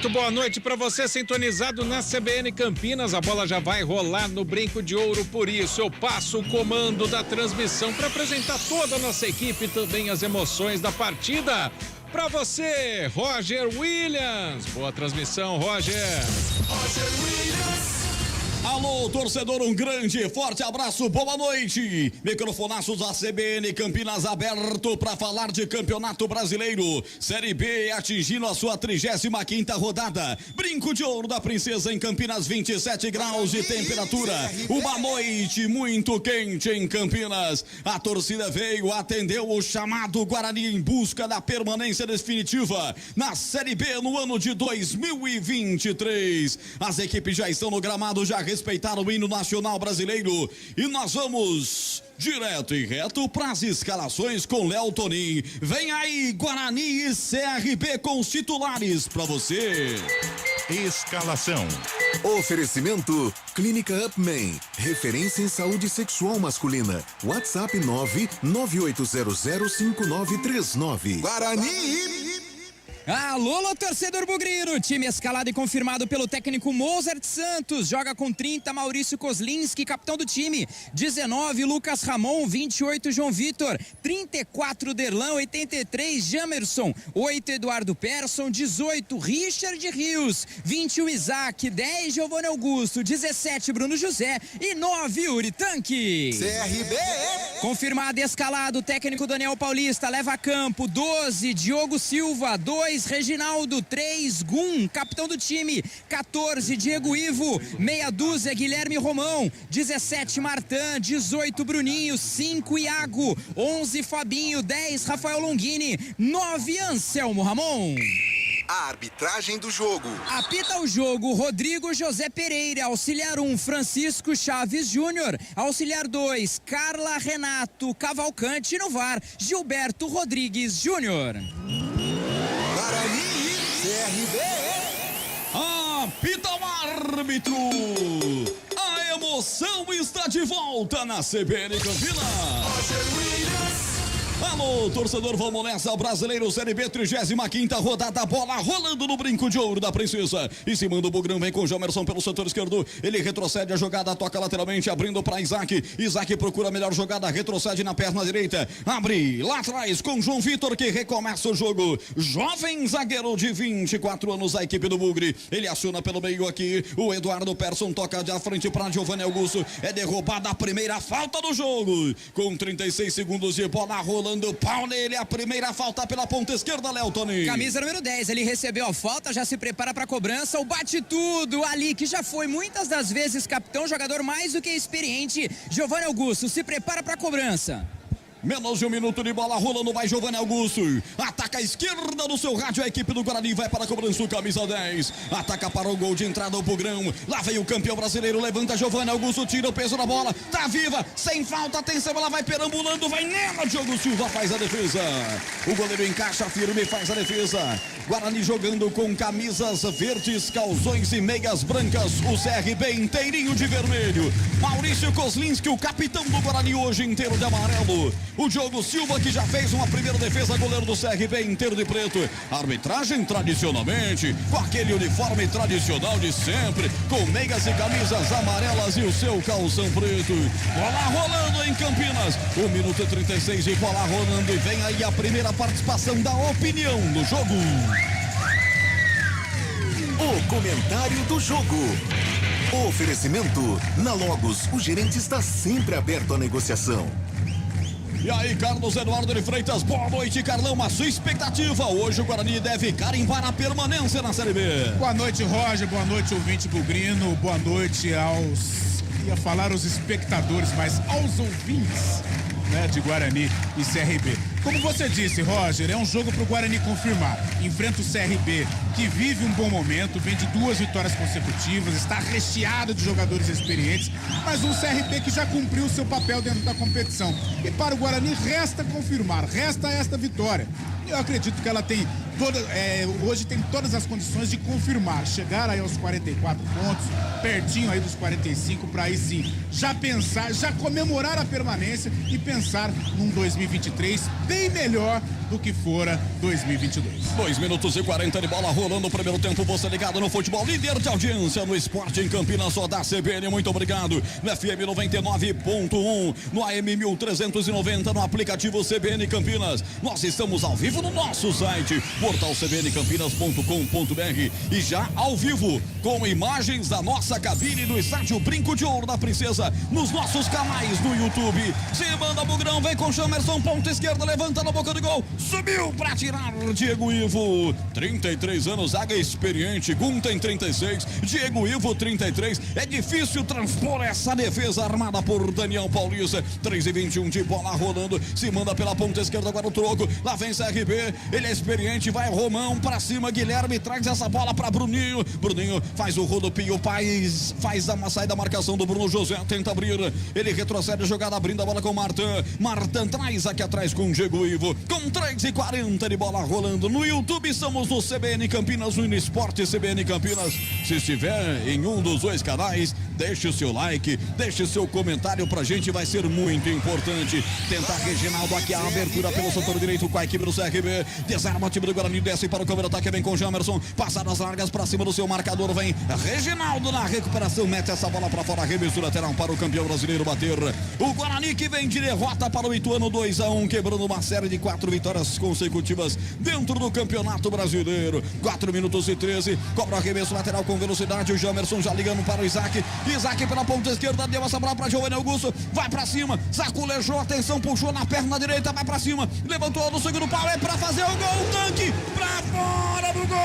Muito boa noite para você sintonizado na CBN Campinas. A bola já vai rolar no Brinco de Ouro, por isso eu passo o comando da transmissão para apresentar toda a nossa equipe e também as emoções da partida. Para você, Roger Williams. Boa transmissão, Roger. Roger Williams. Alô, torcedor, um grande e forte abraço, boa noite. Microfonaços da CBN Campinas aberto para falar de Campeonato Brasileiro. Série B atingindo a sua 35ª rodada. Brinco de Ouro da Princesa em Campinas, 27 graus de temperatura. Uma noite muito quente em Campinas. A torcida veio, atendeu o chamado Guarani em busca da permanência definitiva na Série B no ano de 2023. As equipes já estão no gramado, já respeitaram o hino nacional brasileiro e nós vamos direto e reto para as escalações com Léo Tonin. Vem aí Guarani e CRB com os titulares para você. Escalação. Oferecimento Clínica Upman, referência em saúde sexual masculina. WhatsApp 998005939. Guarani. Alô, torcedor bugrino, time escalado e confirmado pelo técnico Mozart Santos, joga com 30 Maurício Kozlinski, capitão do time, 19 Lucas Ramon, 28 João Vitor, 34 Derlan, 83 Jamerson, 8 Eduardo Persson, 18 Richard Rios, 21 Isaac, 10 Giovanni Augusto, 17 Bruno José e 9 Yuri Tanque. CRB. Confirmado e escalado, técnico Daniel Paulista, leva a campo, 12 Diogo Silva, 2 Reginaldo, 3 Gum, capitão do time, 14 Diego Ivo, meia dúzia Guilherme Romão, 17 Martã, 18 Bruninho, 5 Iago, 11 Fabinho, 10 Rafael Longini, 9 Anselmo Ramon. A arbitragem do jogo. Apita o jogo Rodrigo José Pereira, auxiliar 1 Francisco Chaves Júnior, auxiliar 2 Carla Renato Cavalcante, no VAR Gilberto Rodrigues Júnior. Guarani, CRB. Apita o árbitro. A emoção está de volta na CBN Campinas. Roger Williams. Alô, torcedor, vamos nessa, Brasileiro Série B, 35ª rodada, bola rolando no Brinco de Ouro da Princesa. Em cima do Bugrão, vem com o Jamerson pelo setor esquerdo, ele retrocede a jogada, toca lateralmente, abrindo para Isaac. Isaac procura a melhor jogada, retrocede na perna direita, abre lá atrás com João Vitor, que recomeça o jogo. Jovem zagueiro de 24 anos, a equipe do Bugre, ele aciona pelo meio aqui, o Eduardo Persson toca de frente para Giovanni Augusto, é derrubada a primeira falta do jogo, com 36 segundos de bola rolando. Pau nele, a primeira falta pela ponta esquerda, Léo Tonin. Camisa número 10, ele recebeu a falta, já se prepara para a cobrança, o bate tudo ali, que já foi muitas das vezes capitão, jogador mais do que experiente, Giovanni Augusto, se prepara para a cobrança. Menos de um minuto de bola rolando, vai Giovanni Augusto. Ataca a esquerda do seu rádio, a equipe do Guarani vai para a cobrança, o camisa 10. Ataca para o gol de entrada o Bugrão. Lá vem o campeão brasileiro, levanta Giovanni Augusto, tira o peso da bola. Tá viva, sem falta, atenção, ela vai perambulando, vai nela, Diogo Silva faz a defesa. O goleiro encaixa firme, faz a defesa. Guarani jogando com camisas verdes, calções e meias brancas. O CRB inteirinho de vermelho. Maurício Kozlinski, o capitão do Guarani hoje inteiro de amarelo. O Diogo Silva, que já fez uma primeira defesa, goleiro do CRB inteiro de preto. Arbitragem tradicionalmente, com aquele uniforme tradicional de sempre, com meias e camisas amarelas e o seu calção preto. Bola rolando em Campinas, 1 minuto e 36 de bola rolando, e vem aí a primeira participação da opinião do jogo. O comentário do jogo. Oferecimento na Logos, o gerente está sempre aberto à negociação. E aí, Carlos Eduardo de Freitas, boa noite, Carlão, a sua expectativa? Hoje o Guarani deve carimbar a permanência na Série B. Boa noite, Roger, boa noite, ouvinte bugrino, boa noite aos, ia falar os espectadores, mas aos ouvintes, né, de Guarani e CRB. Como você disse, Roger, é um jogo para o Guarani confirmar. Enfrenta o CRB, que vive um bom momento, vem de 2 vitórias consecutivas, está recheado de jogadores experientes, mas um CRB que já cumpriu o seu papel dentro da competição. E para o Guarani resta confirmar, resta esta vitória. Eu acredito que ela tem hoje tem todas as condições de confirmar, chegar aí aos 44 pontos, pertinho aí dos 45, para aí sim já pensar, já comemorar a permanência e pensar num 2023 bem melhor do que fora 2022. 2 minutos e 40 de bola rolando o primeiro tempo. Você ligado no futebol, líder de audiência no esporte em Campinas, só da CBN. Muito obrigado. No FM 99.1, no AM 1390, no aplicativo CBN Campinas. Nós estamos ao vivo no nosso site, portalcbncampinas.com.br, e já ao vivo com imagens da nossa cabine no estádio Brinco de Ouro da Princesa, nos nossos canais no YouTube. Se manda Bugrão, vem com Jamerson, ponta esquerda, levanta na boca do gol. Subiu para tirar Diego Ivo, 33 anos, zaga experiente. Gun tem 36, Diego Ivo 33. É difícil transpor essa defesa armada por Daniel Paulista. 3:21 de bola rolando, se manda pela ponta esquerda, agora o troco, lá vem CRB, ele é experiente, vai Romão para cima, Guilherme traz essa bola para Bruninho. Bruninho faz o rodopio, faz a saída da marcação do Bruno José, tenta abrir, ele retrocede a jogada, abrindo a bola com o Martin. Martin traz aqui atrás com o Diego Ivo, com 3:40 de bola rolando. No YouTube estamos no CBN Campinas, no Esporte CBN Campinas. Se estiver em um dos dois canais, deixe o seu like, deixe o seu comentário pra gente, vai ser muito importante. Tentar Reginaldo aqui, a abertura pelo setor direito com a equipe do CRB. Desarma o time do Guarani, desce para o câmera ataque, vem com Jamerson, passadas largas pra cima do seu marcador, vem Reginaldo na recuperação, mete essa bola pra fora, arremesso lateral para o campeão brasileiro bater. O Guarani que vem de derrota para o Ituano, 2-1, quebrando uma série de 4 vitórias consecutivas dentro do Campeonato Brasileiro. 4 minutos e 13, cobra o arremesso lateral com velocidade, o Jamerson já ligando para o Isaac pela ponta esquerda, deu essa bola para Giovanni Augusto, vai pra cima, sacolejou, atenção, puxou na perna direita, vai pra cima, levantou no segundo pau, é pra fazer o gol, o tanque pra fora do gol,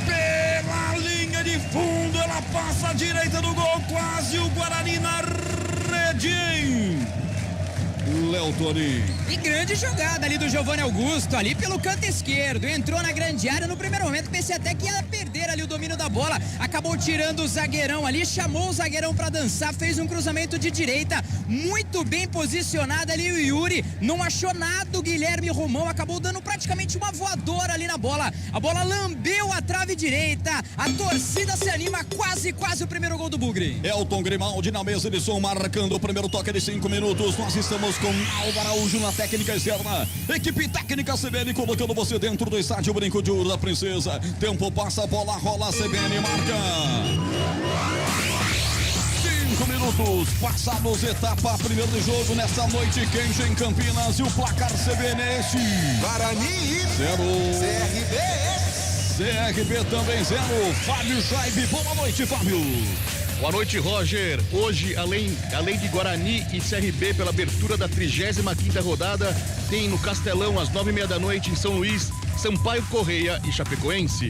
pela linha de fundo, ela passa à direita do gol, quase o Guarani na rede. Léo Toninho. E grande jogada ali do Giovanni Augusto, ali pelo canto esquerdo, entrou na grande área. No primeiro momento pensei até que ia perder ali o domínio da bola, acabou tirando o zagueirão ali, chamou o zagueirão pra dançar, fez um cruzamento de direita, muito bem posicionado ali o Yuri, não achou nada o Guilherme Romão, acabou dando praticamente uma voadora ali na bola, a bola lambeu a trave direita, a torcida se anima, quase o primeiro gol do Bugre. Elton Grimaldi na mesa de som, marcando o primeiro toque de 5 minutos, nós estamos com Álvaro Araújo na técnica externa, equipe técnica CBN colocando você dentro do estádio Brinco de Ouro da Princesa. Tempo passa, a bola rola, CBN marca. 5 minutos passados, etapa primeiro de jogo nessa noite quente em Campinas, e o placar CBN é este: Guarani 0, CRB CRB também 0. Fábio Scheibe, boa noite, Fábio. Boa noite, Roger. Hoje, além de Guarani e CRB pela abertura da 35ª rodada, tem no Castelão às 9:30 da noite em São Luís, Sampaio Correia e Chapecoense.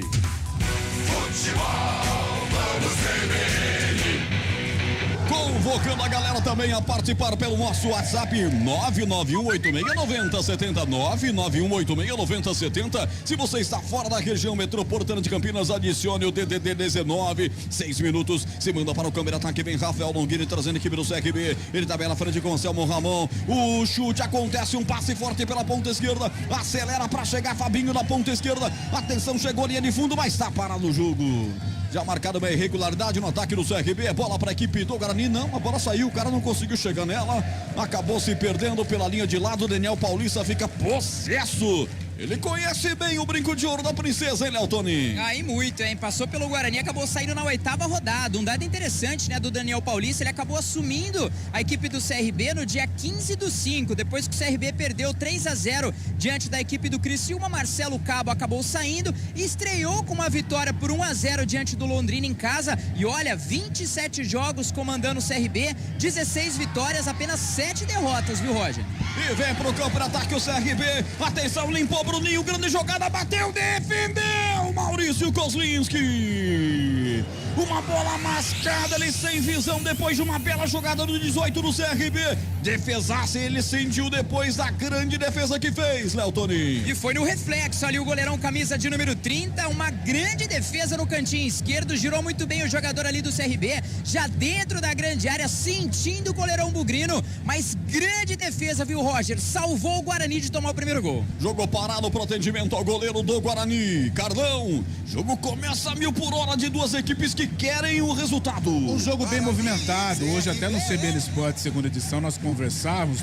Convocando a galera também a participar pelo nosso WhatsApp 991869070, 991869070. Se você está fora da região metropolitana de Campinas, adicione o DDD 19. 6 minutos, se manda para o câmera ataque, vem Rafael Longini trazendo a equipe do CRB. Ele tá bem na frente com o Anselmo Ramon. O chute acontece, um passe forte pela ponta esquerda, acelera para chegar Fabinho na ponta esquerda. Atenção, chegou a linha de fundo, mas está parado o jogo. Já marcado uma irregularidade no ataque do CRB, bola para a equipe do Guarani, não, a bola saiu, o cara não conseguiu chegar nela, acabou se perdendo pela linha de lado, Daniel Paulista fica possesso. Ele conhece bem o Brinco de Ouro da Princesa, hein, Léo Toninho? Aí muito, hein? Passou pelo Guarani, acabou saindo na 8ª rodada. Um dado interessante, né, do Daniel Paulista, ele acabou assumindo a equipe do CRB no dia 15/5, depois que o CRB perdeu 3-0 diante da equipe do Criciúma. Marcelo Cabo acabou saindo e estreou com uma vitória por 1-0 diante do Londrina em casa. E olha, 27 jogos comandando o CRB, 16 vitórias, apenas 7 derrotas, viu, Roger? E vem pro campo de ataque o CRB, atenção, limpou Bruninho, grande jogada, bateu, defendeu Maurício Kozlinski. uma bola mascada, ele sem visão depois de uma bela jogada do 18 do CRB. Defesasse, ele sentiu depois da grande defesa que fez, Léo Toninho. E foi no reflexo ali o goleirão camisa de número 30, uma grande defesa no cantinho esquerdo, girou muito bem o jogador ali do CRB, já dentro da grande área, sentindo o goleirão bugrino, mas grande defesa, viu, Roger? Salvou o Guarani de tomar o primeiro gol. Jogo parado pro atendimento ao goleiro do Guarani, Carlão. Jogo começa a 1000 por hora de duas equipes que querem o resultado. Um jogo bem movimentado. Hoje até no CBN Sport, segunda edição, nós conversávamos,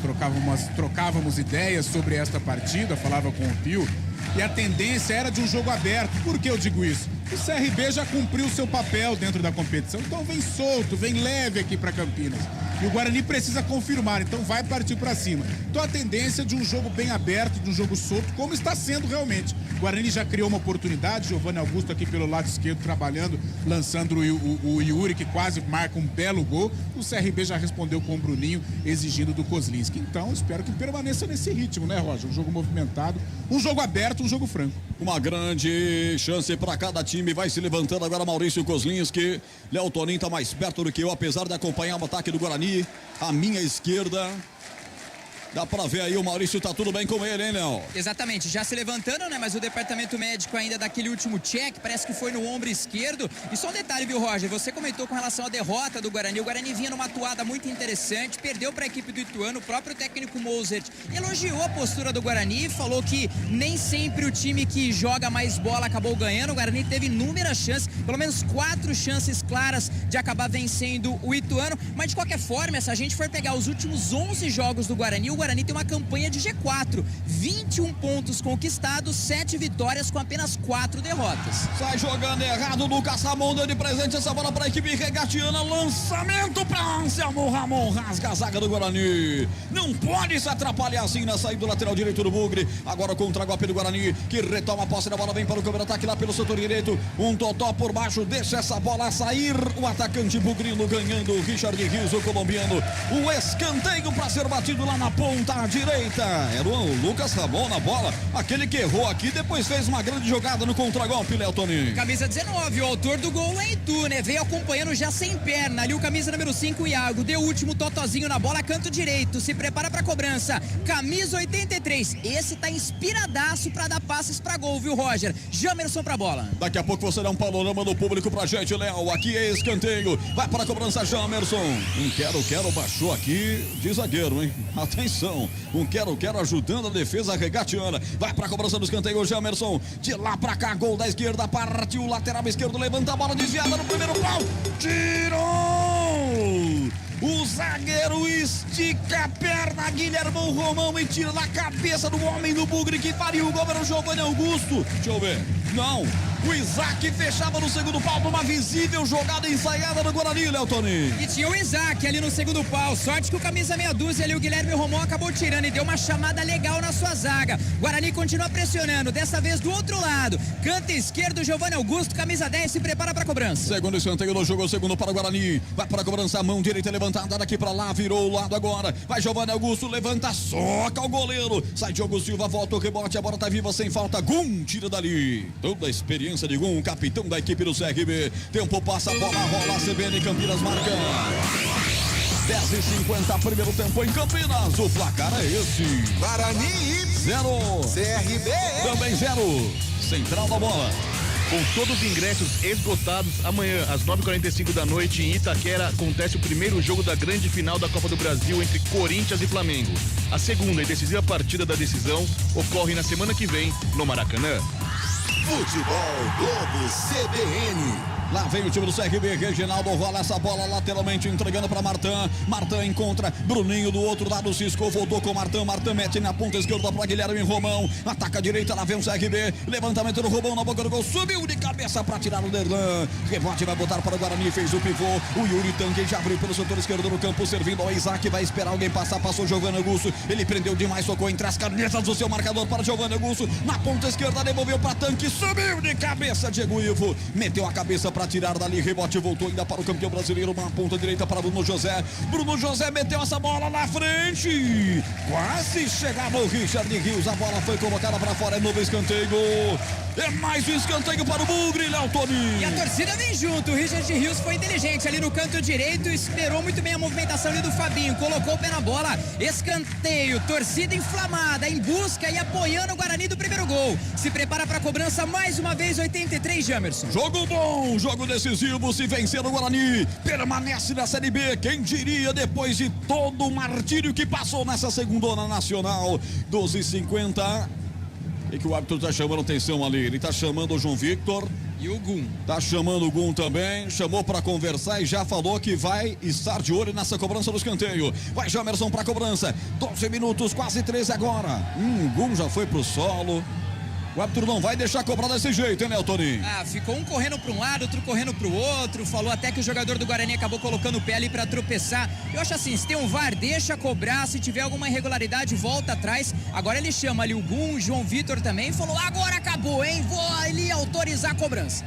trocávamos ideias sobre esta partida, falava com o Pio, e a tendência era de um jogo aberto. Por que eu digo isso? O CRB já cumpriu seu papel dentro da competição, então vem solto, vem leve aqui para Campinas. E o Guarani precisa confirmar, então vai partir para cima. Então a tendência é de um jogo bem aberto, de um jogo solto, como está sendo realmente. O Guarani já criou uma oportunidade, Giovanni Augusto aqui pelo lado esquerdo trabalhando, lançando o Yuri, que quase marca um belo gol. O CRB já respondeu com o Bruninho, exigindo do Kozlinski. Então espero que permaneça nesse ritmo, né, Roger? Um jogo movimentado, um jogo aberto, um jogo franco. Uma grande chance para cada time, vai se levantando agora Maurício Kozlinski. Léo Toninho está mais perto do que eu, apesar de acompanhar o ataque do Guarani. À minha esquerda, dá pra ver aí, o Maurício tá tudo bem com ele, hein, Léo? Exatamente, já se levantando, né? Mas o departamento médico ainda daquele último check, parece que foi no ombro esquerdo. E só um detalhe, viu, Roger? Você comentou com relação à derrota do Guarani. O Guarani vinha numa atuada muito interessante, perdeu para a equipe do Ituano. O próprio técnico Mozart elogiou a postura do Guarani, falou que nem sempre o time que joga mais bola acabou ganhando. O Guarani teve inúmeras chances, pelo menos 4 chances claras de acabar vencendo o Ituano. Mas de qualquer forma, se a gente for pegar os últimos 11 jogos do Guarani, o Guarani tem uma campanha de G4, 21 pontos conquistados, 7 vitórias com apenas 4 derrotas. Sai jogando errado, Lucas Ramon deu de presente essa bola para a equipe regatiana, lançamento para Anselmo Ramon, rasga a zaga do Guarani. Não pode se atrapalhar assim na saída do lateral direito do Bugre. Agora contra o golpe do Guarani, que retoma a posse da bola, vem para o contra-ataque lá pelo setor direito, um totó por baixo, deixa essa bola sair, o atacante bugrino ganhando, o Richard Rios, o colombiano, o escanteio para ser batido lá na ponta direita. Era o Lucas Ramon na bola, aquele que errou aqui, depois fez uma grande jogada no contragolpe, Léo Toninho. Camisa 19, o autor do gol é Itu, né? Veio acompanhando já sem perna, ali o camisa número 5, Iago, deu o último totozinho na bola, canto direito, se prepara pra cobrança, camisa 83, esse tá inspiradaço pra dar passes pra gol, viu, Roger? Jamerson pra bola. Daqui a pouco você dá um panorama do público pra gente, Léo, aqui é escanteio, vai para a cobrança Jamerson, quero, baixou aqui de zagueiro, hein? Atenção, quero ajudando a defesa regatiana, vai para a cobrança do escanteio, Jamerson, de lá pra cá, gol da esquerda, partiu, lateral esquerdo, levanta a bola desviada no primeiro pau, tirou! O zagueiro estica a perna, Guilhermão Romão, e tira na cabeça do homem do Bugre que faria o gol, era o Giovanni Augusto. Deixa eu ver. Não. O Isaac fechava no segundo pau, uma visível jogada ensaiada do Guarani, Léo Toninho. E tinha o Isaac ali no segundo pau. Sorte que o camisa meia dúzia ali, o Guilherme Romão, acabou tirando e deu uma chamada legal na sua zaga. Guarani continua pressionando, dessa vez do outro lado. Canto esquerdo, Giovanni Augusto, camisa 10, se prepara pra cobrança. Segundo escanteio do jogo, segundo para o Guarani. Vai para a cobrança, mão direita levantada daqui para lá, virou o lado agora. Vai Giovanni Augusto, levanta, soca o goleiro. Sai Diogo Silva, volta o rebote, a bola tá viva sem falta. Gum, tira dali. Toda a experiência de Gum, capitão da equipe do CRB. Tempo passa, bola rola, CBN Campinas marca. 10h50, primeiro tempo em Campinas. O placar é esse: Guarani 0, CRB também 0. Central da bola. Com todos os ingressos esgotados, amanhã às 9h45 da noite em Itaquera acontece o primeiro jogo da grande final da Copa do Brasil entre Corinthians e Flamengo. A segunda e decisiva partida da decisão ocorre na semana que vem no Maracanã. Futebol Globo CBN. Lá vem o time do CRB, Reginaldo rola essa bola lateralmente, entregando para Martin. Martin encontra Bruninho do outro lado, Cisco voltou com Martin. Martin mete na ponta esquerda para Guilherme Romão. Ataca a direita, lá vem o CRB. Levantamento do Romão na boca do gol, subiu de cabeça para tirar o Derlan. Rebote vai botar para o Guarani, fez o pivô. O Yuri Tangue já abriu pelo setor esquerdo do campo, servindo ao Isaac. Vai esperar alguém passar, passou Giovanni Augusto. Ele prendeu demais, socou entre as canetas do seu marcador para Giovanni Augusto. Na ponta esquerda, devolveu para Tanque, subiu de cabeça, Diego Ivo. Meteu a cabeça para tirar dali, rebote voltou ainda para o campeão brasileiro, uma ponta direita para Bruno José. Bruno José meteu essa bola na frente, quase chegava o Richard Rios, a bola foi colocada para fora, é novo escanteio. É mais um escanteio para o Bugre, Léo Toninho. E a torcida vem junto. O Richard Rios foi inteligente ali no canto direito, esperou muito bem a movimentação ali do Fabinho, colocou o pé na bola, escanteio, torcida inflamada, em busca e apoiando o Guarani do primeiro gol. Se prepara para a cobrança mais uma vez, 83, Jamerson. Jogo bom, jogo decisivo. Se vencer o Guarani, permanece na Série B. Quem diria, depois de todo o martírio que passou nessa segundona nacional. 12h50. O que o árbitro tá chamando atenção ali? Ele tá chamando o João Victor. E o Gum. Tá chamando o Gum também, chamou pra conversar e já falou que vai estar de olho nessa cobrança do escanteio. Vai Jamerson pra cobrança, 12 minutos, quase 13 agora. Gum já foi pro solo. O árbitro não vai deixar cobrar desse jeito, hein, Toninho? Ficou um correndo para um lado, outro correndo para o outro. Falou até que o jogador do Guarani acabou colocando o pé ali para tropeçar. Eu acho assim, se tem um VAR, deixa cobrar. Se tiver alguma irregularidade, volta atrás. Agora ele chama ali o Gum, o João Vitor também. Falou, agora acabou, hein? Vou ali autorizar a cobrança.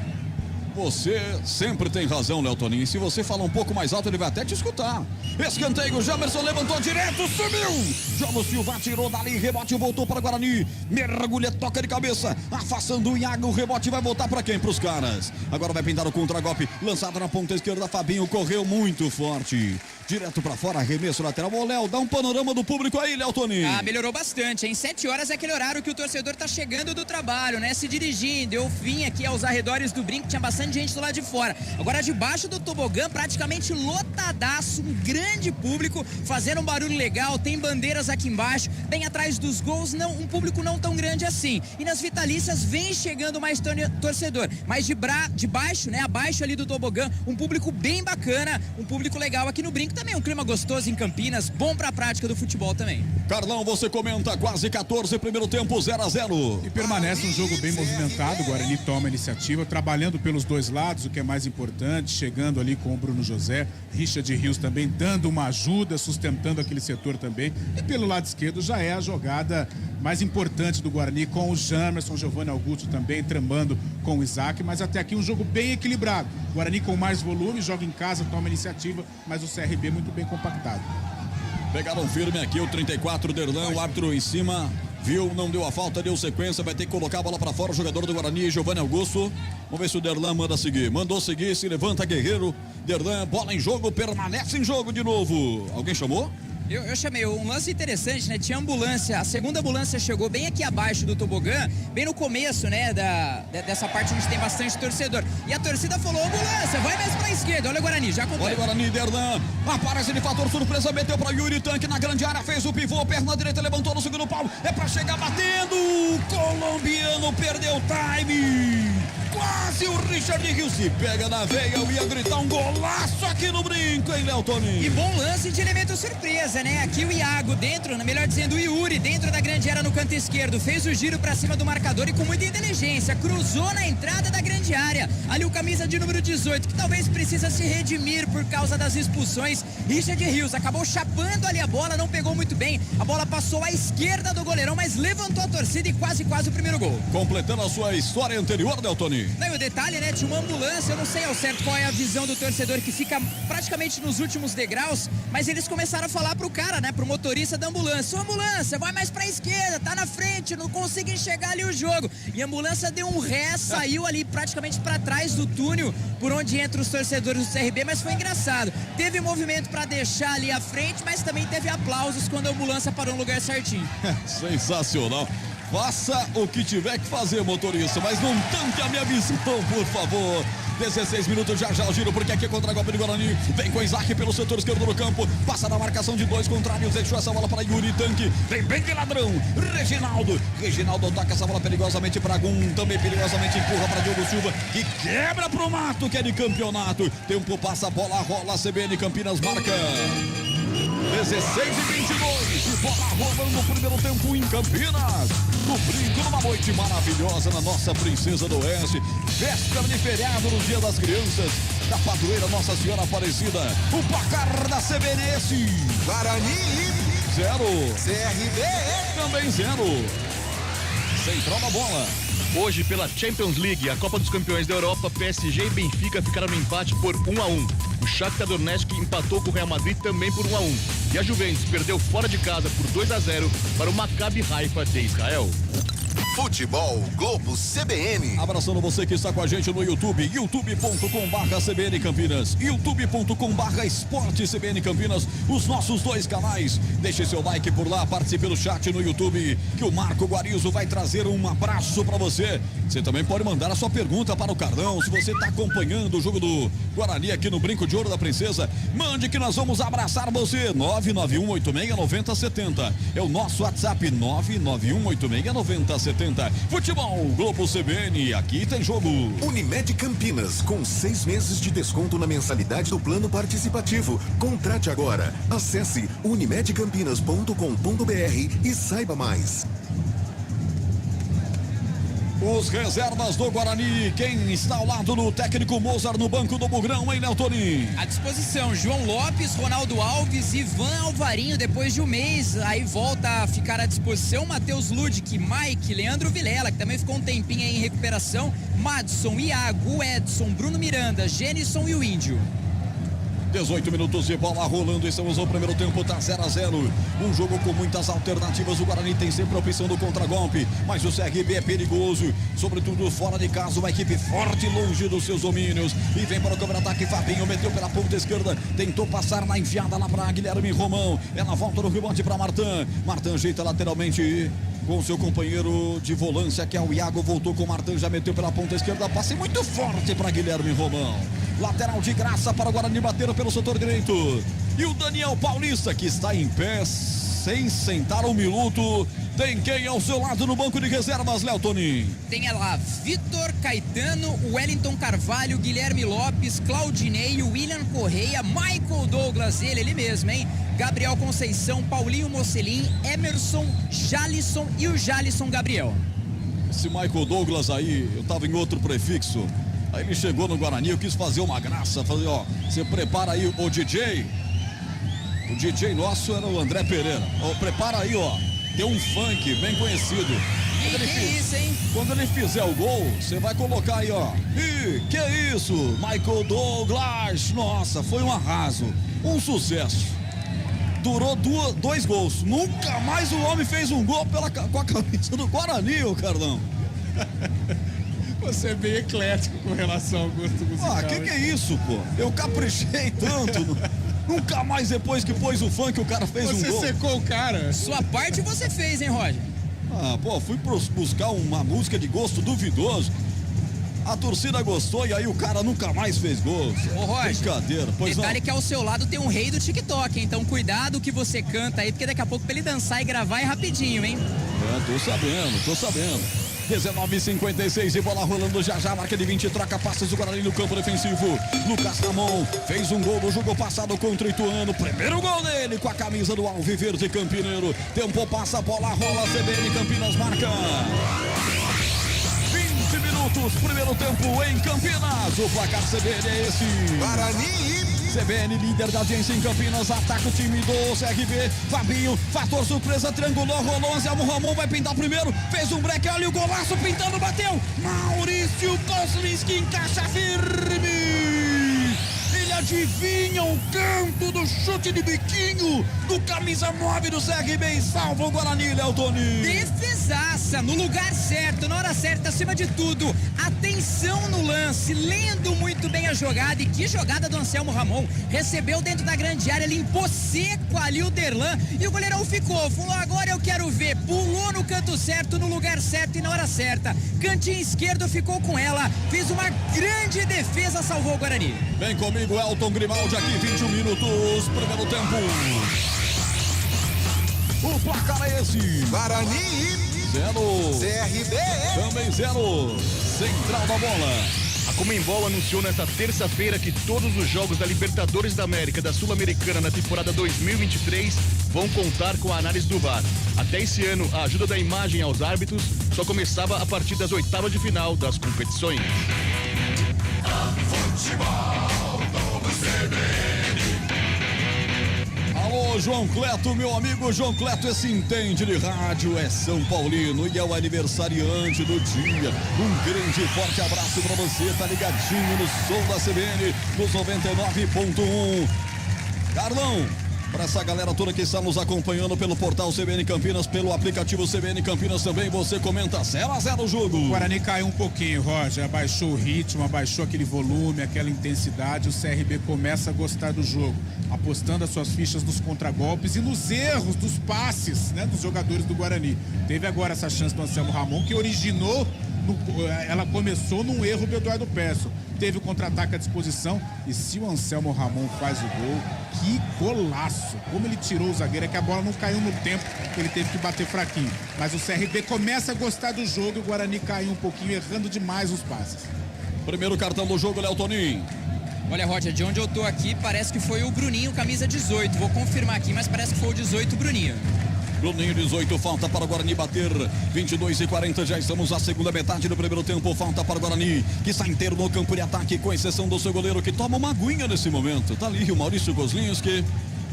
Você sempre tem razão, Léo Toninho. Se você falar um pouco mais alto, ele vai até te escutar. Escanteio, Jamerson levantou direto, subiu. João Silva tirou dali, rebote voltou para o Guarani. Mergulha, toca de cabeça, afastando o Iago. O rebote vai voltar para quem? Para os caras. Agora vai pintar o contra-golpe, lançado na ponta esquerda. Fabinho correu muito forte. Direto para fora, arremesso lateral. Ô, Léo, dá um panorama do público aí, Léo Toninho. Melhorou bastante, hein? 7 horas é aquele horário que o torcedor tá chegando do trabalho, né? Se dirigindo. Eu vim aqui aos arredores do Brinco, tinha bastante gente do lado de fora. Agora debaixo do tobogã, praticamente lotadaço, um grande público, fazendo um barulho legal, tem bandeiras aqui embaixo, bem atrás dos gols, um público não tão grande assim. E nas vitalícias vem chegando mais torcedor, mas de baixo, né? Abaixo ali do tobogã, um público bem bacana, um público legal aqui no Brinco. Também um clima gostoso em Campinas, bom pra prática do futebol também. Carlão, você comenta, quase 14, primeiro tempo, 0-0. E permanece um jogo bem movimentado. O Guarani toma a iniciativa, trabalhando pelos dois lados, o que é mais importante, chegando ali com o Bruno José, Richard Rios também dando uma ajuda, sustentando aquele setor também. E pelo lado esquerdo já é a jogada mais importante do Guarani, com o Jamerson, Giovanni Augusto também tramando com o Isaac, mas até aqui um jogo bem equilibrado. O Guarani com mais volume, joga em casa, toma iniciativa, mas o CRB muito bem compactado. Pegaram firme aqui o 34, Derlan, o árbitro em cima, viu, não deu a falta, deu sequência, vai ter que colocar a bola pra fora, o jogador do Guarani, Giovanni Augusto. Vamos ver se o Derlan manda seguir. Mandou seguir, se levanta Guerreiro. Derlan, bola em jogo, permanece em jogo de novo. Alguém chamou? Eu chamei um lance interessante, né? Tinha ambulância, a segunda ambulância chegou bem aqui abaixo do tobogã, bem no começo, né? Dessa parte onde tem bastante torcedor. E a torcida falou, ambulância, vai mais pra esquerda. Olha o Guarani, já aconteceu. Olha o Guarani, Derlan, aparece de fator surpresa, meteu pra Yuri Tanque na grande área, fez o pivô, perna direita, levantou no segundo pau, é pra chegar batendo, colombiano perdeu time. Quase o Richard Rios se pega na veia, eu ia gritar um golaço aqui no Brinco, hein, Léo Toninho? E bom lance de elemento surpresa, né? Aqui o Iago dentro, melhor dizendo o Yuri, dentro da grande área no canto esquerdo, fez o giro pra cima do marcador e com muita inteligência, cruzou na entrada da grande área. Ali o camisa de número 18, que talvez precisa se redimir por causa das expulsões. Richard Rios acabou chapando ali a bola, não pegou muito bem, a bola passou à esquerda do goleirão, mas levantou a torcida e quase o primeiro gol. Completando a sua história anterior, Léo Toninho. Não, e o detalhe, né, tinha uma ambulância, eu não sei ao certo qual é a visão do torcedor que fica praticamente nos últimos degraus, mas eles começaram a falar pro cara, né, pro motorista da ambulância, ô ambulância, vai mais pra esquerda, tá na frente, não consigo enxergar ali o jogo. E a ambulância deu um ré, saiu ali praticamente pra trás do túnel, por onde entram os torcedores do CRB, mas foi engraçado. Teve movimento pra deixar ali à frente, mas também teve aplausos quando a ambulância parou no lugar certinho. Sensacional. Faça o que tiver que fazer, motorista, mas não tanque a minha visão, por favor. 16 minutos, já o giro, porque aqui é contra-golpe do Guarani. Vem com Isaac pelo setor esquerdo do campo. Passa na marcação de dois contrários. Deixou essa bola para Yuri Tanque. Vem bem de ladrão. Reginaldo toca essa bola perigosamente para Gum. Também perigosamente empurra para Diogo Silva, que quebra pro mato, que é de campeonato. Tempo passa, a bola rola. CBN Campinas marca 16:22. Bola rolando no primeiro tempo em Campinas. No Brinco, numa noite maravilhosa na nossa Princesa do Oeste. Véspera de feriado no Dia das Crianças. Da padroeira Nossa Senhora Aparecida. O placar da CBNS. Guarani 0. CRB. Também 0. Central na bola. Hoje, pela Champions League, a Copa dos Campeões da Europa, PSG e Benfica ficaram no empate por 1-1. O Shakhtar Donetsk empatou com o Real Madrid também por 1-1. E a Juventus perdeu fora de casa por 2-0 para o Maccabi Haifa de Israel. Futebol Globo CBN. Abraçando você que está com a gente no YouTube, youtube.com/CBN Campinas, youtube.com/Esporte CBN Campinas, os nossos dois canais. Deixe seu like por lá, participe do chat no YouTube, que o Marco Guarizo vai trazer um abraço para você. Você também pode mandar a sua pergunta para o Cardão. Se você está acompanhando o jogo do Guarani aqui no Brinco de Ouro da Princesa, mande que nós vamos abraçar você. 991869070 é o nosso WhatsApp, 991869070. Futebol Globo CBN, aqui tem jogo. Unimed Campinas, com 6 meses de desconto na mensalidade do plano participativo. Contrate agora. Acesse unimedcampinas.com.br e saiba mais. Os reservas do Guarani, quem está ao lado do técnico Mozart no banco do Bugrão, hein, Neltonin? À disposição, João Lopes, Ronaldo Alves, Ivan Alvarinho, depois de um mês, aí volta a ficar à disposição Matheus Ludic, Mike, Leandro Vilela, que também ficou um tempinho aí em recuperação, Madison, Iago, Edson, Bruno Miranda, Genison e o Índio. 18 minutos de bola rolando, estamos no primeiro tempo, tá 0-0. Um jogo com muitas alternativas, o Guarani tem sempre a opção do contra-golpe, mas o CRB é perigoso, sobretudo fora de casa, uma equipe forte, longe dos seus domínios, e vem para o contra-ataque, Fabinho meteu pela ponta esquerda, tentou passar na enfiada lá para Guilherme Romão, ela volta no rebote para Martin, Martin ajeita lateralmente com seu companheiro de volância, que é o Iago, voltou com o Martin, já meteu pela ponta esquerda, passe muito forte para Guilherme Romão. Lateral de graça para o Guarani bater pelo setor direito. E o Daniel Paulista, que está em pé, sem sentar um minuto. Tem quem ao seu lado no banco de reservas, Léo Tonin? Tem lá Vitor Caetano, Wellington Carvalho, Guilherme Lopes, Claudinei, William Correia, Michael Douglas, ele mesmo, hein? Gabriel Conceição, Paulinho Mocelin, Emerson, Jalisson e o Jalisson Gabriel. Esse Michael Douglas aí, eu tava em outro prefixo. Aí ele chegou no Guarani, eu quis fazer uma graça, falei, ó, você prepara aí o DJ. O DJ nosso era o André Pereira. Ó, prepara aí, ó, tem um funk bem conhecido. Isso, hein? Quando ele fizer o gol, você vai colocar aí, ó. Ih, que isso? Michael Douglas, nossa, foi um arraso, um sucesso. Durou 2 gols. Nunca mais o homem fez um gol com a camisa do Guarani, ô Cardão. Você é bem eclético com relação ao gosto musical. Ah, que é isso, pô? Eu caprichei tanto. Nunca mais depois que pôs o funk o cara fez um gol. Você secou o cara. Sua parte você fez, hein, Roger? Ah, pô, fui buscar uma música de gosto duvidoso. A torcida gostou e aí o cara nunca mais fez gol. Ô, Roger, brincadeira, pois detalhe não. que ao seu lado tem um rei do TikTok, então cuidado que você canta aí, porque daqui a pouco pra ele dançar e gravar é rapidinho, hein? Tô sabendo. 19:56 e bola rolando já, marca de 20, troca passes do Guarani no campo defensivo. Lucas Ramon fez um gol no jogo passado contra o Ituano. Primeiro gol dele com a camisa do Alviverde Campineiro. Tempo passa, bola rola, CBN Campinas marca. 20 minutos, primeiro tempo em Campinas. O placar CBN é esse. Guarani. CBN, líder da audiência em Campinas, ataca o time do CRB, Fabinho, fator surpresa, triangulou, rolou, Anselmo Ramon vai pintar primeiro, fez um break, olha o golaço, pintando, bateu, Maurício Koslinski encaixa firme, ele adivinha o canto do chute de biquinho do camisa 9 do CRB e salva o Guarani, Léo Toni. Defesaça, no lugar certo, na hora certa, acima de tudo, atenção no lance, lendo muito bem a jogada, e que jogada do Anselmo Ramon, recebeu dentro da grande área, limpou seco ali o Derlan, e o goleirão falou, agora eu quero ver, pulou no canto certo, no lugar certo e na hora certa, cantinho esquerdo ficou com ela, fez uma grande defesa, salvou o Guarani. Vem comigo, Elton Grimaldi, aqui 21 minutos, primeiro tempo. O placar é esse. Guarani. 0. CRB. Também 0. Central da bola. A Conmebol anunciou nesta terça-feira que todos os jogos da Libertadores da América e da Sul-Americana na temporada 2023 vão contar com a análise do VAR. Até esse ano, a ajuda da imagem aos árbitros só começava a partir das oitavas de final das competições. Alô, João Cleto, meu amigo João Cleto, esse entende de rádio, é São Paulino e é o aniversariante do dia. Um grande e forte abraço pra você, tá ligadinho no som da CBN, nos 99.1. Carlão, Para essa galera toda que está nos acompanhando pelo portal CBN Campinas, pelo aplicativo CBN Campinas também, você comenta 0-0 o jogo. O Guarani caiu um pouquinho, Roger, abaixou o ritmo, abaixou aquele volume, aquela intensidade. O CRB começa a gostar do jogo, apostando as suas fichas nos contragolpes e nos erros dos passes, né, dos jogadores do Guarani. Teve agora essa chance do Anselmo Ramon, que originou, ela começou num erro do Eduardo Peço. Teve o contra-ataque à disposição e se o Anselmo Ramon faz o gol, que golaço! Como ele tirou o zagueiro, é que a bola não caiu no tempo, ele teve que bater fraquinho. Mas o CRB começa a gostar do jogo e o Guarani caiu um pouquinho, errando demais os passes. Primeiro cartão do jogo, Léo Toninho. Olha, Roger, de onde eu tô aqui, parece que foi o Bruninho, camisa 18. Vou confirmar aqui, mas parece que foi o 18, Bruninho. Bruninho, 18, falta para o Guarani bater. 22:40, já estamos na segunda metade do primeiro tempo. Falta para o Guarani, que está inteiro no campo de ataque, com exceção do seu goleiro, que toma uma aguinha nesse momento. Tá ali o Maurício Kozlinski,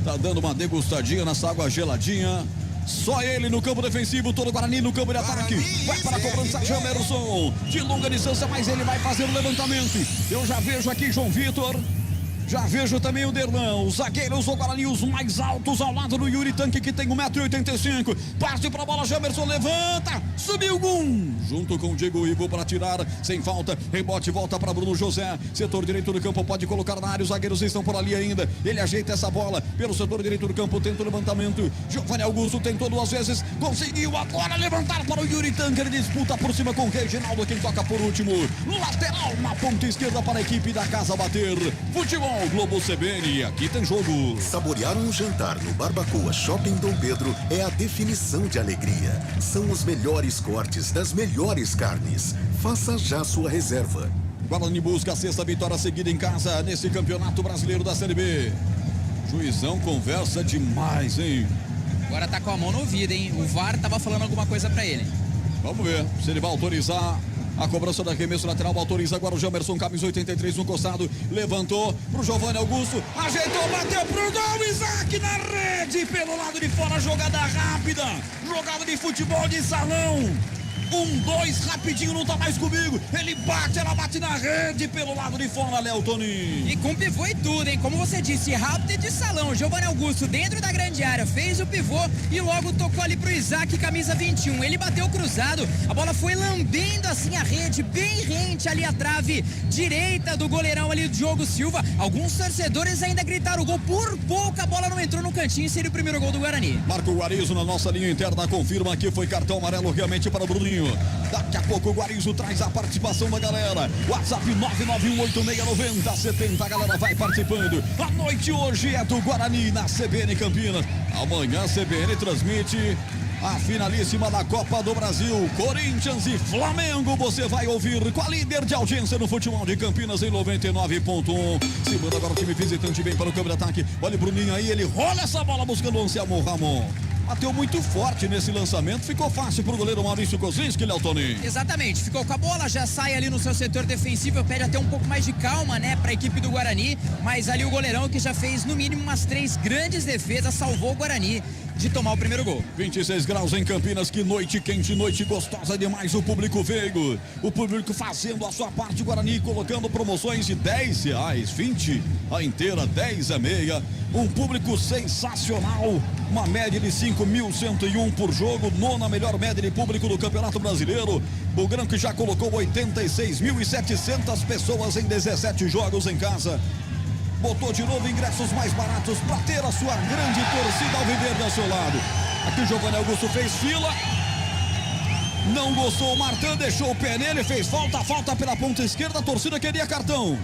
tá dando uma degustadinha nessa água geladinha. Só ele no campo defensivo, todo o Guarani no campo de ataque. Vai para a cobrança, Jamerson. De longa distância, mas ele vai fazer o levantamento. Eu já vejo aqui João Vitor. Já vejo também o Derlão, os zagueiros do Guarani, os mais altos ao lado do Yuri Tanque, que tem 1,85 m. Passe para a bola, Jamerson levanta, subiu Gum, junto com o Diego Igor para tirar, sem falta, rebote, volta para Bruno José, setor direito do campo, pode colocar na área, os zagueiros estão por ali ainda, ele ajeita essa bola, pelo setor direito do campo, tenta o levantamento, Giovanni Augusto tentou 2 vezes, conseguiu agora levantar para o Yuri Tanque, ele disputa por cima com o Reginaldo, quem toca por último, lateral na ponta esquerda para a equipe da casa bater, futebol Globo CBN, aqui tem jogo. Saborear um jantar no Barbacoa Shopping Dom Pedro é a definição de alegria. São os melhores cortes das melhores carnes. Faça já sua reserva. Guarani busca a 6ª vitória seguida em casa nesse Campeonato Brasileiro da Série B. Juizão conversa demais, hein? Agora tá com a mão no ouvido, hein? O VAR tava falando alguma coisa pra ele. Vamos ver se ele vai autorizar a cobrança da arremesso lateral. Autoriza agora o Jamerson, camisa 83 no costado. Levantou pro Giovanni Augusto. Ajeitou, bateu pro gol. Isaac na rede. Pelo lado de fora, jogada rápida. Jogada de futebol de salão. 1-2, rapidinho, não tá mais comigo. Ele bate, ela bate na rede pelo lado de fora, Léo Toninho. E com pivô e tudo, hein? Como você disse, rápido e de salão. Giovanni Augusto dentro da grande área, fez o pivô e logo tocou ali pro Isaac, camisa 21. Ele bateu cruzado, a bola foi lambendo assim a rede, bem rente ali a trave direita do goleirão ali, do Diogo Silva. Alguns torcedores ainda gritaram gol, por pouco a bola não entrou no cantinho e seria o primeiro gol do Guarani. Marco Guarizo na nossa linha interna confirma que foi cartão amarelo realmente para o Bruninho. Daqui a pouco o Guarizo traz a participação da galera. WhatsApp 991869070. A galera vai participando. A noite hoje é do Guarani na CBN Campinas. Amanhã a CBN transmite a finalíssima da Copa do Brasil, Corinthians e Flamengo. Você vai ouvir com a líder de audiência no futebol de Campinas em 99.1. Se manda agora o time visitante, vem para o campo de ataque. Olha o Bruninho aí, ele rola essa bola buscando o Anselmo Ramon. Bateu muito forte nesse lançamento, ficou fácil pro goleiro Maurício Kozlinski, Léo Toninho. Exatamente, ficou com a bola, já sai ali no seu setor defensivo, pede até um pouco mais de calma, né, pra equipe do Guarani, mas ali o goleirão que já fez no mínimo umas 3 grandes defesas, salvou o Guarani de tomar o primeiro gol. 26 graus em Campinas, que noite quente, noite gostosa demais, o público veio, o público fazendo a sua parte, Guarani colocando promoções de R$10, 20 a inteira, 10 a meia, um público sensacional, uma média de 5.101 por jogo, 9ª melhor média de público do Campeonato Brasileiro. O Branco já colocou 86.700 pessoas em 17 jogos em casa. Botou de novo ingressos mais baratos para ter a sua grande torcida alviverde ao seu lado. Aqui o Giovanni Augusto fez fila. Não gostou o Martin, deixou o pé nele, fez falta pela ponta esquerda, a torcida queria cartão.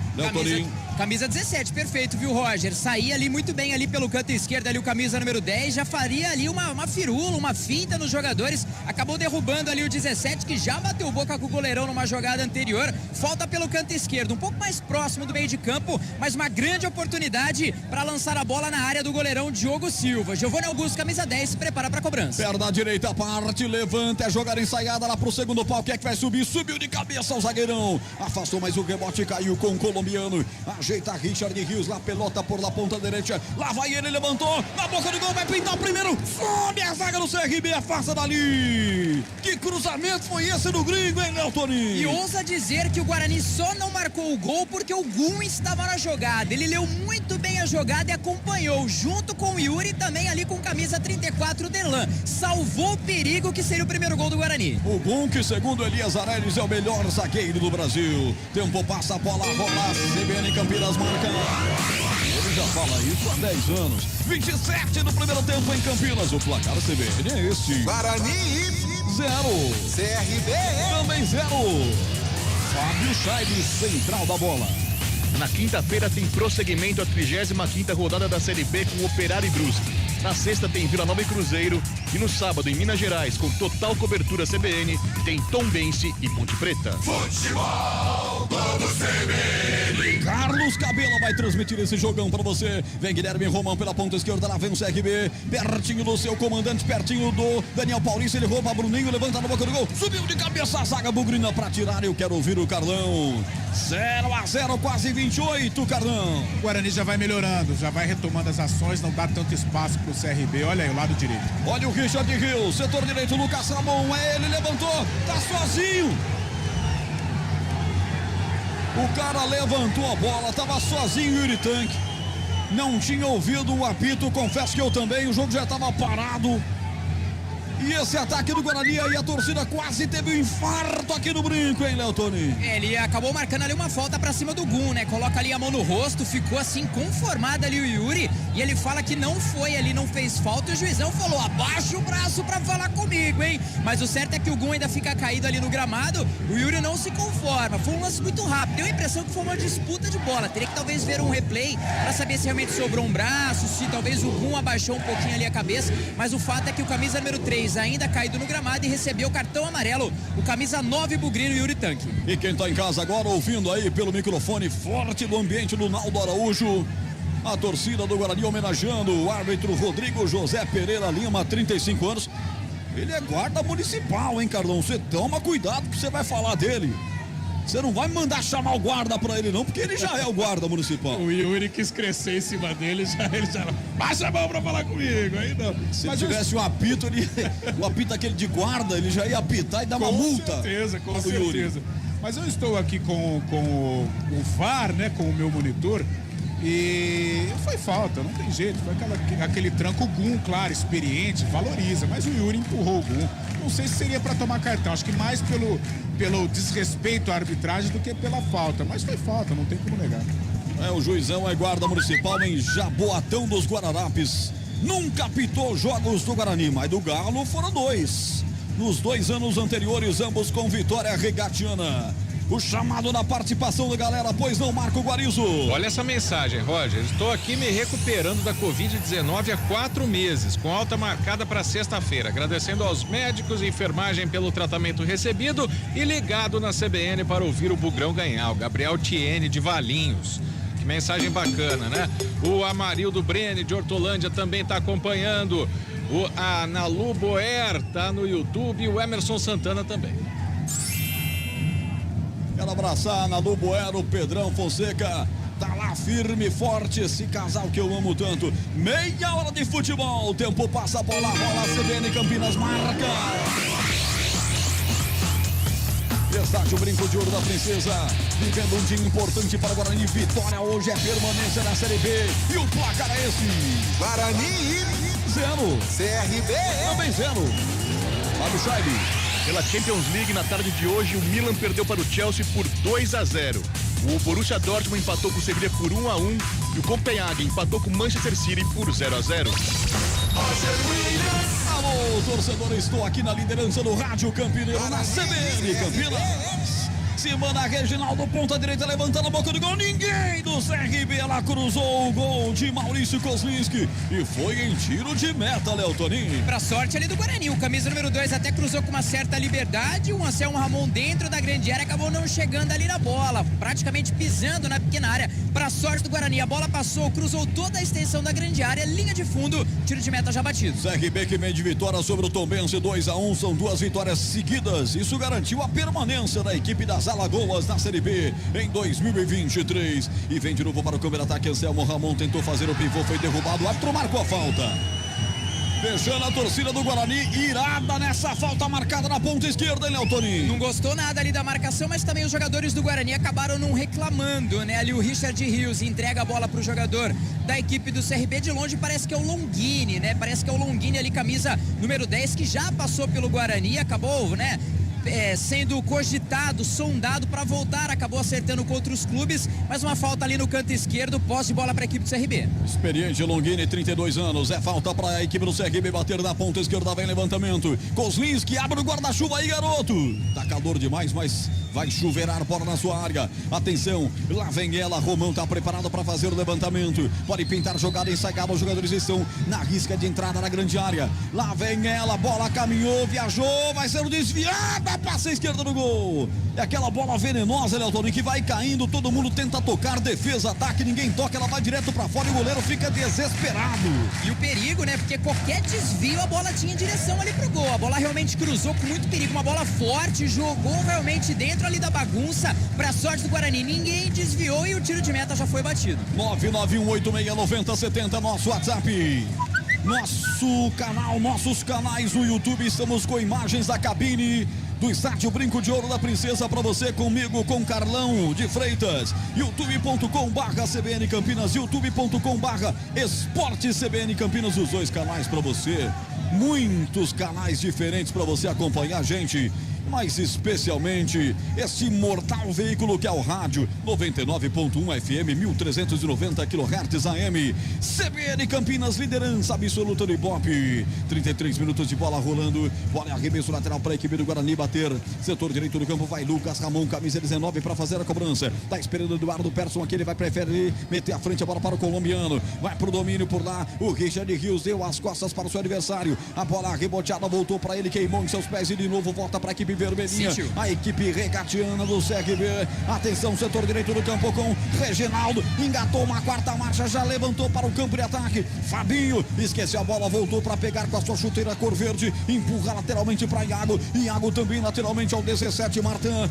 Camisa 17, perfeito, viu, Roger? Saía ali muito bem ali pelo canto esquerdo, ali o camisa número 10, já faria ali uma firula, uma finta nos jogadores, acabou derrubando ali o 17, que já bateu boca com o goleirão numa jogada anterior, falta pelo canto esquerdo, um pouco mais próximo do meio de campo, mas uma grande oportunidade para lançar a bola na área do goleirão Diogo Silva. Giovanni Augusto, camisa 10, se prepara para a cobrança. Perna direita, parte, levanta, é jogada ensaiada lá pro segundo pau, quem é que vai subir? Subiu de cabeça o zagueirão, afastou, mas o rebote caiu com o colombiano, ajeita Richard Rios, lá pelota por lá ponta direita, lá vai ele, levantou, na boca do gol, vai pintar o primeiro, sobe a zaga do CRB, afasta dali. Que cruzamento foi esse do gringo, hein, Léo Toninho? E ousa dizer que o Guarani só não marcou o gol porque o Gum estava na jogada, ele leu muito bem a jogada e acompanhou, junto com o Yuri, também ali com camisa 34, o Derlan. Salvou o perigo que seria o primeiro gol do Guarani. O Gum, que segundo Elias Areles é o melhor zagueiro do Brasil. Tempo passa, a bola rola, CBN Campinas marca. Ele já fala isso há 10 anos. 27 no primeiro tempo em Campinas. O placar CBN é este. Guarani 0. CRB Também 0. Fábio Chaves, central da bola. Na quinta-feira tem prosseguimento a 35ª rodada da Série B com Operário e Brusque. Na sexta tem Vila Nova e Cruzeiro. E no sábado, em Minas Gerais, com total cobertura CBN, tem Tombense e Ponte Preta. Futebol, vamos CBN. Carlos Cabela vai transmitir esse jogão pra você. Vem Guilherme Romão pela ponta esquerda, lá vem o CRB. Pertinho do seu comandante, pertinho do Daniel Paulista. Ele rouba Bruninho, levanta na boca do gol. Subiu de cabeça a zaga Bugrina pra tirar. Eu quero ouvir o Carlão. 0-0, quase 28, Carlão. O Guarani já vai melhorando, já vai retomando as ações, não dá tanto espaço pro CRB. Olha aí, o lado direito. Olha o Richard Rios, setor direito, Lucas Ramon. É ele, levantou, tá sozinho. O cara levantou a bola, tava sozinho o Yuri Tanque. Não tinha ouvido o apito, confesso que eu também, o jogo já tava parado. E esse ataque do Guarani aí, a torcida quase teve um infarto aqui no brinco, hein, Léo Tony? Ele acabou marcando ali uma falta pra cima do Gum, né? Coloca ali a mão no rosto, ficou assim conformado ali o Yuri. E ele fala que não foi ali, não fez falta. E o juizão falou, abaixa o braço pra falar comigo, hein? Mas o certo é que o Gum ainda fica caído ali no gramado. O Yuri não se conforma. Foi um lance muito rápido. Deu a impressão que foi uma disputa de bola. Teria que talvez ver um replay pra saber se realmente sobrou um braço, se talvez o Gum abaixou um pouquinho ali a cabeça. Mas o fato é que o camisa número 3 ainda caído no gramado e recebeu o cartão amarelo, o camisa 9 Bugrino, Yuri Tanque. E quem tá em casa agora ouvindo aí pelo microfone forte do ambiente do Naldo Araújo, a torcida do Guarani homenageando o árbitro Rodrigo José Pereira Lima, 35 anos. Ele é guarda municipal, hein, Carlão? Você toma cuidado que você vai falar dele. Você não vai mandar chamar o guarda pra ele não, porque ele já é o guarda municipal. O Yuri quis crescer em cima dele, ele já baixa a mão pra falar comigo, aí não. Se tivesse um apito, o apito aquele de guarda, ele já ia apitar e dar uma multa. Com certeza. Mas eu estou aqui com o VAR, né, com o meu monitor, e foi falta, não tem jeito, foi aquele tranco. O Gum, claro, experiente, valoriza, mas o Yuri empurrou o Gum. Não sei se seria para tomar cartão, acho que mais pelo desrespeito à arbitragem do que pela falta, mas foi falta, não tem como negar. O juizão é guarda municipal em Jaboatão dos Guararapes. Nunca apitou jogos do Guarani, mas do Galo foram 2. Nos 2 anos anteriores, ambos com vitória regatiana. O chamado na participação da galera, pois não, Marco Guarizo? Olha essa mensagem, Roger. Estou aqui me recuperando da Covid-19 há 4 meses, com alta marcada para sexta-feira. Agradecendo aos médicos e enfermagem pelo tratamento recebido e ligado na CBN para ouvir o Bugrão ganhar. O Gabriel Tiene de Valinhos. Que mensagem bacana, né? O Amarildo Brene de Hortolândia também está acompanhando. A Nalu Boer tá no YouTube e o Emerson Santana também. Quero abraçar a Nalu Boer, o Pedrão Fonseca. Tá lá firme e forte esse casal que eu amo tanto. Meia hora de futebol. O tempo passa, a bola rola. CBN Campinas marca. Estádio Brinco de Ouro da Princesa, vivendo um dia importante para o Guarani. Vitória hoje é permanência na Série B. E o placar é esse: Guarani 0, CRB também 0. Fábio Chaves. Pela Champions League, na tarde de hoje, o Milan perdeu para o Chelsea por 2-0. O Borussia Dortmund empatou com o Sevilha por 1-1 e o Copenhague empatou com o Manchester City por 0-0. Alô, torcedor, estou aqui na liderança do Rádio Campineiro, na CBN Campinas. Semana Reginaldo, ponta direita, levantando a boca do gol. Ninguém do CRB, ela cruzou o gol de Maurício Kozlinski e foi em tiro de meta, Léo Toninho. Pra sorte ali do Guarani, o camisa número 2 até cruzou com uma certa liberdade. O Anselmo Ramon dentro da grande área acabou não chegando ali na bola, praticamente pisando na pequena área. Pra sorte do Guarani, a bola passou, cruzou toda a extensão da grande área, linha de fundo, tiro de meta já batido. CRB que vem de vitória sobre o Tombense, 2-1, são 2 vitórias seguidas. Isso garantiu a permanência da equipe das Alagoas na Série B em 2023. E vem de novo para o câmera ataque. Anselmo Ramon tentou fazer o pivô, foi derrubado. O árbitro marcou a falta. Deixando a torcida do Guarani irada nessa falta marcada na ponta esquerda, hein, Leotoninho? Não gostou nada ali da marcação, mas também os jogadores do Guarani acabaram não reclamando, né? Ali o Richard Rios entrega a bola pro jogador da equipe do CRB. De longe parece que é o Longini, né? Parece que é o Longini ali, camisa número 10, que já passou pelo Guarani, acabou, né? Sendo cogitado, sondado para voltar, acabou acertando contra os clubes, mas uma falta ali no canto esquerdo, posse de bola para a equipe do CRB. Experiente Longini, 32 anos, é falta para a equipe do CRB bater na ponta esquerda, vem levantamento, Kozlinski abre o guarda-chuva aí, garoto, tá calor demais, mas vai chuveirar bola na sua área, atenção, lá vem ela, Romão tá preparado para fazer o levantamento, pode pintar jogada ensaiada, os jogadores estão na risca de entrada na grande área, lá vem ela, bola caminhou, viajou, vai sendo desviada, passa a esquerda do gol. É aquela bola venenosa, Leotoninho, que vai caindo, todo mundo tenta tocar, defesa, ataque, ninguém toca, ela vai direto pra fora e o goleiro fica desesperado. E o perigo, né? Porque qualquer desvio a bola tinha direção ali pro gol. A bola realmente cruzou com muito perigo, uma bola forte, jogou realmente dentro ali da bagunça. Pra sorte do Guarani, ninguém desviou e o tiro de meta já foi batido. 991869070, nosso WhatsApp. Nosso canal, nossos canais no YouTube, estamos com imagens da cabine do estádio Brinco de Ouro da Princesa para você, comigo, com Carlão de Freitas, youtube.com/CBN Campinas, youtube.com/Esporte CBN Campinas, os dois canais para você, muitos canais diferentes para você acompanhar a gente, mas especialmente esse mortal veículo que é o rádio 99.1 FM, 1390 kHz AM, CBN Campinas, liderança absoluta do Ibope. 33 minutos de bola rolando, bola arremesso lateral para a equipe do Guarani bater, setor direito do campo vai Lucas Ramon, camisa 19 para fazer a cobrança, tá esperando o Eduardo Persson aqui, ele vai preferir meter a frente a bola para o colombiano, vai pro domínio por lá, o Richard Rios deu as costas para o seu adversário, a bola reboteada voltou para ele, queimou em seus pés e de novo volta para a equipe vermelhinha, sentiu. A equipe regatiana do CRB, atenção, setor direito do campo com Reginaldo, engatou uma quarta marcha, já levantou para o campo de ataque, Fabinho, esqueceu a bola, voltou para pegar com a sua chuteira cor verde, empurra lateralmente para Iago, Iago também lateralmente ao 17, Martin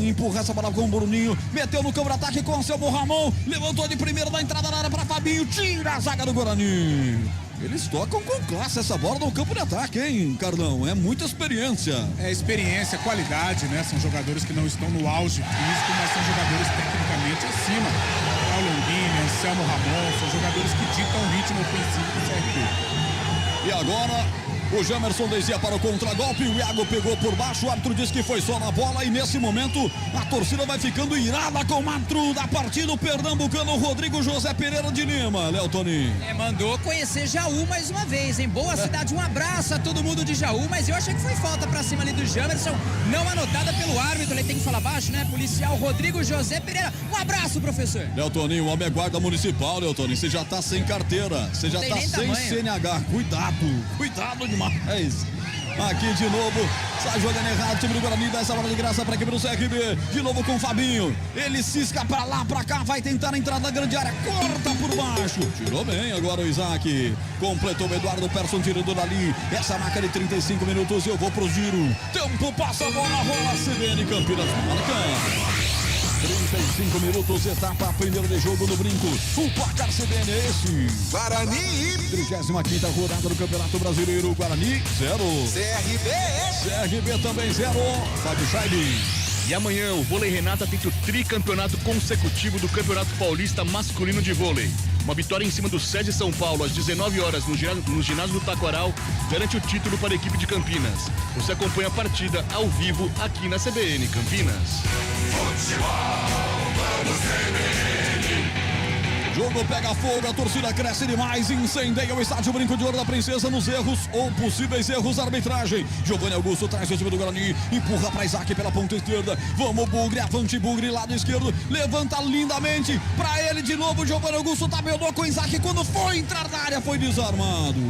empurra essa bola com o Bruninho, meteu no campo de ataque com o Anselmo Ramon, levantou de primeira na entrada da área para Fabinho, tira a zaga do Guarani. Eles tocam com classe essa bola no campo de ataque, hein, Carlão? É muita experiência. É experiência, qualidade, né? São jogadores que não estão no auge físico, mas são jogadores tecnicamente acima. Paulo Longini, Anselmo Ramon, são jogadores que ditam o ritmo ofensivo do CRB. E agora, o Jamerson descia para o contragolpe, o Iago pegou por baixo, o árbitro disse que foi só na bola e nesse momento a torcida vai ficando irada com o árbitro da partida, o pernambucano Rodrigo José Pereira de Lima, Leotoninho. Mandou conhecer Jaú mais uma vez, em boa cidade, um abraço a todo mundo de Jaú, mas eu achei que foi falta pra cima ali do Jamerson, não anotada pelo árbitro, ele tem que falar baixo, né? Policial Rodrigo José Pereira, um abraço, professor. Leotoninho, o homem é guarda municipal, Leotoninho, você já tá sem carteira, você já tá sem tamanho. CNH, cuidado demais. Aqui de novo, sai jogando errado, o time do Guarani dá essa bola de graça para a equipe do CRB, de novo com o Fabinho, ele cisca para lá, para cá, vai tentar entrar na grande área, corta por baixo, tirou bem agora o Isaac, completou o Eduardo Persson tirando dali, essa marca de 35 minutos, eu vou pro giro, tempo passa, a bola rola, CBN Campinas, marca. 35 minutos, etapa primeira de jogo no Brinco. O placar CBN é esse. Guarani. 35ª rodada do Campeonato Brasileiro. Guarani, 0. CRB também 0. Fábio Scheibe. E amanhã o Vôlei Renata tenta o tricampeonato consecutivo do Campeonato Paulista Masculino de Vôlei. Uma vitória em cima do SESI São Paulo às 19 horas no ginásio do Taquaral garante o título para a equipe de Campinas. Você acompanha a partida ao vivo aqui na CBN Campinas. Jogo pega fogo, a torcida cresce demais, incendeia o estádio Brinco de Ouro da Princesa nos erros ou possíveis erros da arbitragem. Giovanni Augusto traz o time do Guarani, empurra para Isaac pela ponta esquerda. Vamos, Bugre, avante, Bugre, lado esquerdo, levanta lindamente para ele de novo. Giovanni Augusto tabelou com o Isaac quando foi entrar na área, foi desarmado.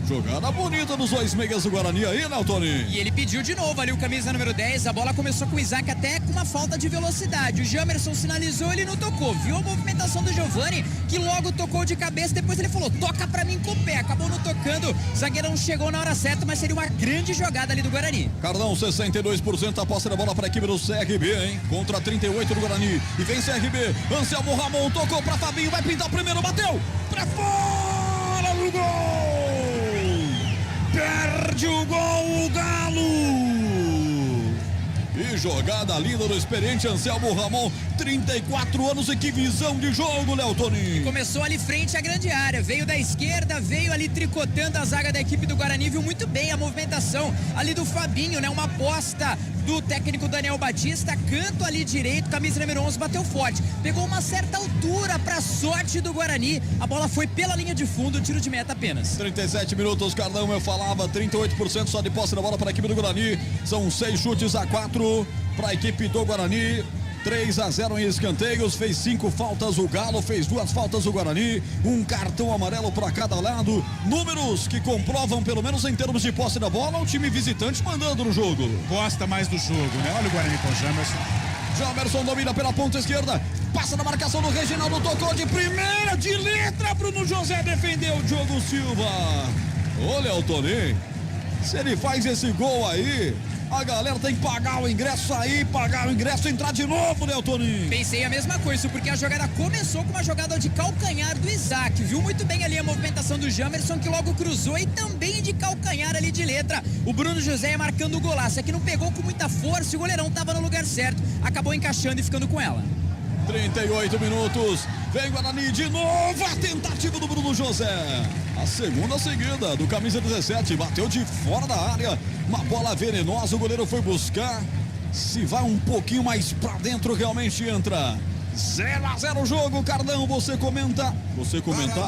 Jogada bonita dos dois meias do Guarani aí, né, Tony? E ele pediu de novo ali o camisa número 10, a bola começou com o Isaac até com uma falta de velocidade. O Jamerson sinalizou, ele não tocou. Viu a movimentação do Giovanni, que logo tocou de cabeça, depois ele falou, toca pra mim com o pé. Acabou não tocando, o zagueirão chegou na hora certa, mas seria uma grande jogada ali do Guarani. Carlão, 62% a posse da bola para a equipe do CRB, hein? Contra 38 do Guarani. E vem CRB, Anselmo Ramon tocou pra Fabinho, vai pintar o primeiro, bateu! Pra fora do gol! Perde o gol o Galo. E jogada linda do experiente Anselmo Ramon, 34 anos e que visão de jogo, Léo Toninho. Começou ali frente à grande área, veio da esquerda, veio ali tricotando a zaga da equipe do Guarani, viu muito bem a movimentação ali do Fabinho, né? Uma aposta do técnico Daniel Batista, canto ali direito, camisa número 11, bateu forte, pegou uma certa altura para sorte do Guarani, a bola foi pela linha de fundo, tiro de meta apenas. 37 minutos, Carlão, eu falava, 38% só de posse da bola para a equipe do Guarani, são 6 chutes a 4 para a equipe do Guarani. 3-0 em escanteios, fez 5 faltas o Galo, fez 2 faltas o Guarani, um cartão amarelo para cada lado, números que comprovam, pelo menos em termos de posse da bola, o time visitante mandando no jogo. Gosta mais do jogo, né? Olha o Guarani com o Jamerson. Jamerson domina pela ponta esquerda, passa na marcação do Reginaldo, tocou de primeira, de letra, Bruno José defendeu o Diogo Silva. Olha o Toninho, se ele faz esse gol aí, a galera tem que pagar o ingresso, sair, pagar o ingresso, entrar de novo, né, Toninho? Pensei a mesma coisa, porque a jogada começou com uma jogada de calcanhar do Isaac. Viu muito bem ali a movimentação do Jamerson, que logo cruzou, e também de calcanhar ali de letra. O Bruno José marcando o golaço. É que não pegou com muita força e o goleirão estava no lugar certo. Acabou encaixando e ficando com ela. 38 minutos, vem Guarani de novo, a tentativa do Bruno José. A segunda seguida do camisa 17, bateu de fora da área, uma bola venenosa, o goleiro foi buscar, se vai um pouquinho mais pra dentro realmente entra. 0-0 o jogo, Cardão, você comentava,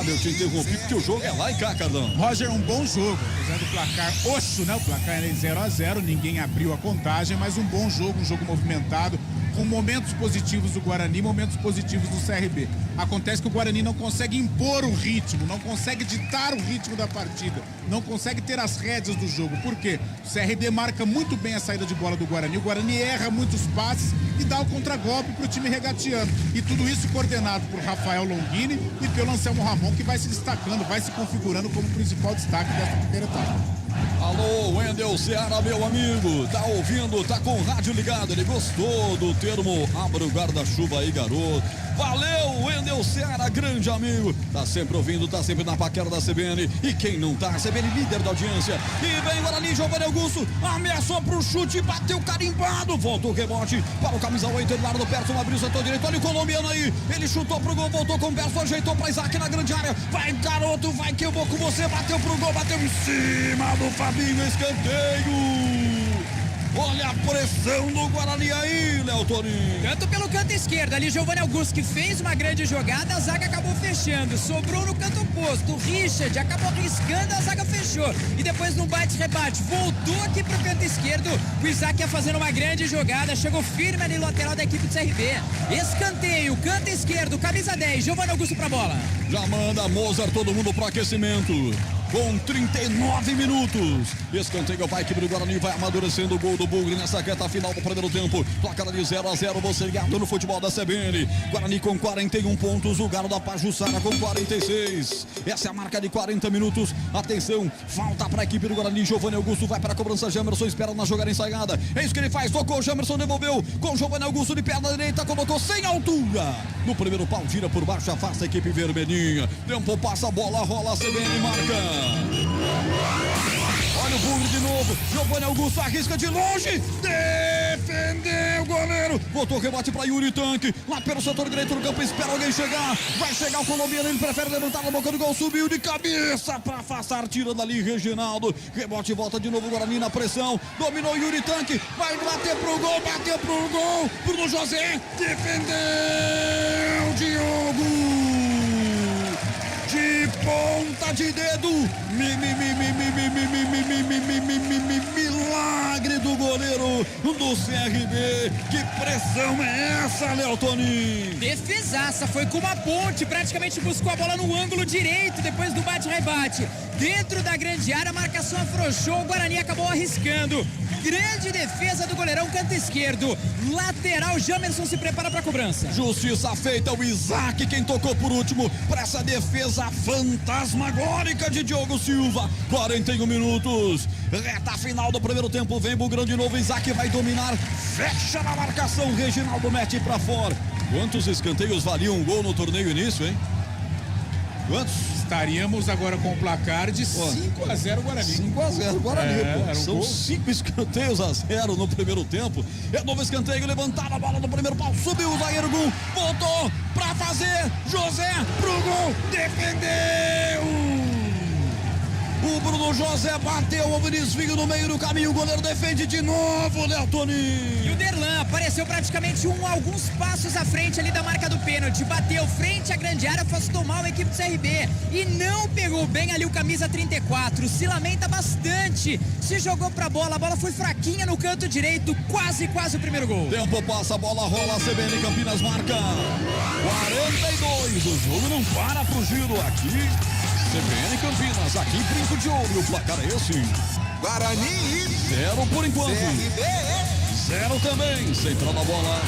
eu te interrompi porque o jogo é lá e cá, Cardão. Roger, um bom jogo, apesar do placar oxo, né? O placar é 0-0, ninguém abriu a contagem, mas um bom jogo, um jogo movimentado, com momentos positivos do Guarani, momentos positivos do CRB. Acontece que o Guarani não consegue impor o ritmo, não consegue ditar o ritmo da partida, não consegue ter as rédeas do jogo. Por quê? O CRB marca muito bem a saída de bola do Guarani, o Guarani erra muitos passes e dá o contragolpe para o time regateando. E tudo isso coordenado por Rafael Longini e pelo Anselmo Ramon, que vai se destacando, vai se configurando como principal destaque dessa primeira etapa. Alô, Wendel Seara, meu amigo, tá ouvindo, tá com o rádio ligado, ele gostou do termo abra o guarda-chuva aí, garoto. Valeu, Wendel Seara, grande amigo, tá sempre ouvindo, tá sempre na paquera da CBN, e quem não tá, CBN líder da audiência, e vem o Guarani, Giovanni Augusto, ameaçou pro chute, bateu carimbado, voltou o rebote para o camisa 8, Eduardo Persson, abriu o setor direito, olha o colombiano aí, ele chutou pro gol, voltou com o Persson, ajeitou pra Isaac na grande área, vai garoto, vai que eu vou com você, bateu pro gol, bateu em cima do Fabinho, escanteio. Olha a pressão do Guarani aí, Léo Toninho. Tanto pelo canto esquerdo, ali Giovanni Augusto, que fez uma grande jogada, a zaga acabou fechando, sobrou no canto oposto, o Richard acabou arriscando, a zaga fechou, e depois no bate-rebate, voltou aqui pro canto esquerdo, o Isaac ia fazendo uma grande jogada, chegou firme ali no lateral da equipe do CRB, escanteio, canto esquerdo, camisa 10, Giovanni Augusto pra bola. Já manda Mozart, todo mundo pro aquecimento. Com 39 minutos, escanteio para a equipe do Guarani, vai amadurecendo o gol do Bugre nessa reta final do primeiro tempo, placar de 0-0, você ligado no futebol da CBN, Guarani com 41 pontos, o Galo da Pajuçara com 46, essa é a marca de 40 minutos, atenção, falta para a equipe do Guarani, Giovanni Augusto vai para a cobrança, Jamerson espera na jogada ensaiada, é isso que ele faz, tocou, Jamerson devolveu, com Giovanni Augusto de perna direita, colocou sem altura, no primeiro pau, tira por baixo, afasta a equipe vermelhinha, tempo passa, a bola rola, a CBN marca. Olha o Bugre de novo, Giovanni Augusto arrisca de longe, defendeu o goleiro, botou o rebote para Yuri Tanque, lá pelo setor direito do campo, espera alguém chegar, vai chegar o colombiano, ele prefere levantar na boca do gol, subiu de cabeça para afastar, tira dali Reginaldo, rebote, volta de novo o Guarani na pressão, dominou Yuri Tanque, vai bater pro gol, bateu pro gol, Bruno José, defendeu Diogo! De ponta de dedo, milagre do goleiro do CRB, que pressão é essa, Léo Toninho? Defesaça, foi com uma ponte, praticamente buscou a bola no ângulo direito, depois do bate-rebate, dentro da grande área, a marcação afrouxou, o Guarani acabou arriscando, grande defesa do goleirão, canto esquerdo, lateral, Jamerson se prepara para a cobrança. Justiça feita, o Isaac quem tocou por último, para essa defesa fantasmagórica de Diogo Silva, 41 minutos, reta final do primeiro tempo, vem Bugrão de novo, Isaac vai dominar, fecha na marcação, Reginaldo mete para fora. Quantos escanteios valiam um gol no torneio início, hein? Quantos? Estaríamos agora com o placar de 5-0 Guarani. 5-0 Guarani, pô. era um São gol. 5 escanteios a 0 no primeiro tempo. É novo escanteio, levantaram a bola no primeiro pau, subiu o zagueiro Gum, voltou pra fazer, José pro gol, defendeu! O Bruno José bateu, o desvio no meio do caminho, o goleiro defende de novo, Léo Toninho. E o Derlan apareceu praticamente alguns passos à frente ali da marca do pênalti, bateu frente à grande área, afastou mal a equipe do CRB e não pegou bem ali o camisa 34, se lamenta bastante, se jogou pra bola, a bola foi fraquinha no canto direito, quase o primeiro gol. Tempo passa, a bola rola, a CBN Campinas marca 42, o jogo não para pro giro aqui. CBN Campinas, aqui em Brinco de Ouro, o placar é esse. Guarani 0 por enquanto. CRB. 0 também, central da bola.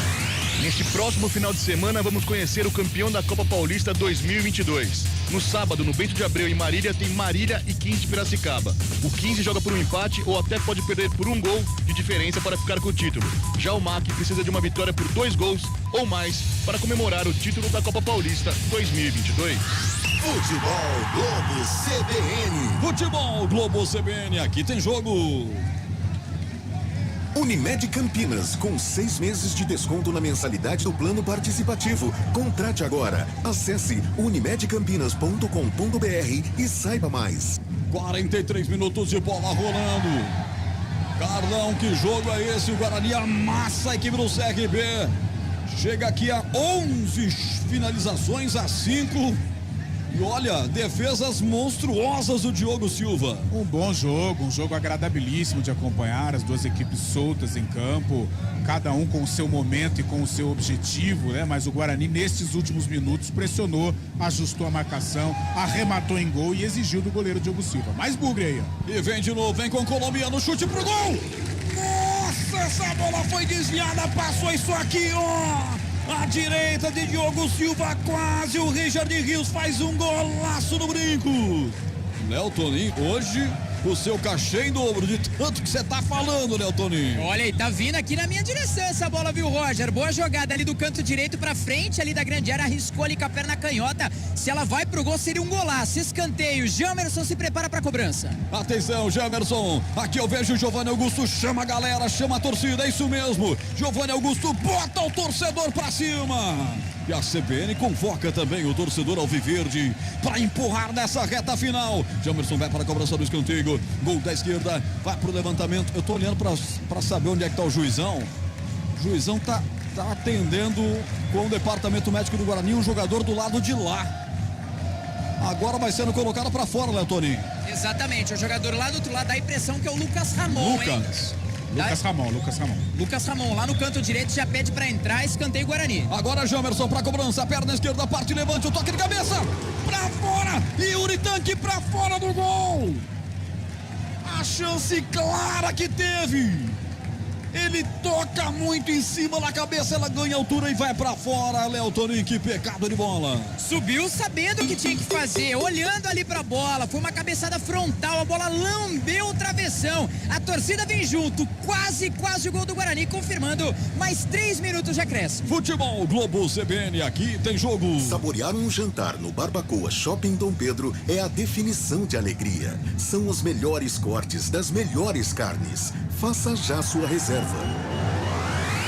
Neste próximo final de semana, vamos conhecer o campeão da Copa Paulista 2022. No sábado, no Bento de Abreu, em Marília, tem Marília e 15 de Piracicaba. O 15 joga por um empate ou até pode perder por um gol de diferença para ficar com o título. Já o MAC precisa de uma vitória por 2 gols ou mais para comemorar o título da Copa Paulista 2022. Futebol Globo CBN. Futebol Globo CBN, aqui tem jogo. Unimed Campinas, com 6 meses de desconto na mensalidade do plano participativo. Contrate agora. Acesse unimedcampinas.com.br e saiba mais. 43 minutos de bola rolando. Carlão, que jogo é esse? O Guarani amassa a equipe do CRB. Chega aqui a 11 finalizações a 5. E olha, defesas monstruosas do Diogo Silva. Um bom jogo, um jogo agradabilíssimo de acompanhar, as duas equipes soltas em campo, cada um com o seu momento e com o seu objetivo, né? Mas o Guarani nestes últimos minutos pressionou, ajustou a marcação, arrematou em gol e exigiu do goleiro Diogo Silva. Mais bugre aí, ó. E vem de novo, vem com o colombiano, chute pro gol! Nossa, essa bola foi desviada, passou isso aqui, ó! À direita de Diogo Silva, quase o Richard Rios faz um golaço no brinco. Léo Toninho, hoje o seu cachê em dobro de tanto que você tá falando, Léo Toninho. Olha aí, tá vindo aqui na minha direção essa bola, viu, Roger? Boa jogada ali do canto direito pra frente, ali da grande área, arriscou ali com a perna canhota. Se ela vai pro gol, seria um golaço. Escanteio, Jamerson se prepara pra cobrança. Atenção, Jamerson, aqui eu vejo o Giovanni Augusto, chama a galera, chama a torcida, é isso mesmo. Giovanni Augusto bota o torcedor pra cima. E a CBN convoca também o torcedor alviverde para empurrar nessa reta final. Jamerson vai para a cobrança do escanteio. Gol da esquerda, vai pro levantamento. Eu tô olhando para saber onde é que tá o Juizão. O Juizão tá atendendo com o departamento médico do Guarani, um jogador do lado de lá. Agora vai sendo colocado para fora, Léo Toninho. Exatamente, o jogador lá do outro lado dá a impressão que é o Lucas Ramon, hein? Lucas Ramon. Lucas Ramon, lá no canto direito, já pede pra entrar, escanteio Guarani. Agora Jamerson pra cobrança, perna esquerda, parte, levante, o toque de cabeça, pra fora, Yuri Tanque pra fora do gol. A chance clara que teve. Ele toca muito em cima da cabeça, ela ganha altura e vai pra fora. Léo Toninho, que pecado de bola. Subiu sabendo o que tinha que fazer, olhando ali pra bola, foi uma cabeçada frontal, a bola lambeu o travessão, a torcida vem junto, quase o gol do Guarani, confirmando mais 3 minutos de acréscimo. Futebol Globo CBN, aqui tem jogo. Saborear um jantar no Barbacoa Shopping Dom Pedro é a definição de alegria. São os melhores cortes das melhores carnes. Faça já sua reserva.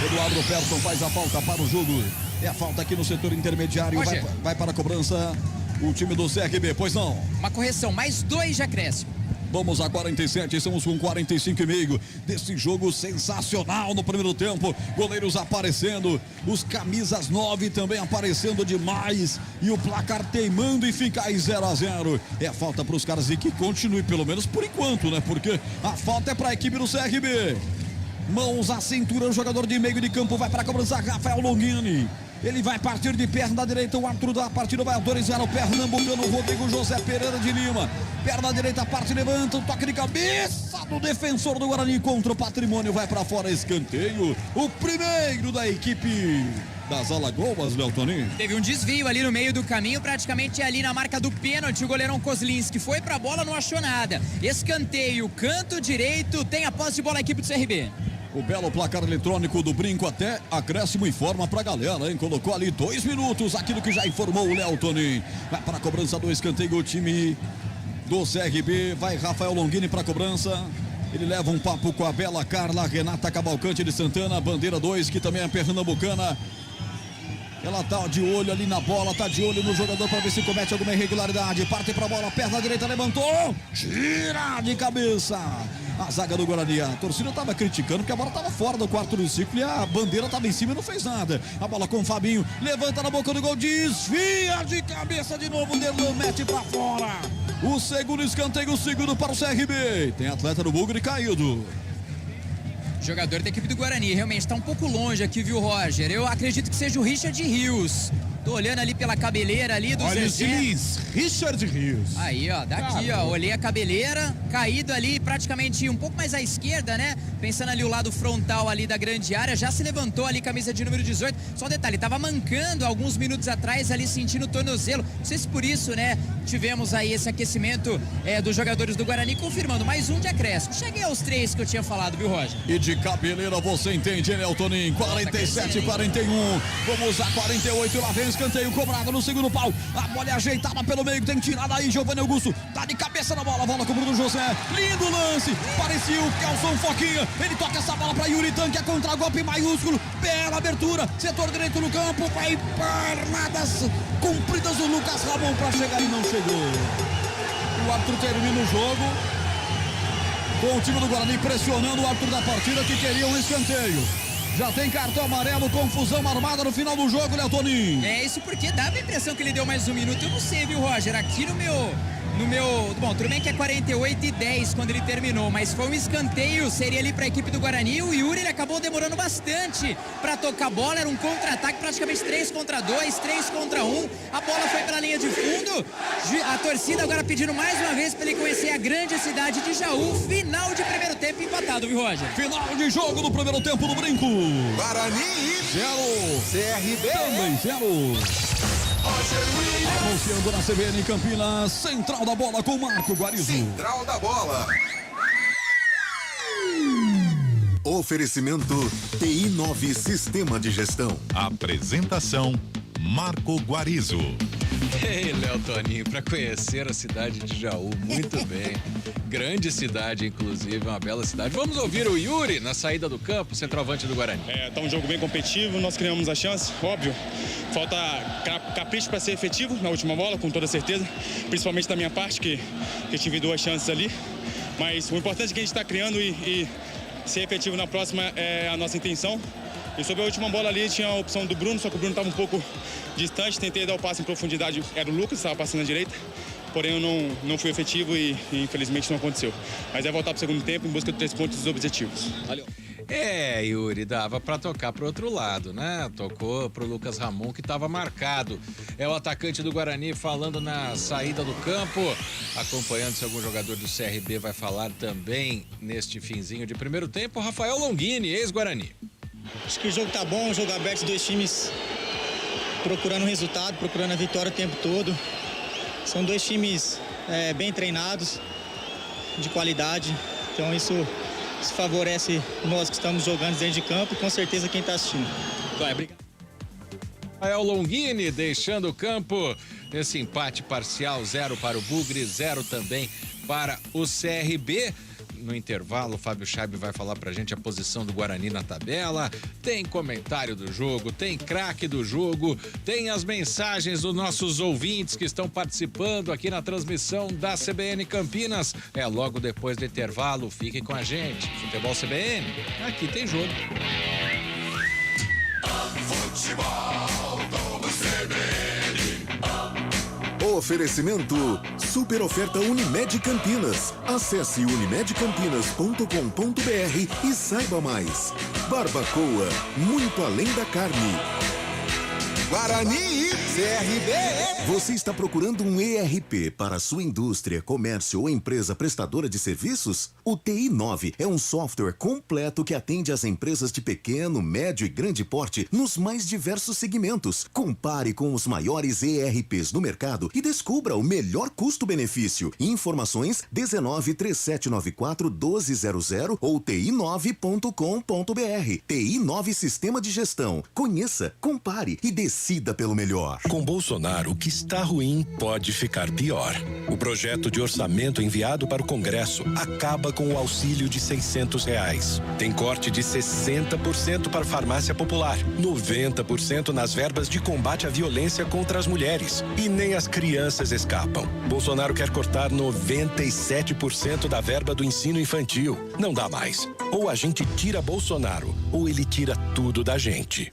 Eduardo Persson faz a falta para o jogo. É a falta aqui no setor intermediário. Vai para a cobrança o time do CRB, pois não? Uma correção, mais 2 de acréscimo. Vamos a 47, estamos com 45,5 desse jogo sensacional no primeiro tempo. Goleiros aparecendo, os camisas 9 também aparecendo demais. E o placar teimando e fica aí 0-0. É a falta para os caras e que continue, pelo menos por enquanto, né? Porque a falta é para a equipe do CRB. Mãos à cintura, o jogador de meio de campo vai para a cobrança, Rafael Longini. Ele vai partir de perna direita, o árbitro da partida vai autorizar o pernambucano Rodrigo José Pereira de Lima. Perna direita, parte, levanta, o toque de cabeça do defensor do Guarani contra o Patrimônio, vai para fora, escanteio. O primeiro da equipe das Alagoas, Léo Toninho. Teve um desvio ali no meio do caminho, praticamente ali na marca do pênalti, o goleirão Kozlinski foi pra bola, não achou nada. Escanteio, canto direito, tem a posse de bola a equipe do CRB. O belo placar eletrônico do Brinco até acréscimo informa pra galera, hein? Colocou ali 2 minutos, aquilo que já informou o Léo Tonin. Vai para a cobrança do escanteio o time do CRB. Vai Rafael Longini para a cobrança. Ele leva um papo com a bela Carla Renata Cavalcante de Santana, bandeira 2, que também é pernambucana. Ela tá de olho ali na bola, tá de olho no jogador para ver se comete alguma irregularidade. Parte pra bola, perna direita, levantou, tira de cabeça. A zaga do Guarani, a torcida tava criticando porque a bola tava fora do quarto do ciclo e a bandeira tava em cima e não fez nada. A bola com o Fabinho, levanta na boca do gol, desvia de cabeça de novo, Derlan mete pra fora. O segundo escanteio, o segundo para o CRB. Tem atleta do Bugre caído. Jogador da equipe do Guarani, realmente está um pouco longe aqui, viu, Roger? Eu acredito que seja o Richard Rios. Tô olhando ali pela cabeleira ali do Olha Zezé. esse Lins, Richard Rios. Aí, ó, daqui, ó, olhei a cabeleira, caído ali praticamente um pouco mais à esquerda, né? Pensando ali o lado frontal ali da grande área, já se levantou ali, camisa de número 18. Só um detalhe, tava mancando alguns minutos atrás ali, sentindo o tornozelo. Não sei se por isso, né, tivemos aí esse aquecimento dos jogadores do Guarani, confirmando mais um de acréscimo. Cheguei aos 3 que eu tinha falado, viu, Roger? E de cabeleira você entende, né, Toninho? 47, 41. Vamos a 48, lá vem o escanteio cobrado no segundo pau. A bola é ajeitada pelo meio, tem tirada aí, Giovanni Augusto. Tá de cabeça na bola, bola com o Bruno José. Lindo lance, parecia o Kelson Foquinha. Ele toca essa bola pra Yuri Tanque, é contra-golpe maiúsculo. Bela abertura, setor direito no campo. Vai pernadas compridas do Lucas Ramon pra chegar e não chegou. O árbitro termina o jogo com o time do Guarani pressionando o árbitro da partida que queria um escanteio. Já tem cartão amarelo, confusão armada no final do jogo, Léo Tonin. É isso porque dava a impressão que ele deu mais um minuto. Eu não sei, viu, Roger? Aqui no meu... Bom, tudo bem que é 48:10 quando ele terminou, mas foi um escanteio, seria ali para a equipe do Guarani. O Yuri, ele acabou demorando bastante para tocar a bola, era um contra-ataque, praticamente 3 contra 2, 3 contra 1. A bola foi para a linha de fundo. A torcida agora pedindo mais uma vez para ele conhecer a grande cidade de Jaú. Final de primeiro tempo empatado, viu, Roger? Final de jogo do primeiro tempo do Brinco. Guarani 0. CRB Também 0. Anunciando na CBN Campinas, central da bola com Marco Guarizo. Central da bola. Oferecimento TI9 Sistema de Gestão. Apresentação Marco Guarizo. Ei, Léo Toninho, para conhecer a cidade de Jaú, muito bem. Grande cidade, inclusive, uma bela cidade. Vamos ouvir o Yuri na saída do campo, centroavante do Guarani. Tá um jogo bem competitivo, nós criamos a chance, óbvio. Falta capricho para ser efetivo na última bola, com toda certeza. Principalmente da minha parte, que tive 2 chances ali. Mas o importante é que a gente está criando e ser efetivo na próxima é a nossa intenção. E sobre a última bola ali, tinha a opção do Bruno, só que o Bruno estava um pouco distante. Tentei dar o passe em profundidade, era o Lucas, estava passando à direita. Porém, eu não fui efetivo e infelizmente não aconteceu. Mas é voltar para o segundo tempo em busca de 3 pontos objetivos. Valeu. Yuri, dava pra tocar pro outro lado, né? Tocou pro Lucas Ramon, que tava marcado. É o atacante do Guarani falando na saída do campo, acompanhando se algum jogador do CRB vai falar também neste finzinho de primeiro tempo. Rafael Longini, ex-Guarani. Acho que o jogo tá bom, o jogo aberto, 2 times procurando o resultado, procurando a vitória o tempo todo. São 2 times bem treinados, de qualidade, então isso favorece nós que estamos jogando dentro de campo e com certeza quem está assistindo. Obrigado. Rafael Longini deixando o campo, esse empate parcial, 0 para o Bugre, 0 também para o CRB. No intervalo, o Fábio Chaib vai falar pra gente a posição do Guarani na tabela. Tem comentário do jogo, tem craque do jogo, tem as mensagens dos nossos ouvintes que estão participando aqui na transmissão da CBN Campinas. É logo depois do intervalo, fiquem com a gente. Futebol CBN, aqui tem jogo. Futebol do CBN. Oferecimento super oferta Unimed Campinas. Acesse unimedcampinas.com.br e saiba mais. Barbacoa, muito além da carne. Guarani e CRB. Você está procurando um ERP para a sua indústria, comércio ou empresa prestadora de serviços? O TI9 é um software completo que atende às empresas de pequeno, médio e grande porte nos mais diversos segmentos. Compare com os maiores ERPs do mercado e descubra o melhor custo-benefício. Informações 19-3794-1200 ou ti9.com.br. TI9 Sistema de Gestão. Conheça, compare e decida pelo melhor. Com Bolsonaro, o que está ruim pode ficar pior. O projeto de orçamento enviado para o Congresso acaba com o auxílio de R$600. Tem corte de 60% para a farmácia popular, 90% nas verbas de combate à violência contra as mulheres. E nem as crianças escapam. Bolsonaro quer cortar 97% da verba do ensino infantil. Não dá mais. Ou a gente tira Bolsonaro, ou ele tira tudo da gente.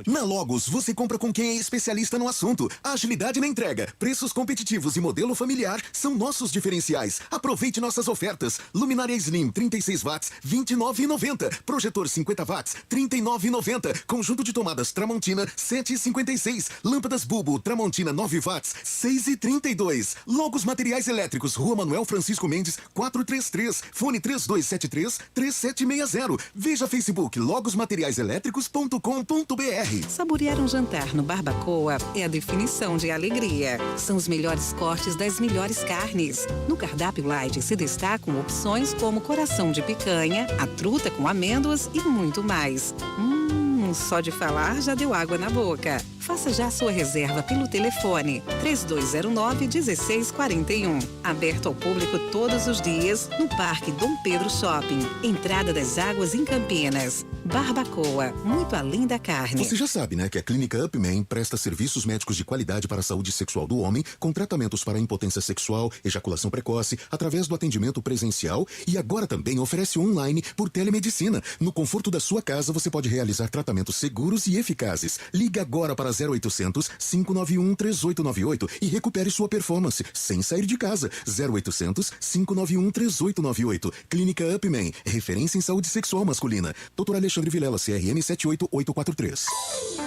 Na Logos, você compra com quem é especialista no assunto. A agilidade na entrega, preços competitivos e modelo familiar são nossos diferenciais. Aproveite nossas ofertas. Luminária Slim 36 watts, R$ 29,90. Projetor 50 watts, R$ 39,90. Conjunto de tomadas Tramontina, R$ 7,56. Lâmpadas Bulbo Tramontina 9 watts, R$ 6,32. Logos Materiais Elétricos, Rua Manuel Francisco Mendes, 433. Fone 3273-3760. Veja Facebook logosmateriaiselétricos.com.br. Saborear um jantar no Barbacoa é a definição de alegria. São os melhores cortes das melhores carnes. No cardápio light se destacam opções como coração de picanha, a truta com amêndoas e muito mais. Só de falar já deu água na boca. Faça já sua reserva pelo telefone 3209-1641. Aberto ao público todos os dias no Parque Dom Pedro Shopping. Entrada das Águas em Campinas. Barbacoa, muito além da carne. Você já sabe, né, que a Clínica Upman presta serviços médicos de qualidade para a saúde sexual do homem, com tratamentos para impotência sexual, ejaculação precoce, através do atendimento presencial e agora também oferece online por telemedicina. No conforto da sua casa, você pode realizar tratamentos seguros e eficazes. Ligue agora para 0800-591-3898 e recupere sua performance sem sair de casa. 0800-591-3898. Clínica Upman, referência em saúde sexual masculina. Dr. Alexandre Vilela, CRM 78843.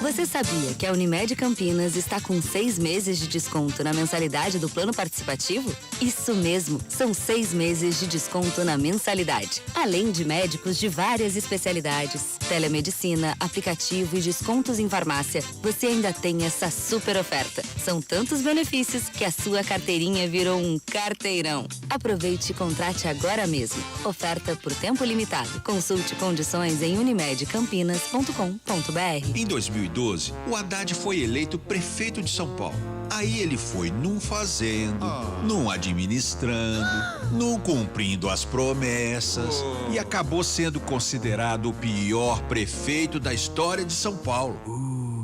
Você sabia que a Unimed Campinas está com 6 meses de desconto na mensalidade do plano participativo? Isso mesmo, são 6 meses de desconto na mensalidade. Além de médicos de várias especialidades, telemedicina, aplicativo e descontos em farmácia, você ainda tem essa super oferta. São tantos benefícios que a sua carteirinha virou um carteirão. Aproveite e contrate agora mesmo. Oferta por tempo limitado. Consulte condições em unimedcampinas.com.br. Em 2012, o Haddad foi eleito prefeito de São Paulo. Aí ele foi num fazendo, num administrando, num cumprindo as promessas e acabou sendo considerado o pior prefeito da história de São Paulo.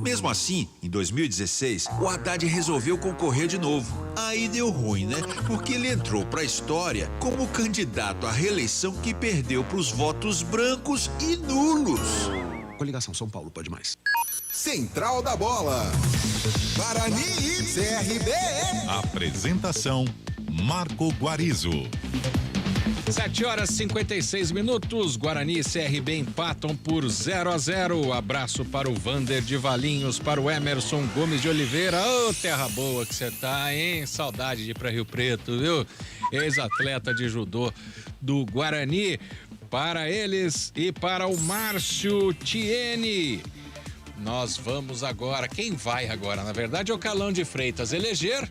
Mesmo assim, em 2016, o Haddad resolveu concorrer de novo. Aí deu ruim, né? Porque ele entrou pra história como candidato à reeleição que perdeu pros votos brancos e nulos. Coligação São Paulo pode mais. Central da Bola. Guarani e CRB. Apresentação Marco Guarizo. 7h56. Guarani e CRB empatam por 0-0. Abraço para o Vander de Valinhos, para o Emerson Gomes de Oliveira. Ô, terra boa que você tá, hein? Saudade de ir pra Rio Preto, viu? Ex-atleta de judô do Guarani. Para eles e para o Márcio Tiene. Nós vamos agora. Quem vai agora? Na verdade é o Carlão de Freitas eleger